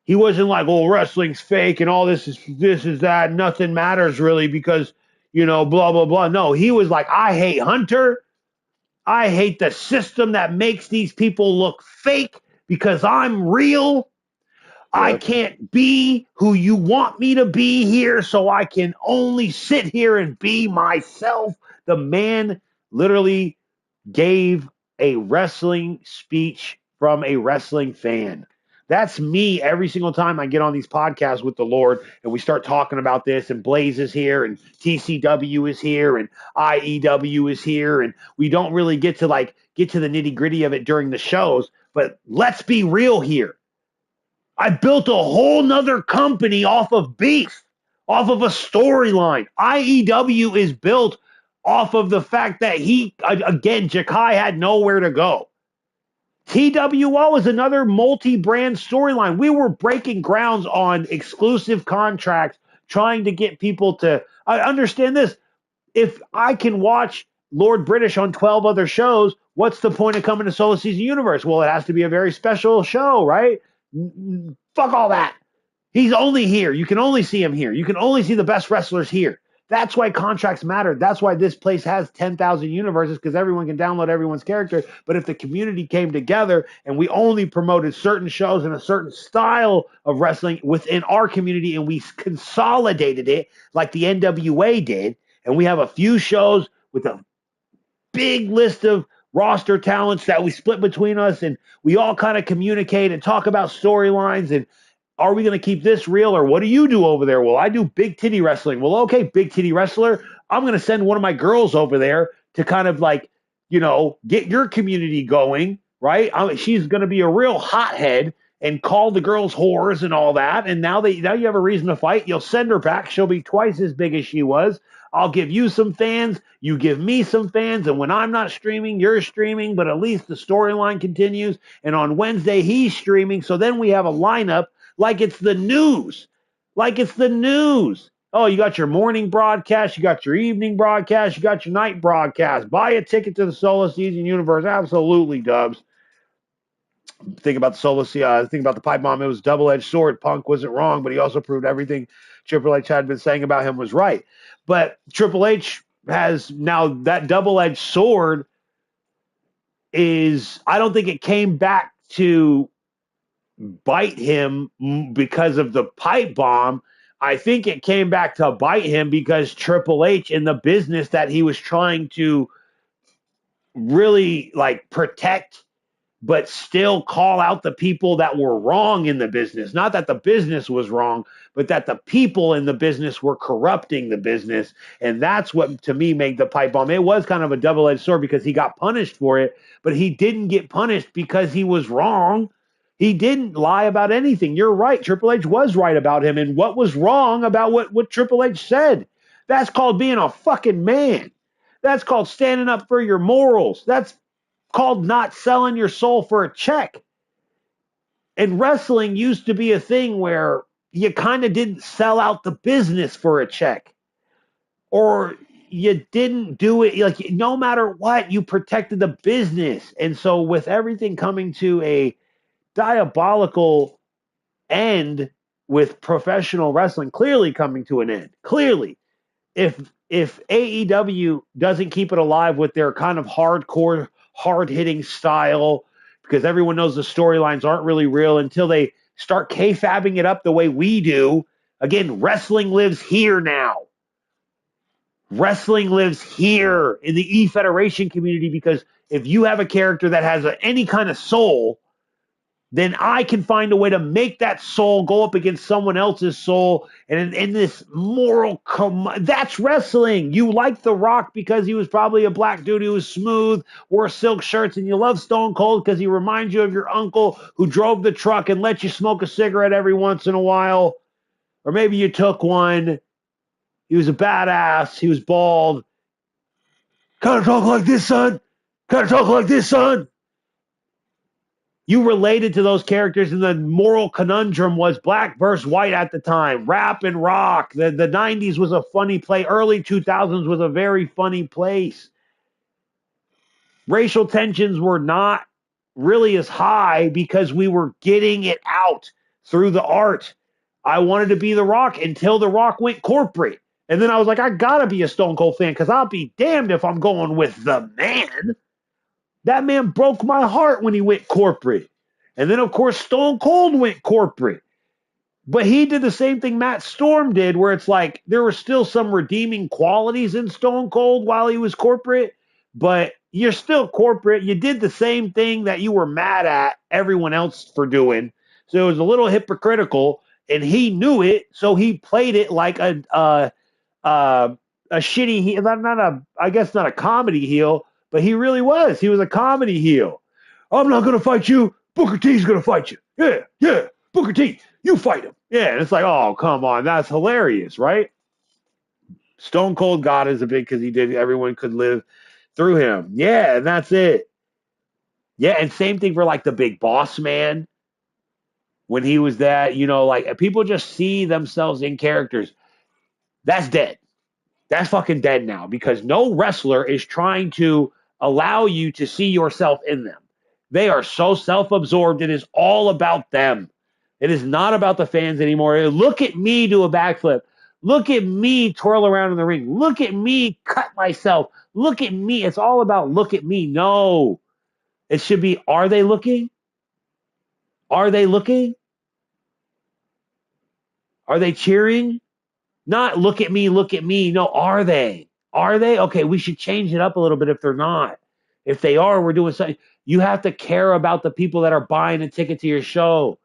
S1: He wasn't like, "Oh, wrestling's fake and all this is that. Nothing matters really because blah blah blah." No, he was like, "I hate Hunter. I hate the system that makes these people look fake because I'm real. I
S2: Yep.
S1: can't be who you want me to be here, so I can only sit here and be myself." The man literally gave a wrestling speech from a wrestling fan. That's me every single time I get on these podcasts with the Lord and we start talking about this, and Blaze is here and TCW is here and IEW is here, and we don't really get to the nitty gritty of it during the shows. But let's be real here. I built a whole nother company off of beef, off of a storyline. IEW is built off of the fact that Jakai had nowhere to go. TWO is another multi-brand storyline. We were breaking grounds on exclusive contracts, trying to get people to. I understand this. If I can watch Lord British on 12 other shows, what's the point of coming to Solo Season Universe? Well, it has to be a very special show, right? Fuck all that. He's only here. You can only see him here. You can only see the best wrestlers here. That's why contracts matter. That's why this place has 10,000 universes, because everyone can download everyone's character. But if the community came together and we only promoted certain shows and a certain style of wrestling within our community and we consolidated it like the NWA did, and we have a few shows with a big list of roster talents that we split between us, and we all kind of communicate and talk about storylines, and are we going to keep this real, or what do you do over there? Well, I do big titty wrestling. Well, okay, big titty wrestler, I'm going to send one of my girls over there to kind of get your community going, right? She's going to be a real hothead and call the girls whores and all that. And now you have a reason to fight. You'll send her back. She'll be twice as big as she was. I'll give you some fans. You give me some fans. And when I'm not streaming, you're streaming. But at least the storyline continues. And on Wednesday, he's streaming. So then we have a lineup like it's the news. Like it's the news. Oh, you got your morning broadcast, you got your evening broadcast, you got your night broadcast. Buy a ticket to the Solo Season Universe. Absolutely, Dubs. Think about the think about the pipe bomb. It was a double-edged sword. Punk wasn't wrong, but he also proved everything Triple H had been saying about him was right. But Triple H has now that double-edged sword I don't think it came back to bite him because of the pipe bomb. I think it came back to bite him because Triple H, in the business that he was trying to really protect, but still call out the people that were wrong in the business. Not that the business was wrong, but that the people in the business were corrupting the business. And that's what, to me, made the pipe bomb. It was kind of a double-edged sword because he got punished for it, but he didn't get punished because he was wrong. He didn't lie about anything. You're right. Triple H was right about him. And what was wrong about what Triple H said? That's called being a fucking man. That's called standing up for your morals. That's called not selling your soul for a check. And wrestling used to be a thing where you kind of didn't sell out the business for a check, or you didn't do it no matter what, you protected the business. And so with everything coming to a diabolical end with professional wrestling clearly coming to an end. Clearly, if AEW doesn't keep it alive with their kind of hardcore, hard-hitting style, because everyone knows the storylines aren't really real until they start kayfabbing it up the way we do. Again, wrestling lives here now. Wrestling lives here in the E Federation community, because if you have a character that has any kind of soul, then I can find a way to make that soul go up against someone else's soul. And in this moral, that's wrestling. You like The Rock because he was probably a black dude who was smooth, wore silk shirts, and you love Stone Cold because he reminds you of your uncle who drove the truck and let you smoke a cigarette every once in a while. Or maybe you took one. He was a badass. He was bald. Kind of talk like this, son. Kind of talk like this, son. You related to those characters, and the moral conundrum was black versus white at the time. Rap and rock. The 90s was a funny play. Early 2000s was a very funny place. Racial tensions were not really as high because we were getting it out through the art. I wanted to be The Rock until The Rock went corporate. And then I was like, I got to be a Stone Cold fan because I'll be damned if I'm going with the man. That man broke my heart when he went corporate. And then, of course, Stone Cold went corporate. But he did the same thing Matt Storm did, where it's like there were still some redeeming qualities in Stone Cold while he was corporate, but you're still corporate. You did the same thing that you were mad at everyone else for doing. So it was a little hypocritical, and he knew it, so he played it like a shitty heel, I guess not a comedy heel, but he really was. He was a comedy heel. I'm not going to fight you. Booker T's going to fight you. Yeah. Booker T, you fight him. Yeah, and it's like, oh, come on. That's hilarious, right? Stone Cold got as a big because he did. Everyone could live through him. Yeah, and that's it. Yeah, and same thing for like the Big Boss Man. When he was that, like people just see themselves in characters. That's dead. That's fucking dead now because no wrestler is trying to allow you to see yourself in them. They are so self-absorbed. It is all about them. It is not about the fans anymore. Look at me do a backflip. Look at me twirl around in the ring. Look at me cut myself. Look at me. It's all about look at me. No. It should be, are they looking? Are they looking? Are they cheering? Not look at me, look at me. No, are they? Are they? Okay, we should change it up a little bit if they're not. If they are, we're doing something. You have to care about the people that are buying a ticket to your show,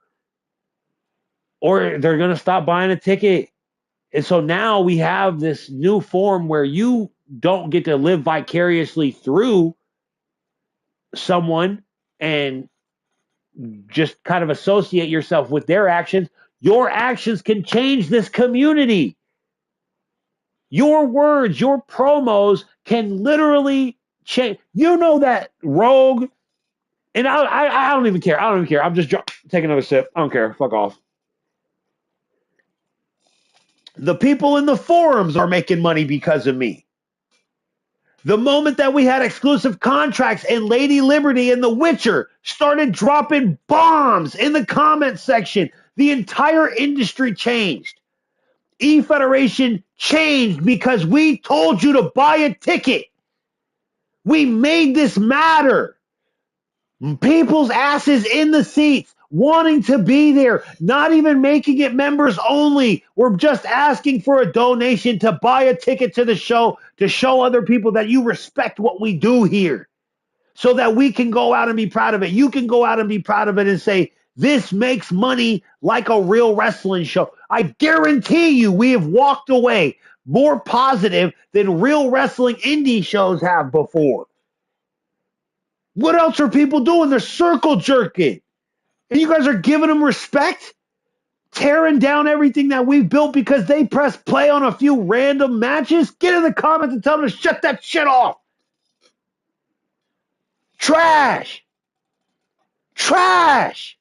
S1: or they're going to stop buying a ticket. And so now we have this new form where you don't get to live vicariously through someone and just kind of associate yourself with their actions. Your actions can change this community. Your words, your promos can literally change. You know that Rogue, and I don't even care. I don't even care. I'm just taking another sip. I don't care. Fuck off. The people in the forums are making money because of me. The moment that we had exclusive contracts and Lady Liberty and The Witcher started dropping bombs in the comment section, the entire industry changed. E-Federation changed because we told you to buy a ticket. We made this matter. People's asses in the seats, wanting to be there, not even making it members only. We're just asking for a donation to buy a ticket to the show to show other people that you respect what we do here so that we can go out and be proud of it. You can go out and be proud of it and say, this makes money like a real wrestling show. I guarantee you we have walked away more positive than real wrestling indie shows have before. What else are people doing? They're circle jerking. And you guys are giving them respect? Tearing down everything that we've built because they press play on a few random matches? Get in the comments and tell them to shut that shit off. Trash. Trash.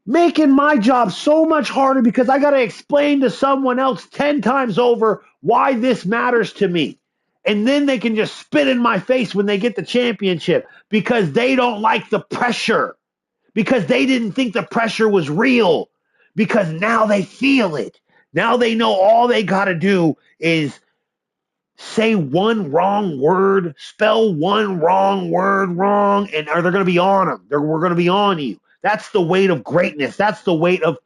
S1: Making my job so much harder because I got to explain to someone else 10 times over why this matters to me. And then they can just spit in my face when they get the championship because they don't like the pressure. because they didn't think the pressure was real, because now they feel it. Now they know all they got to do is say one wrong word, spell one wrong word wrong, and they're going to be on them. We're going to be on you. That's the weight of greatness. That's the weight of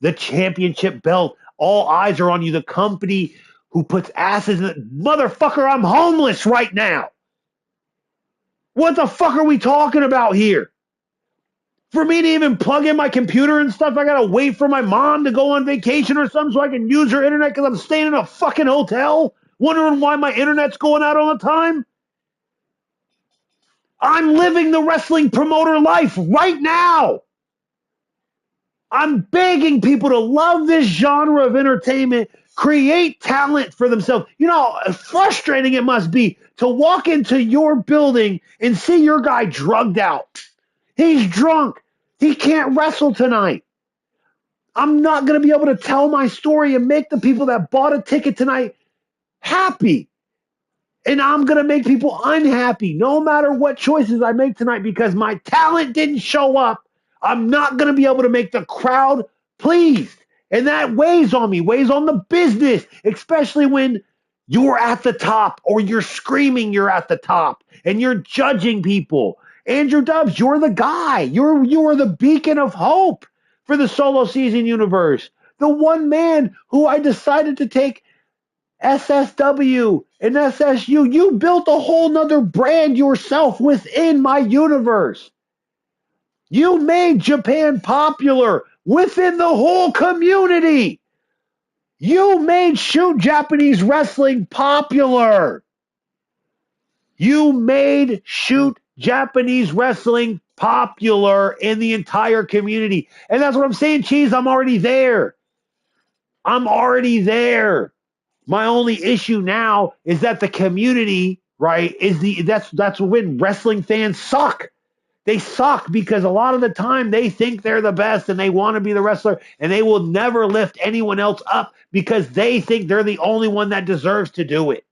S1: the championship belt. All eyes are on you. The company who puts asses in the motherfucker. I'm homeless right now. What the fuck are we talking about here? For me to even plug in my computer and stuff, I gotta wait for my mom to go on vacation or something so I can use her internet because I'm staying in a fucking hotel, wondering why my internet's going out all the time. I'm living the wrestling promoter life right now. I'm begging people to love this genre of entertainment, create talent for themselves. You know how frustrating it must be to walk into your building and see your guy drugged out. He's drunk. He can't wrestle tonight. I'm not going to be able to tell my story and make the people that bought a ticket tonight happy. And I'm going to make people unhappy no matter what choices I make tonight because my talent didn't show up. I'm not going to be able to make the crowd pleased. And that weighs on me, weighs on the business, especially when you're at the top or you're screaming you're at the top and you're judging people. Andrew Dubbs, you're the guy. You are the beacon of hope for the solo season universe. The one man who I decided to take SSW and SSU. You built a whole nother brand yourself within my universe. You made Japan popular within the whole community. You made Shoot Japanese Wrestling popular. You made Shoot Japanese Wrestling popular in the entire community. And that's what I'm saying, Cheese. I'm already there. I'm already there. My only issue now is that the community, right, that's when wrestling fans suck. They suck because a lot of the time they think they're the best and they want to be the wrestler and they will never lift anyone else up because they think they're the only one that deserves to do it.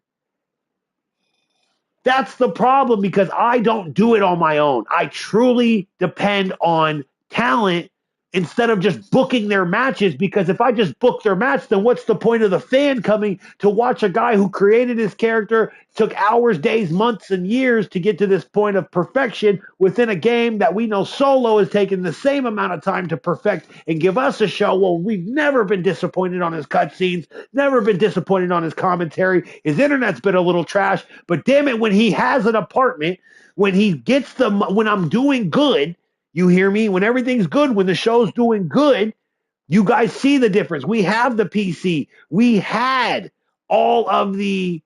S1: That's the problem because I don't do it on my own. I truly depend on talent instead of just booking their matches, because if I just book their match, then what's the point of the fan coming to watch a guy who created his character, took hours, days, months, and years to get to this point of perfection within a game that we know Solo has taken the same amount of time to perfect and give us a show? Well, we've never been disappointed on his cutscenes, never been disappointed on his commentary. His internet's been a little trash, but damn it, when he has an apartment, when he gets when I'm doing good, you hear me? When everything's good, when the show's doing good, you guys see the difference. We have the PC. We had all of the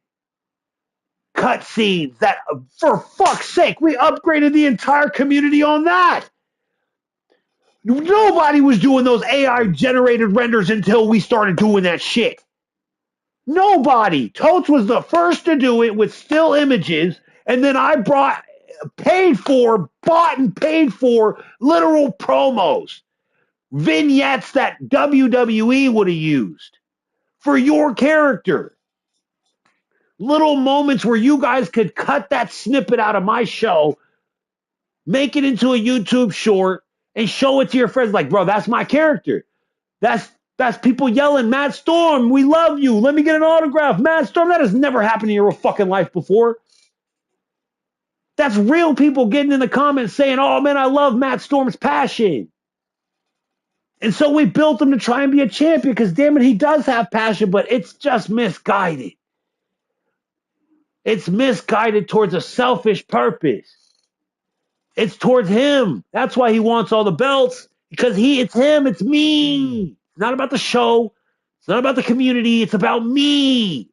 S1: cutscenes that, for fuck's sake, we upgraded the entire community on that. Nobody was doing those AI generated renders until we started doing that shit. Nobody. Totes was the first to do it with still images, and then I bought and paid for literal promos, vignettes that WWE would have used for your character. Little moments where you guys could cut that snippet out of my show, make it into a YouTube short, and show it to your friends like, bro, that's my character. That's people yelling, Matt Storm, we love you. Let me get an autograph. Matt Storm, that has never happened in your fucking life before. That's real people getting in the comments saying, oh, man, I love Matt Storm's passion. And so we built him to try and be a champion because, damn it, he does have passion, but it's just misguided. It's misguided towards a selfish purpose. It's towards him. That's why he wants all the belts, because it's him. It's me. It's not about the show. It's not about the community. It's about me.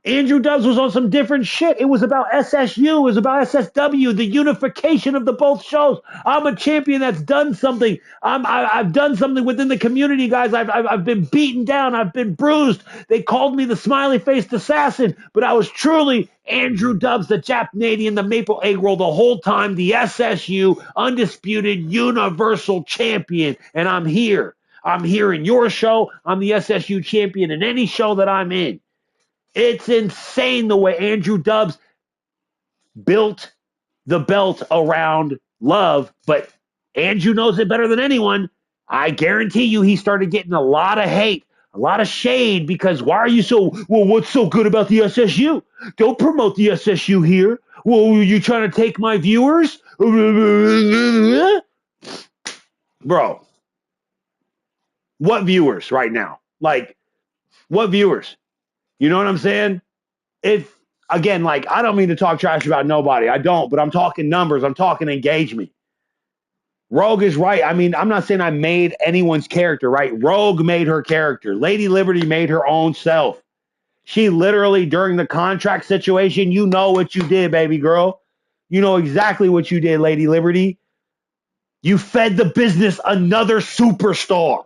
S1: Andrew Dobbs was on some different shit. It was about SSU. It was about SSW, the unification of the both shows. I'm a champion that's done something. I've done something within the community, guys. I've been beaten down. I've been bruised. They called me the smiley-faced assassin, but I was truly Andrew Dobbs, the Jap-Canadian, the Maple Egg Roll, the whole time, the SSU undisputed universal champion, and I'm here. I'm here in your show. I'm the SSU champion in any show that I'm in. It's insane the way Andrew Dobbs built the belt around love, but Andrew knows it better than anyone. I guarantee you he started getting a lot of hate, a lot of shade because why are you so, well, what's so good about the SSU? Don't promote the SSU here. Well, are you trying to take my viewers? Bro, what viewers right now? Like, what viewers? You know what I'm saying? If, again, like, I don't mean to talk trash about nobody. I don't, but I'm talking numbers. I'm talking engagement. Rogue is right. I mean, I'm not saying I made anyone's character, right? Rogue made her character. Lady Liberty made her own self. She literally, during the contract situation, you know what you did, baby girl. You know exactly what you did, Lady Liberty. You fed the business another superstar,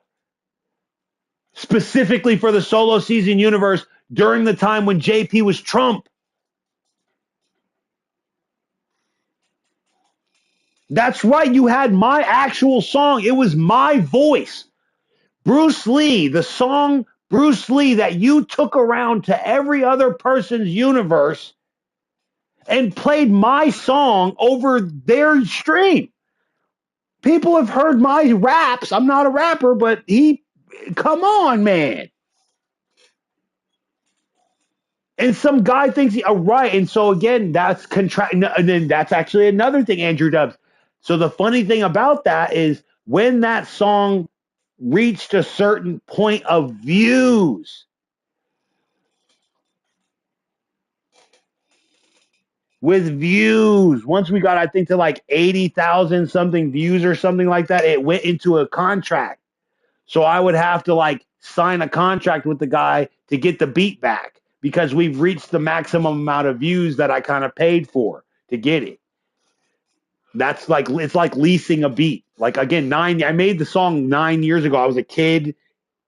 S1: specifically for the solo season universe during the time when JP was Trump. That's right. You had my actual song. It was my voice. Bruce Lee, the song Bruce Lee that you took around to every other person's universe and played my song over their stream. People have heard my raps. I'm not a rapper, but come on, man. And some guy thinks right. And so again, that's and then that's actually another thing, Andrew Dubs. So the funny thing about that is when that song reached a certain point of views, with views, once we got, I think, to like 80,000 something views or something like that, it went into a contract. So I would have to like sign a contract with the guy to get the beat back because we've reached the maximum amount of views that I kind of paid for to get it. That's like, it's like leasing a beat. Like again, I made the song 9 years ago. I was a kid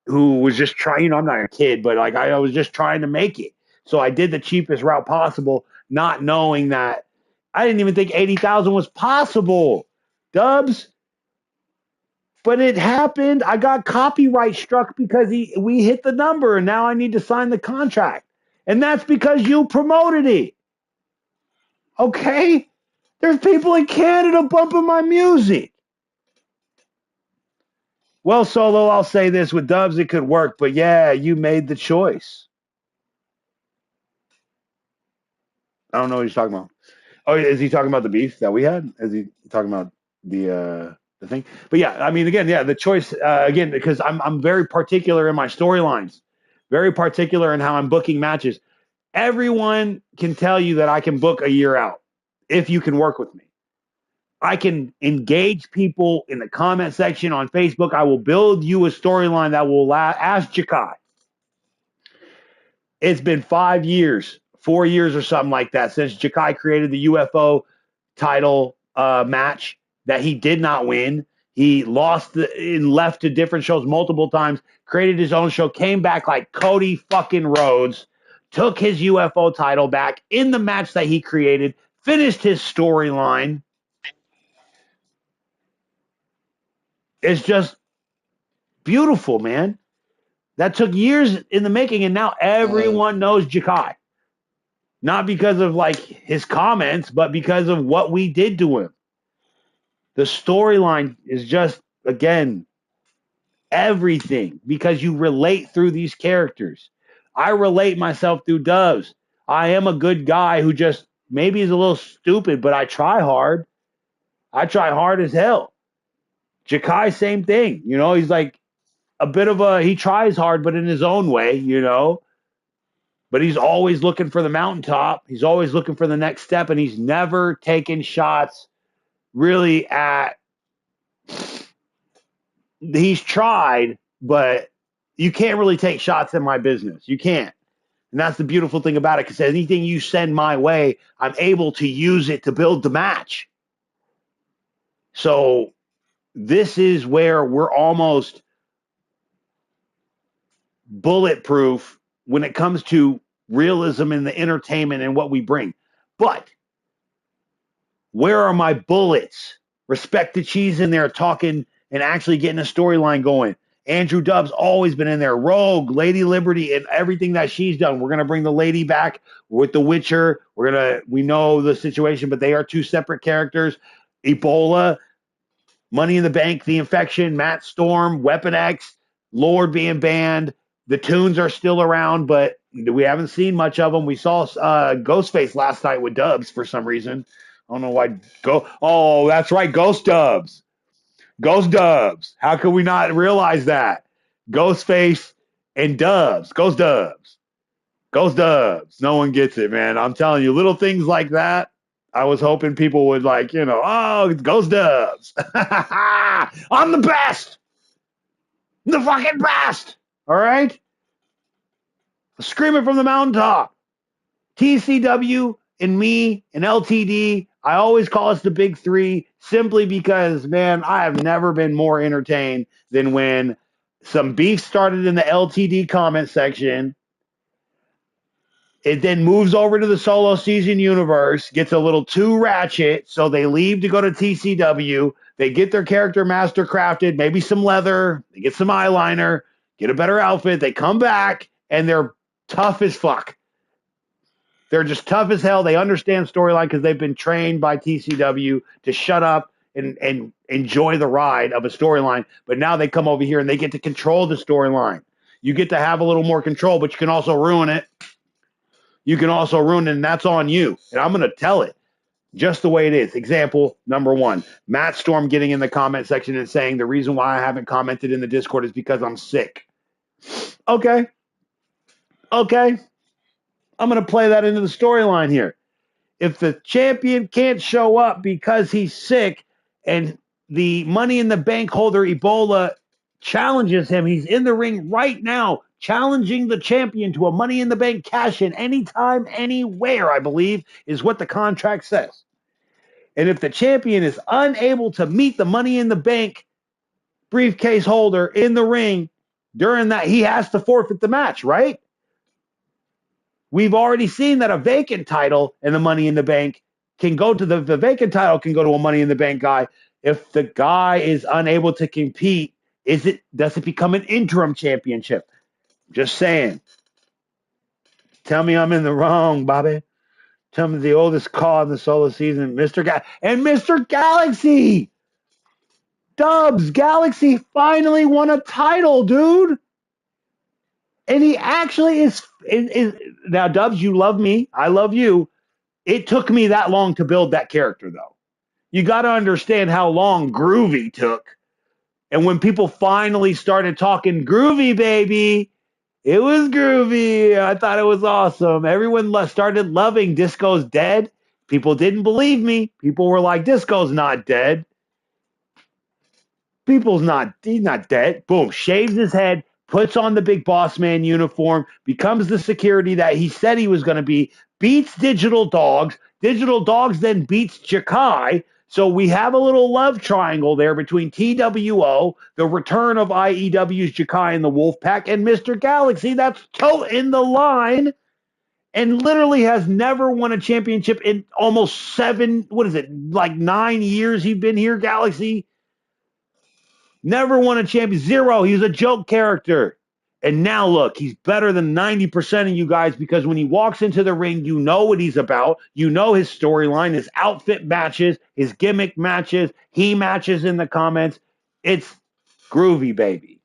S1: who was just trying, I'm not a kid, but like I was just trying to make it. So I did the cheapest route possible, not knowing that I didn't even think 80,000 was possible. Dubs. But it happened. I got copyright struck because we hit the number and now I need to sign the contract. And that's because you promoted it. Okay? There's people in Canada bumping my music. Well, Solo, I'll say this with Dubs, it could work, but yeah, you made the choice. I don't know what he's talking about. Oh, is he talking about the beef that we had? Is he talking about the thing? But yeah, I mean, again, yeah, the choice again because I'm very particular in my storylines, very particular in how I'm booking matches. Everyone can tell you that I can book a year out if you can work with me. I can engage people in the comment section on Facebook. I will build you a storyline that will ask Jakai. It's been 5 years, 4 years or something like that since Jakai created the UFO title match that he did not win. He lost and left to different shows multiple times, created his own show, came back like Cody fucking Rhodes, took his UFO title back in the match that he created, finished his storyline. It's just beautiful, man. That took years in the making, and now everyone knows Jakai. Not because of like his comments, but because of what we did to him. The storyline is just, again, everything because you relate through these characters. I relate myself through Doves. I am a good guy who just maybe is a little stupid, but I try hard. I try hard as hell. Jakai, same thing. You know, he's like a bit of he tries hard, but in his own way, you know. But he's always looking for the mountaintop. He's always looking for the next step, and he's never taken shots really at. He's tried, but you can't really take shots in my business. You can't. And that's the beautiful thing about it, because anything you send my way, I'm able to use it to build the match. So this is where we're almost bulletproof when it comes to realism and the entertainment and what we bring. But where are my bullets? Respect the cheese in there talking and actually getting a storyline going. Andrew Dubb's always been in there. Rogue, Lady Liberty, and everything that she's done. We're gonna bring the lady back with the Witcher. We know the situation, but they are two separate characters. Ebola, Money in the Bank, The Infection, Matt Storm, Weapon X, Lord being banned. The tunes are still around, but we haven't seen much of them. We saw Ghostface last night with Dubs for some reason. I don't know why. Oh, that's right, Ghost Dubs. Ghost Dubs. How could we not realize that? Ghostface and Dubs. Ghost Dubs. Ghost Dubs. No one gets it, man. I'm telling you, little things like that. I was hoping people would oh, it's Ghost Dubs. I'm the best. The fucking best. All right? Screaming from the mountaintop. TCW and me and LTD, I always call us the big three simply because, man, I have never been more entertained than when some beef started in the LTD comment section. It then moves over to the solo season universe, gets a little too ratchet, so they leave to go to TCW. They get their character master crafted, maybe some leather, they get some eyeliner, get a better outfit. They come back, and they're tough as fuck. They're just tough as hell. They understand storyline because they've been trained by TCW to shut up and enjoy the ride of a storyline. But now they come over here and they get to control the storyline. You get to have a little more control, but you can also ruin it. You can also ruin it, and that's on you. And I'm going to tell it just the way it is. Example number one, Matt Storm getting in the comment section and saying the reason why I haven't commented in the Discord is because I'm sick. Okay. I'm going to play that into the storyline here. If the champion can't show up because he's sick and the Money in the Bank holder Ebola challenges him, he's in the ring right now challenging the champion to a Money in the Bank cash in anytime, anywhere, I believe, is what the contract says. And if the champion is unable to meet the Money in the Bank briefcase holder in the ring during that, he has to forfeit the match, right? We've already seen that a vacant title and the Money in the Bank can go to the vacant title can go to a Money in the Bank guy. If the guy is unable to compete, does it become an interim championship? Just saying. Tell me I'm in the wrong, Bobby. Tell me the oldest call in the solo season, Mr. Galaxy. Dubs Galaxy finally won a title, dude. And he actually is now, Dubs, you love me. I love you. It took me that long to build that character, though. You got to understand how long Groovy took. And when people finally started talking Groovy, baby, it was groovy. I thought it was awesome. Everyone started loving Disco's dead. People didn't believe me. People were like, Disco's not dead. He's not dead. Boom, shaves his head, puts on the big boss man uniform, becomes the security that he said he was going to be, beats Digital Dogs. Digital Dogs then beats Jakai. So we have a little love triangle there between TWO, the return of IEW's Jakai and the Wolfpack, and Mr. Galaxy. That's in the line and literally has never won a championship in almost 9 years he's been here, Galaxy. Never won a champion. Zero. He was a joke character. And now look, he's better than 90% of you guys because when he walks into the ring, you know what he's about. You know his storyline, his outfit matches, his gimmick matches, he matches in the comments. It's groovy, baby.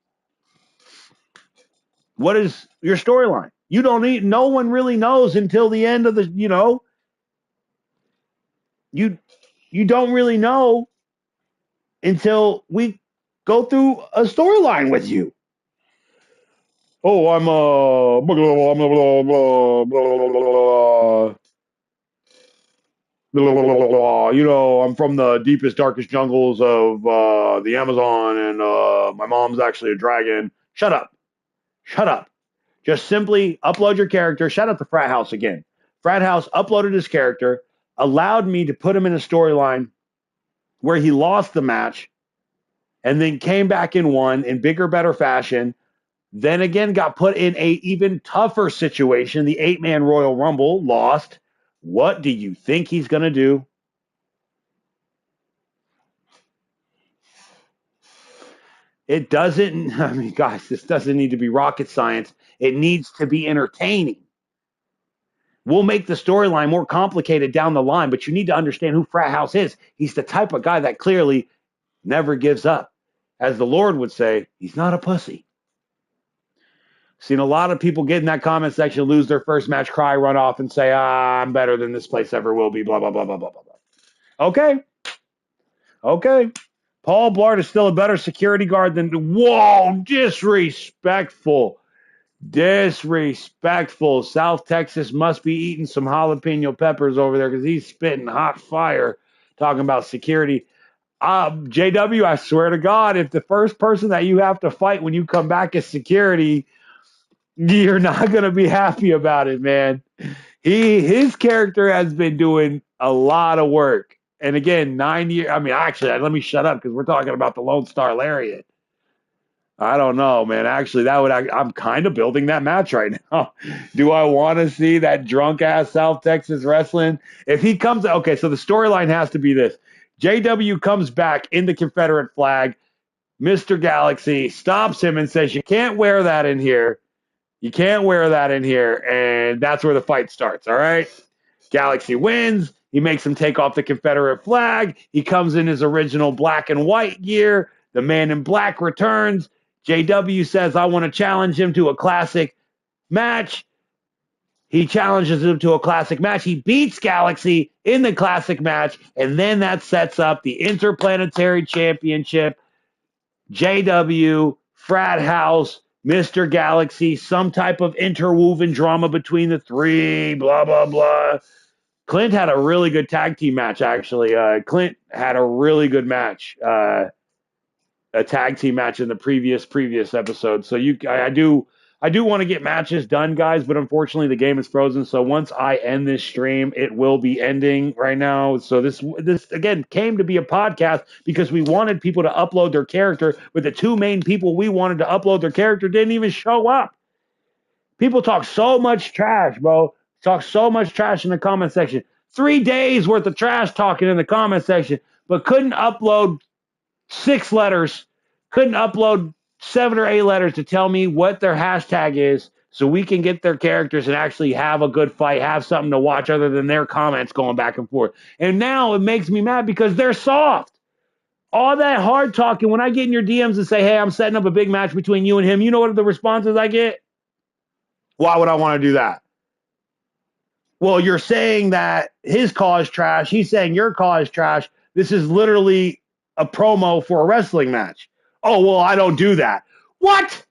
S1: What is your storyline? No one really knows until the end of you don't really know until we go through a storyline with you. Oh, I'm I'm from the deepest, darkest jungles of the Amazon, and my mom's actually a dragon. Shut up. Just simply upload your character. Shout out to Frat House again. Frat House uploaded his character, allowed me to put him in a storyline where he lost the match, and then came back and won in bigger, better fashion. Then again, got put in a even tougher situation. The 8-man Royal Rumble, lost. What do you think he's going to do? It doesn't, guys, this doesn't need to be rocket science. It needs to be entertaining. We'll make the storyline more complicated down the line, but you need to understand who Frat House is. He's the type of guy that clearly never gives up. As the Lord would say, he's not a pussy. Seen a lot of people get in that comment section, lose their first match, cry, run off, and say, I'm better than this place ever will be, blah, blah, blah, blah, blah, blah, blah. Okay. Paul Blart is still a better security guard than, whoa, disrespectful. South Texas must be eating some jalapeno peppers over there because he's spitting hot fire talking about security. JW, I swear to God, if the first person that you have to fight when you come back is security, you're not going to be happy about it, man. His character has been doing a lot of work. And again, 9 years. I mean, actually, let me shut up because we're talking about the Lone Star Lariat. I don't know, man. Actually, I'm kind of building that match right now. Do I want to see that drunk ass South Texas wrestling? If he comes, okay, so the storyline has to be this. JW comes back in the Confederate flag. Mr. Galaxy stops him and says, you can't wear that in here. You can't wear that in here. And that's where the fight starts, all right? Galaxy wins. He makes him take off the Confederate flag. He comes in his original black and white gear. The man in black returns. JW says, I want to challenge him to a classic match. He challenges him to a classic match. He beats Galaxy in the classic match. And then that sets up the Interplanetary Championship. JW, Frat House, Mr. Galaxy, some type of interwoven drama between the three, blah, blah, blah. Clint had a really good tag team match, actually. Clint had a really good match, a tag team match in the previous episode. So I do want to get matches done, guys, but unfortunately the game is frozen. So once I end this stream, it will be ending right now. So this again came to be a podcast because we wanted people to upload their character, but the two main people we wanted to upload their character didn't even show up. People talk so much trash, bro. Talk so much trash in the comment section. 3 days worth of trash talking in the comment section, but couldn't upload 6 letters, couldn't upload 7 or 8 letters to tell me what their hashtag is so we can get their characters and actually have a good fight, have something to watch other than their comments going back and forth. And now it makes me mad because they're soft. All that hard talking, when I get in your DMs and say, hey, I'm setting up a big match between you and him, you know what the responses I get? Why would I want to do that? Well, you're saying that his call is trash. He's saying your call is trash. This is literally a promo for a wrestling match. Oh, well, I don't do that. What?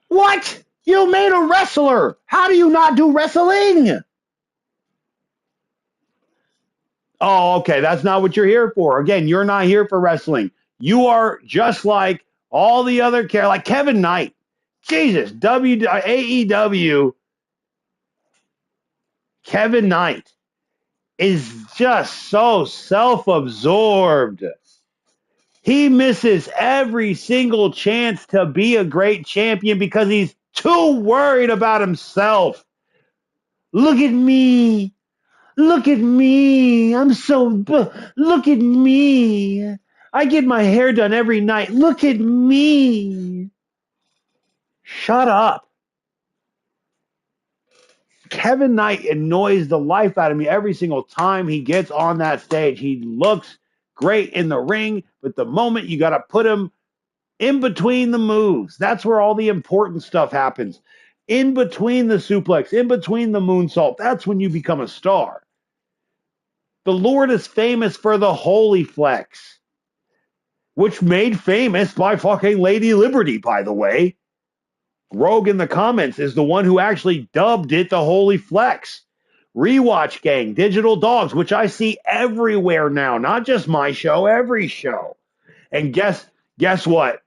S1: What? You made a wrestler. How do you not do wrestling? Oh, okay. That's not what you're here for. Again, you're not here for wrestling. You are just like all the other characters, like Kevin Knight. Jesus, AEW, Kevin Knight is just so self-absorbed. He misses every single chance to be a great champion because he's too worried about himself. Look at me. Look at me. Look at me. I get my hair done every night. Look at me. Shut up. Kevin Knight annoys the life out of me every single time he gets on that stage. He looks great in the ring, but the moment you got to put him in between the moves, that's where all the important stuff happens. In between the suplex, in between the moonsault, that's when you become a star. The Lord is famous for the holy flex, which made famous by fucking Lady Liberty, by the way. Rogue in the comments is the one who actually dubbed it the Holy Flex. Rewatch Gang, Digital Dogs, which I see everywhere now, not just my show, every show. And guess what?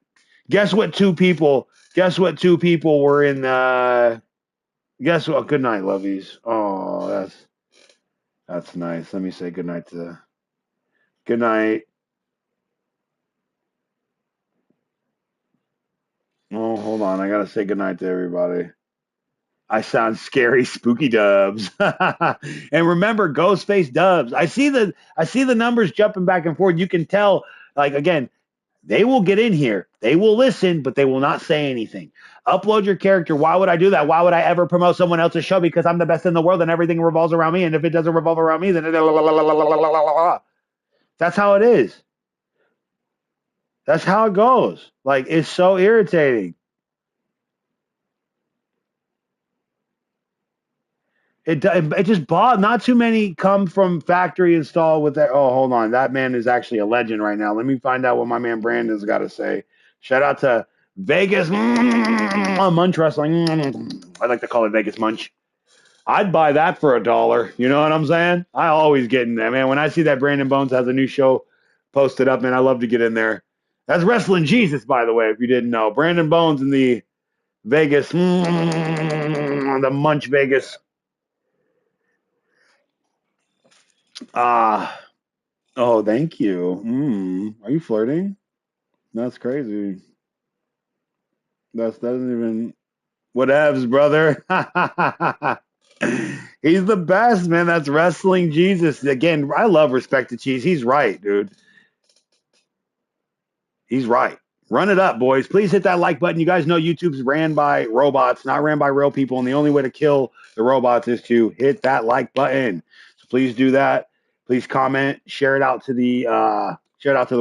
S1: Guess what two people were in guess what? Good night, lovies. Oh, that's nice. Let me say good night to good night. Oh, hold on. I gotta say goodnight to everybody. I sound scary, spooky dubs. And remember, Ghostface dubs. I see the numbers jumping back and forth. You can tell, like, again, they will get in here. They will listen, but they will not say anything. Upload your character. Why would I do that? Why would I ever promote someone else's show? Because I'm the best in the world and everything revolves around me. And if it doesn't revolve around me, then That's how it is. That's how it goes. Like, it's so irritating. It just bought. Not too many come from factory install with that. Oh, hold on, that man is actually a legend right now. Let me find out what my man Brandon's got to say. Shout out to Vegas Munch Wrestling. I like to call it Vegas Munch. I'd buy that for $1. You know what I'm saying? I always get in there, man. When I see that Brandon Bones has a new show posted up, man, I love to get in there. That's Wrestling Jesus, by the way, if you didn't know. Brandon Bones in the Vegas, the Munch Vegas. Ah, oh, thank you. Are you flirting? That's crazy. That doesn't even. Whatevs, brother. He's the best, man. That's Wrestling Jesus. Again, I love Respect to Cheese. He's right, dude. He's right. Run it up, boys. Please hit that like button. You guys know YouTube's ran by robots, not ran by real people. And the only way to kill the robots is to hit that like button. So please do that. Please comment, share it out to the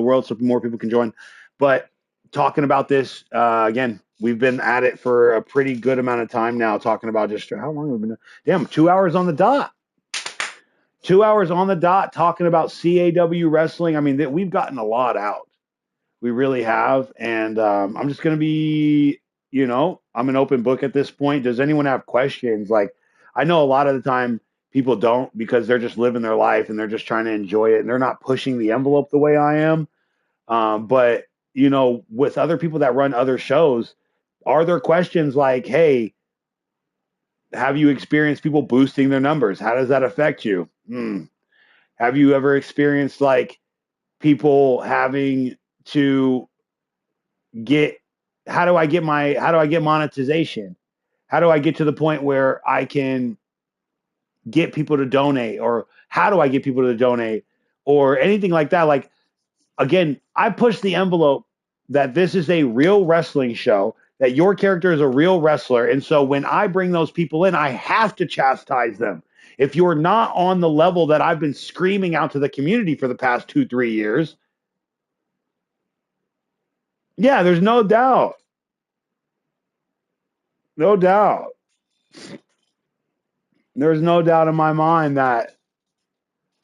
S1: world so more people can join. But talking about this, again, we've been at it for a pretty good amount of time now, talking about just how long have we been? Damn, 2 hours on the dot. 2 hours on the dot talking about CAW wrestling. I mean, we've gotten a lot out. We really have. And I'm just going to be, I'm an open book at this point. Does anyone have questions? Like, I know a lot of the time people don't because they're just living their life and they're just trying to enjoy it and they're not pushing the envelope the way I am. But, with other people that run other shows, are there questions like, hey, have you experienced people boosting their numbers? How does that affect you? Have you ever experienced like people having to get how do I get monetization? How do I get to the point where I can get people to donate, or how do I get people to donate, or anything like that? Like, again, I push the envelope that this is a real wrestling show, that your character is a real wrestler. And so when I bring those people in, I have to chastise them. If you're not on the level that I've been screaming out to the community for the past 2-3 years, yeah, there's no doubt. No doubt. There's no doubt in my mind that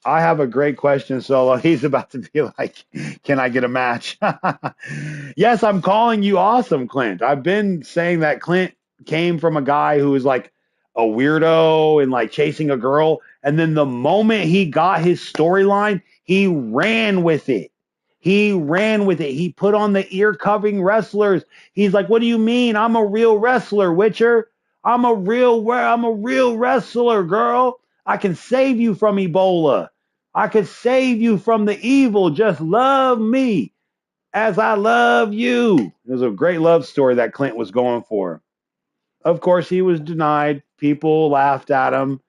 S1: I have a great question, Solo. He's about to be like, can I get a match? Yes, I'm calling you awesome, Clint. I've been saying that Clint came from a guy who was like a weirdo and like chasing a girl. And then the moment he got his storyline, he ran with it. He ran with it. He put on the ear covering wrestlers. He's like, what do you mean? I'm a real wrestler, Witcher. I'm a real wrestler, girl. I can save you from Ebola. I can save you from the evil. Just love me as I love you. It was a great love story that Clint was going for. Of course, he was denied. People laughed at him.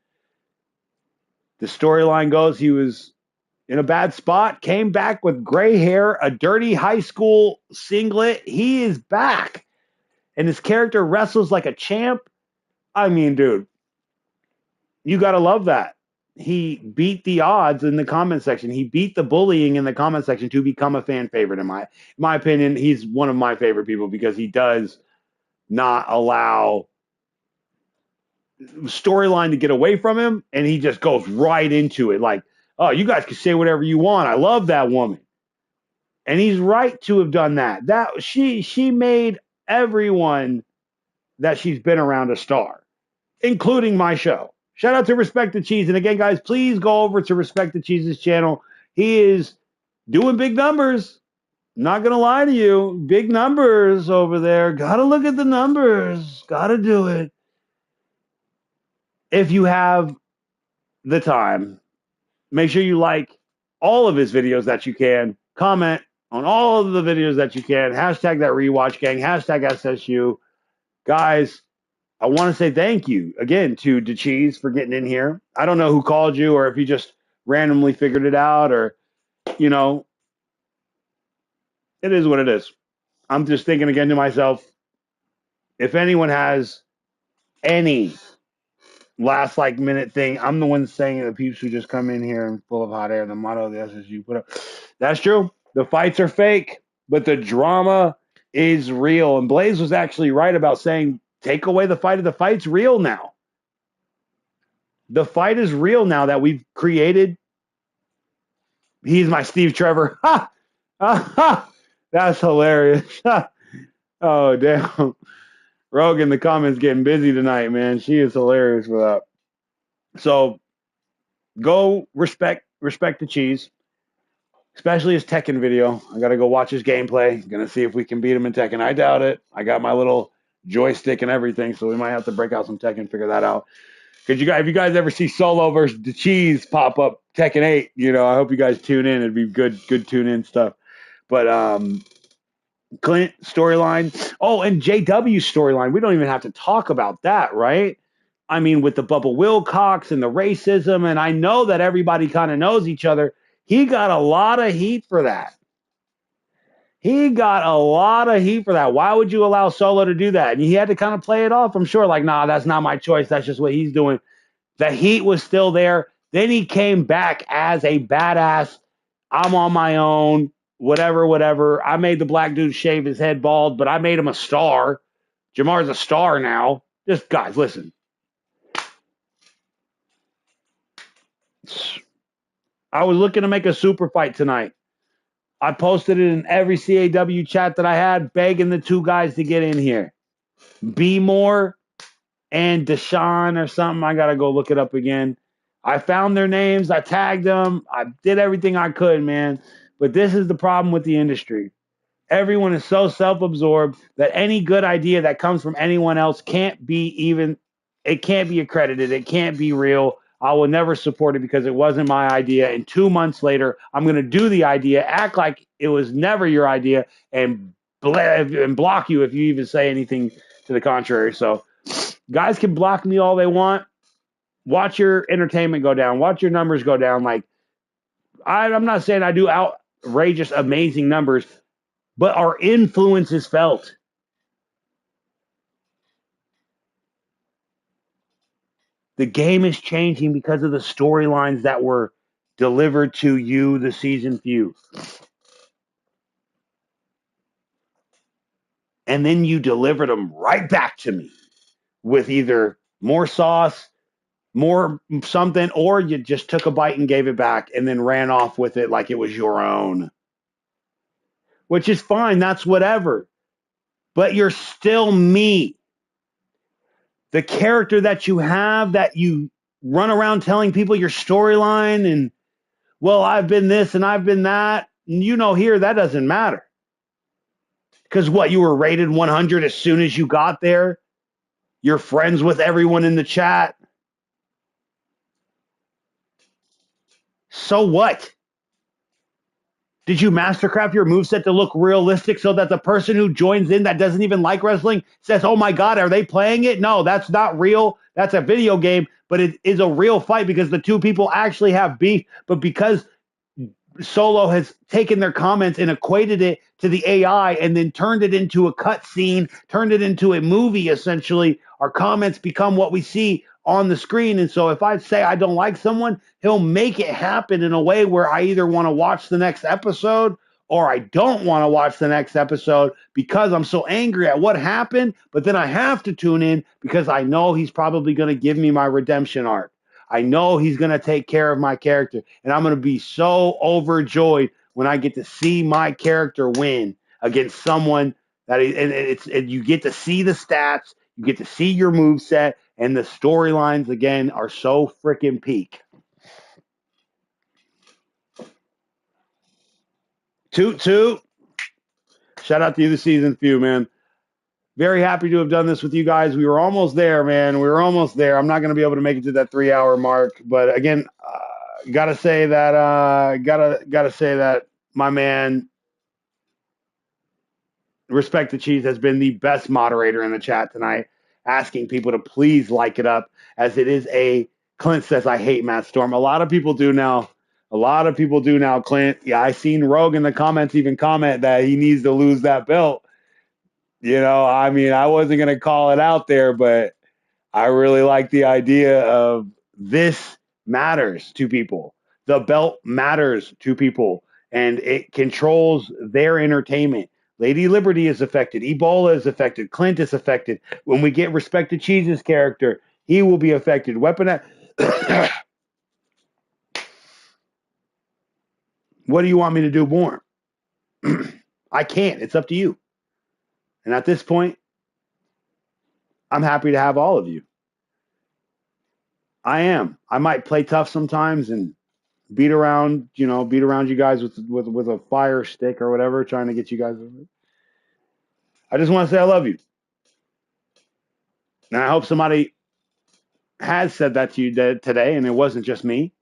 S1: The storyline goes he was in a bad spot, came back with gray hair, a dirty high school singlet. He is back. And his character wrestles like a champ. I mean, dude, you got to love that. He beat the odds in the comment section. He beat the bullying in the comment section to become a fan favorite. In my opinion, he's one of my favorite people because he does not allow storyline to get away from him, and he just goes right into it. Like, oh, you guys can say whatever you want. I love that woman, and he's right to have done that. That she made everyone that she's been around a star, including my show. Shout out to Respect the Cheese. And again, guys, please go over to Respect the Cheese's channel. He is doing big numbers. Not going to lie to you. Big numbers over there. Got to look at the numbers. Got to do it. If you have the time, make sure you like all of his videos that you can. Comment on all of the videos that you can. Hashtag that rewatch gang. Hashtag SSU. Guys, I want to say thank you again to DeCheese for getting in here. I don't know who called you or if you just randomly figured it out or, it is what it is. I'm just thinking again to myself, if anyone has any last minute thing, I'm the one saying it, the peeps who just come in here and full of hot air, the motto of the SSU put up. That's true. The fights are fake, but the drama is real. And Blaze was actually right about saying, take away the fight. The fight's real now. The fight is real now that we've created. He's my Steve Trevor. Ha! Ha! That's hilarious. Oh, damn. Rogue in the comments getting busy tonight, man. She is hilarious for that. So go respect the cheese, especially his Tekken video. I got to go watch his gameplay. Going to see if we can beat him in Tekken. I doubt it. I got my little joystick and everything, so we might have to break out some Tekken, figure that out. Because if you guys ever see Solo versus the Cheese pop up Tekken 8, I hope you guys tune in. It'd be good tune in stuff. But Clint storyline. Oh, and JW's storyline. We don't even have to talk about that, right? I mean, with the Bubba Wilcox and the racism, and I know that everybody kind of knows each other. He got a lot of heat for that. Why would you allow Solo to do that? And he had to kind of play it off, I'm sure, like, nah, that's not my choice. That's just what he's doing. The heat was still there. Then he came back as a badass. I'm on my own, whatever. I made the black dude shave his head bald, but I made him a star. Jamar's a star now. Just, guys, listen. I was looking to make a super fight tonight. I posted it in every CAW chat that I had, begging the two guys to get in here. Be More and Deshaun or something. I got to go look it up again. I found their names. I tagged them. I did everything I could, man. But this is the problem with the industry. Everyone is so self-absorbed that any good idea that comes from anyone else can't be accredited. It can't be real. I will never support it because it wasn't my idea. And 2 months later, I'm going to do the idea, act like it was never your idea, and block you if you even say anything to the contrary. So guys can block me all they want. Watch your entertainment go down. Watch your numbers go down. Like, I'm not saying I do outrageous, amazing numbers, but our influence is felt. The game is changing because of the storylines that were delivered to you, the season few. And then you delivered them right back to me with either more sauce, more something, or you just took a bite and gave it back and then ran off with it like it was your own. Which is fine, that's whatever. But you're still me. The character that you have, that you run around telling people your storyline and, well, I've been this and I've been that. And here, that doesn't matter. Because what, you were rated 100 as soon as you got there? You're friends with everyone in the chat. So what? Did you mastercraft your moveset to look realistic so that the person who joins in that doesn't even like wrestling says, oh my God, are they playing it? No, that's not real. That's a video game, but it is a real fight because the two people actually have beef. But because Solo has taken their comments and equated it to the AI and then turned it into a cut scene, turned it into a movie, essentially, our comments become what we see on the screen. And so if I say I don't like someone, he'll make it happen in a way where I either want to watch the next episode or I don't want to watch the next episode because I'm so angry at what happened. But then I have to tune in because I know he's probably going to give me my redemption arc. I know he's going to take care of my character, and I'm going to be so overjoyed when I get to see my character win against someone and you get to see the stats, you get to see your moveset, and the storylines again are so freaking peak. Toot toot. Shout out to you, the season few, man. Very happy to have done this with you guys. We were almost there, man. We were almost there. I'm not going to be able to make it to that 3-hour mark, but again, gotta say that my man, Respect the Cheese, has been the best moderator in the chat tonight, asking people to please like it up, as it is a Clint says I hate Matt Storm. A lot of people do now. Clint. Yeah, I seen Rogue in the comments even comment that he needs to lose that belt. I mean, I wasn't gonna call it out there, but I really like the idea of this matters to people. The belt matters to people. and it controls their entertainment. Lady Liberty is affected. Ebola is affected. Clint is affected. When we get Respect to Cheese's character, he will be affected. What do you want me to do more? I can't. It's up to you. And at this point, I'm happy to have all of you. I am. I might play tough sometimes and beat around you guys with a fire stick or whatever, trying to get you guys. I just want to say I love you. And I hope somebody has said that to you today, and it wasn't just me,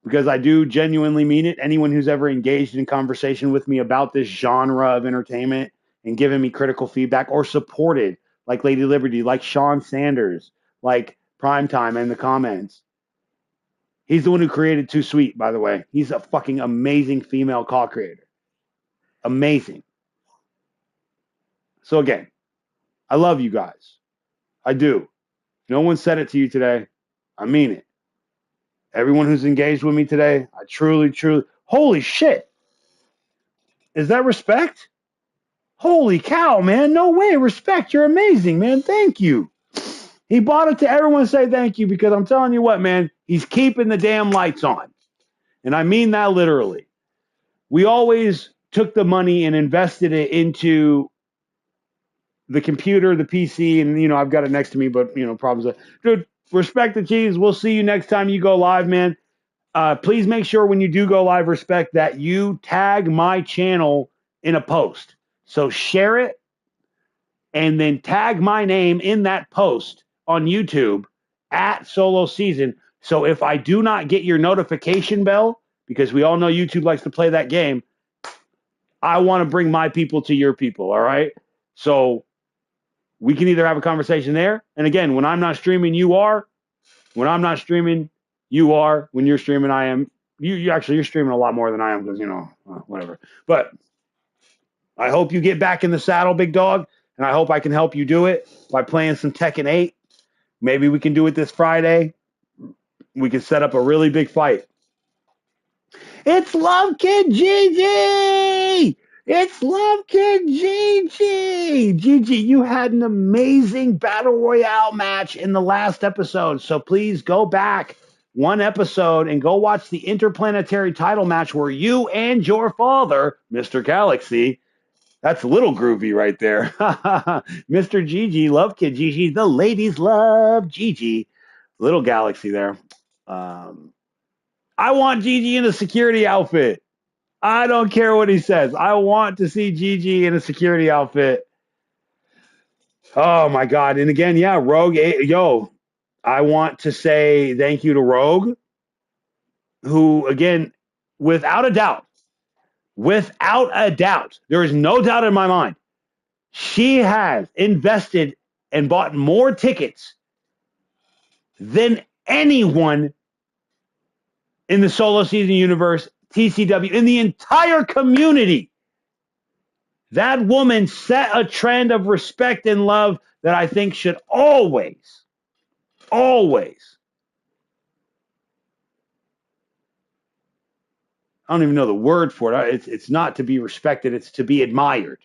S1: because I do genuinely mean it. Anyone who's ever engaged in conversation with me about this genre of entertainment and given me critical feedback or supported, like Lady Liberty, like Sean Sanders, like Primetime in the comments. He's the one who created Too Sweet, by the way. He's a fucking amazing female co-creator. Amazing. So again, I love you guys. I do. No one said it to you today. I mean it. Everyone who's engaged with me today, I truly, truly. Holy shit. Is that respect? Holy cow, man. No way. Respect. You're amazing, man. Thank you. He bought it to everyone say thank you, because I'm telling you what, man, he's keeping the damn lights on. And I mean that literally. We always took the money and invested it into the computer, the PC, and, I've got it next to me, but, problems. Dude, respect the cheese. We'll see you next time you go live, man. Please make sure when you do go live, respect that you tag my channel in a post. So share it and then tag my name in that post on YouTube at Solo Season. So if I do not get your notification bell, because we all know YouTube likes to play that game, I want to bring my people to your people, all right? So we can either have a conversation there. And again, when I'm not streaming, you are. When I'm not streaming, you are. When you're streaming, I am. You're streaming a lot more than I am, because, whatever. But I hope you get back in the saddle, big dog. And I hope I can help you do it by playing some Tekken 8. Maybe we can do it this Friday. We can set up a really big fight. It's Love Kid Gigi! It's Love Kid Gigi! Gigi, you had an amazing Battle Royale match in the last episode. So please go back one episode and go watch the interplanetary title match where you and your father, Mr. Galaxy, that's a little groovy right there. Mr. Gigi, Love Kid Gigi, the ladies love Gigi. Little Galaxy there. I want Gigi in a security outfit. I don't care what he says. I want to see Gigi in a security outfit. Oh, my God. And again, yeah, Rogue. I want to say thank you to Rogue, who, again, without a doubt, there is no doubt in my mind, she has invested and bought more tickets than anyone in the Solo Season universe, TCW, in the entire community. That woman set a trend of respect and love that I think should always, I don't even know the word for it. It's not to be respected. It's to be admired.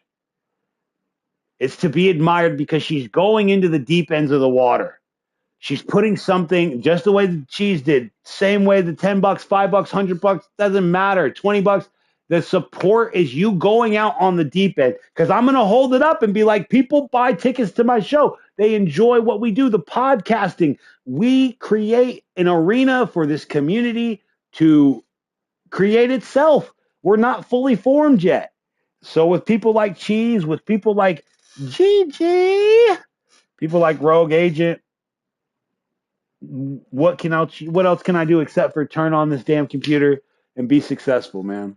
S1: It's to be admired because she's going into the deep ends of the water. She's putting something just the way the cheese did. Same way the $10, $5, $100, doesn't matter. $20. The support is you going out on the deep end. Because I'm going to hold it up and be like, people buy tickets to my show. They enjoy what we do, the podcasting. We create an arena for this community to create itself. We're not fully formed yet. So with people like Cheese, with people like Gigi, people like Rogue Agent, what else can I do except for turn on this damn computer and be successful, man?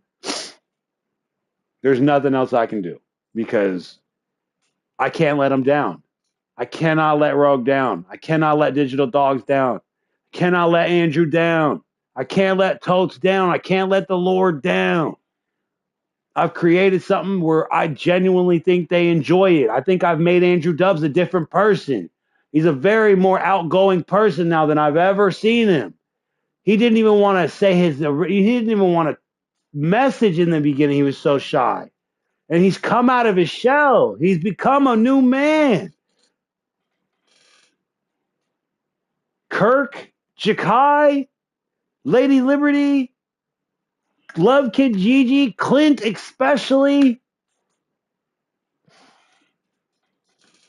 S1: There's nothing else I can do, because I can't let them down. I cannot let Rogue down. I cannot let Digital Dogs down. I cannot let Andrew down. I can't let Totes down. I can't let the Lord down. I've created something where I genuinely think they enjoy it. I think I've made Andrew Dubs a different person. He's a very more outgoing person now than I've ever seen him. He didn't even want to say he didn't even want to message in the beginning, he was so shy. And he's come out of his shell. He's become a new man. Kirk, Jakai, Lady Liberty, Love Kid Gigi, Clint especially.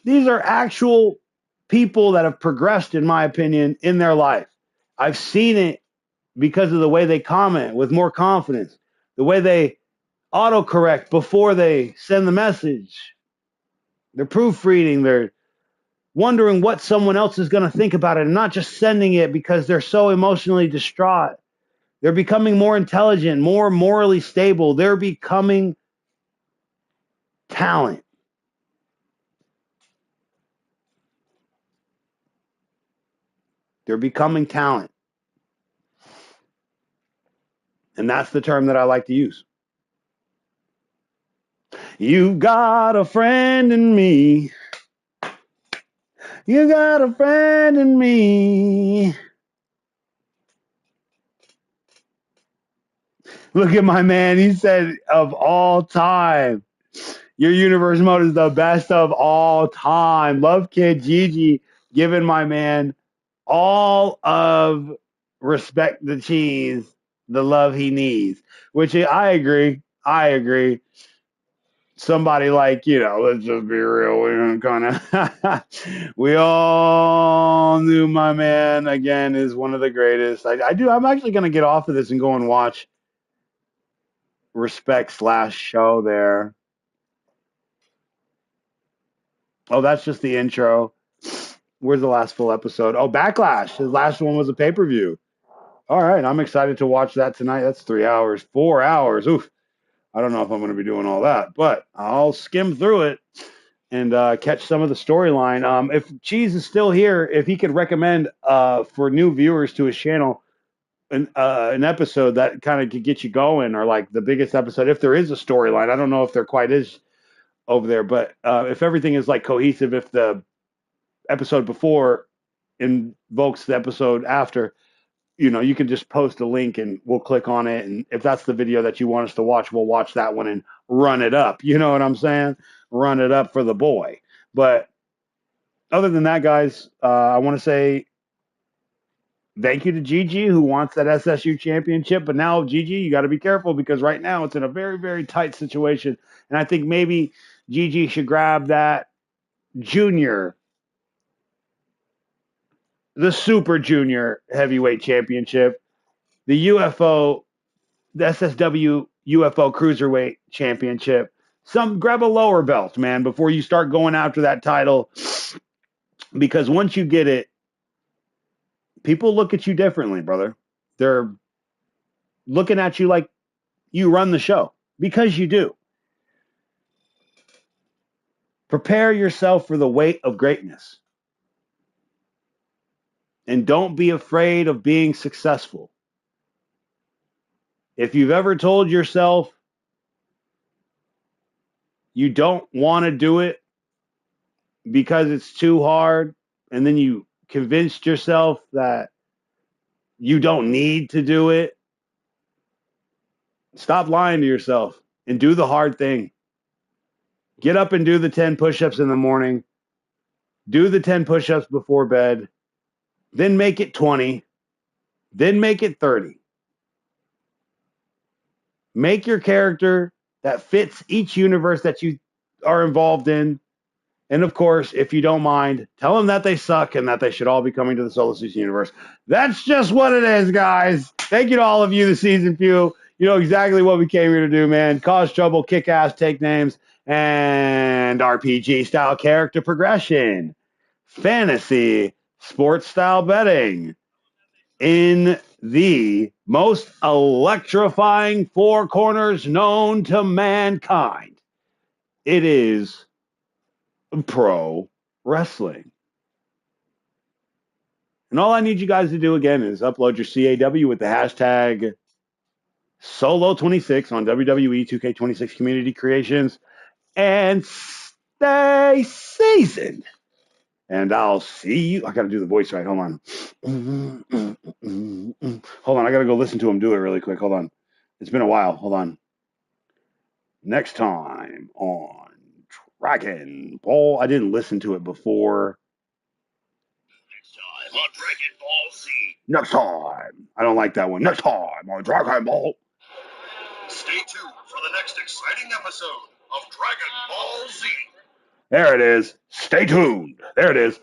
S1: These are actual people that have progressed, in my opinion, in their life. I've seen it because of the way they comment with more confidence, the way they autocorrect before they send the message. They're proofreading. They're wondering what someone else is going to think about it and not just sending it because they're so emotionally distraught. They're becoming more intelligent, more morally stable. They're becoming talent. They're becoming talent. And that's the term that I like to use. You got a friend in me. You got a friend in me. Look at my man. He said, of all time, your universe mode is the best of all time. Love Kid Gigi giving my man all of respect the cheese, the love he needs, which I agree. I agree. Somebody like, let's just be real. We kind of, we all knew my man again is one of the greatest. I'm actually going to get off of this and go and watch Respect/show there. Oh, that's just the intro. Where's the last full episode? Oh, Backlash. His last one was a pay-per-view. All right, I'm excited to watch that tonight. That's 3 hours, 4 hours. Oof. I don't know if I'm going to be doing all that, but I'll skim through it and catch some of the storyline. If Cheese is still here, if he could recommend for new viewers to his channel an episode that kind of could get you going, or like the biggest episode, if there is a storyline. I don't know if there quite is over there, but if everything is like cohesive, if the episode before invokes the episode after, you can just post a link and we'll click on it. And if that's the video that you want us to watch, we'll watch that one and run it up. You know what I'm saying? Run it up for the boy. But other than that, guys, I want to say thank you to Gigi, who wants that SSU championship. But now, Gigi, you got to be careful because right now it's in a very, very tight situation. And I think maybe Gigi should grab that junior, the super junior heavyweight championship, the UFO, the SSW UFO Cruiserweight Championship. Grab a lower belt, man, before you start going after that title. Because once you get it, people look at you differently, brother. They're looking at you like you run the show because you do. Prepare yourself for the weight of greatness. And don't be afraid of being successful. If you've ever told yourself you don't want to do it because it's too hard, and then you convinced yourself that you don't need to do it, stop lying to yourself and do the hard thing. Get up and do the 10 push-ups in the morning. Do the 10 push-ups before bed. Then make it 20. Then make it 30. Make your character that fits each universe that you are involved in. And of course, if you don't mind, tell them that they suck and that they should all be coming to the Solo Season universe. That's just what it is, guys. Thank you to all of you, the season few. You know exactly what we came here to do, man. Cause trouble, kick ass, take names, and RPG style character progression. Fantasy, sports style betting. In the most electrifying four corners known to mankind. It is pro wrestling. And all I need you guys to do again is upload your CAW with the hashtag Solo26 on WWE 2K26 Community Creations and stay seasoned. And I'll see you. I got to do the voice right. Hold on. Hold on. I got to go listen to him do it really quick. Hold on. It's been a while. Hold on. Next time on Dragon Ball. I didn't listen to it before. Next time on Dragon Ball Z. Next time. I don't like that one. Next time on Dragon Ball. Stay tuned for the next exciting episode of Dragon Ball Z. There it is. Stay tuned. There it is.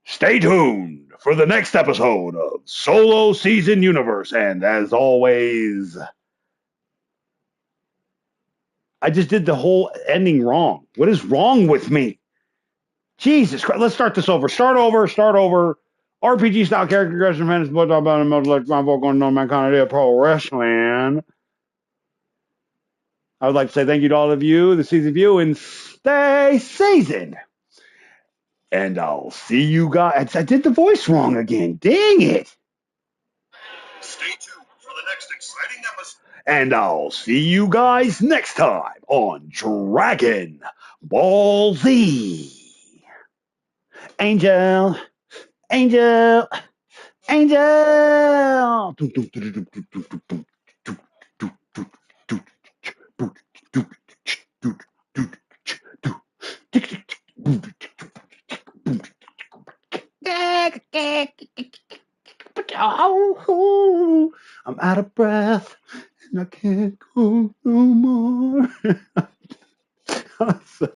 S1: Stay tuned for the next episode of Solo Season Universe. And as always, I just did the whole ending wrong. What is wrong with me? Jesus Christ. Let's start this over. Start over. RPG style character progression, fantasy, book, about electrifying, vocal, no mankind.Pro wrestling. I would like to say thank you to all of you, the season view, and stay seasoned. And I'll see you guys. I did the voice wrong again. Dang it. Stay tuned for the next exciting episode. And I'll see you guys next time on Dragon Ball Z. Angel. Angel. I'm out of breath and I can't go.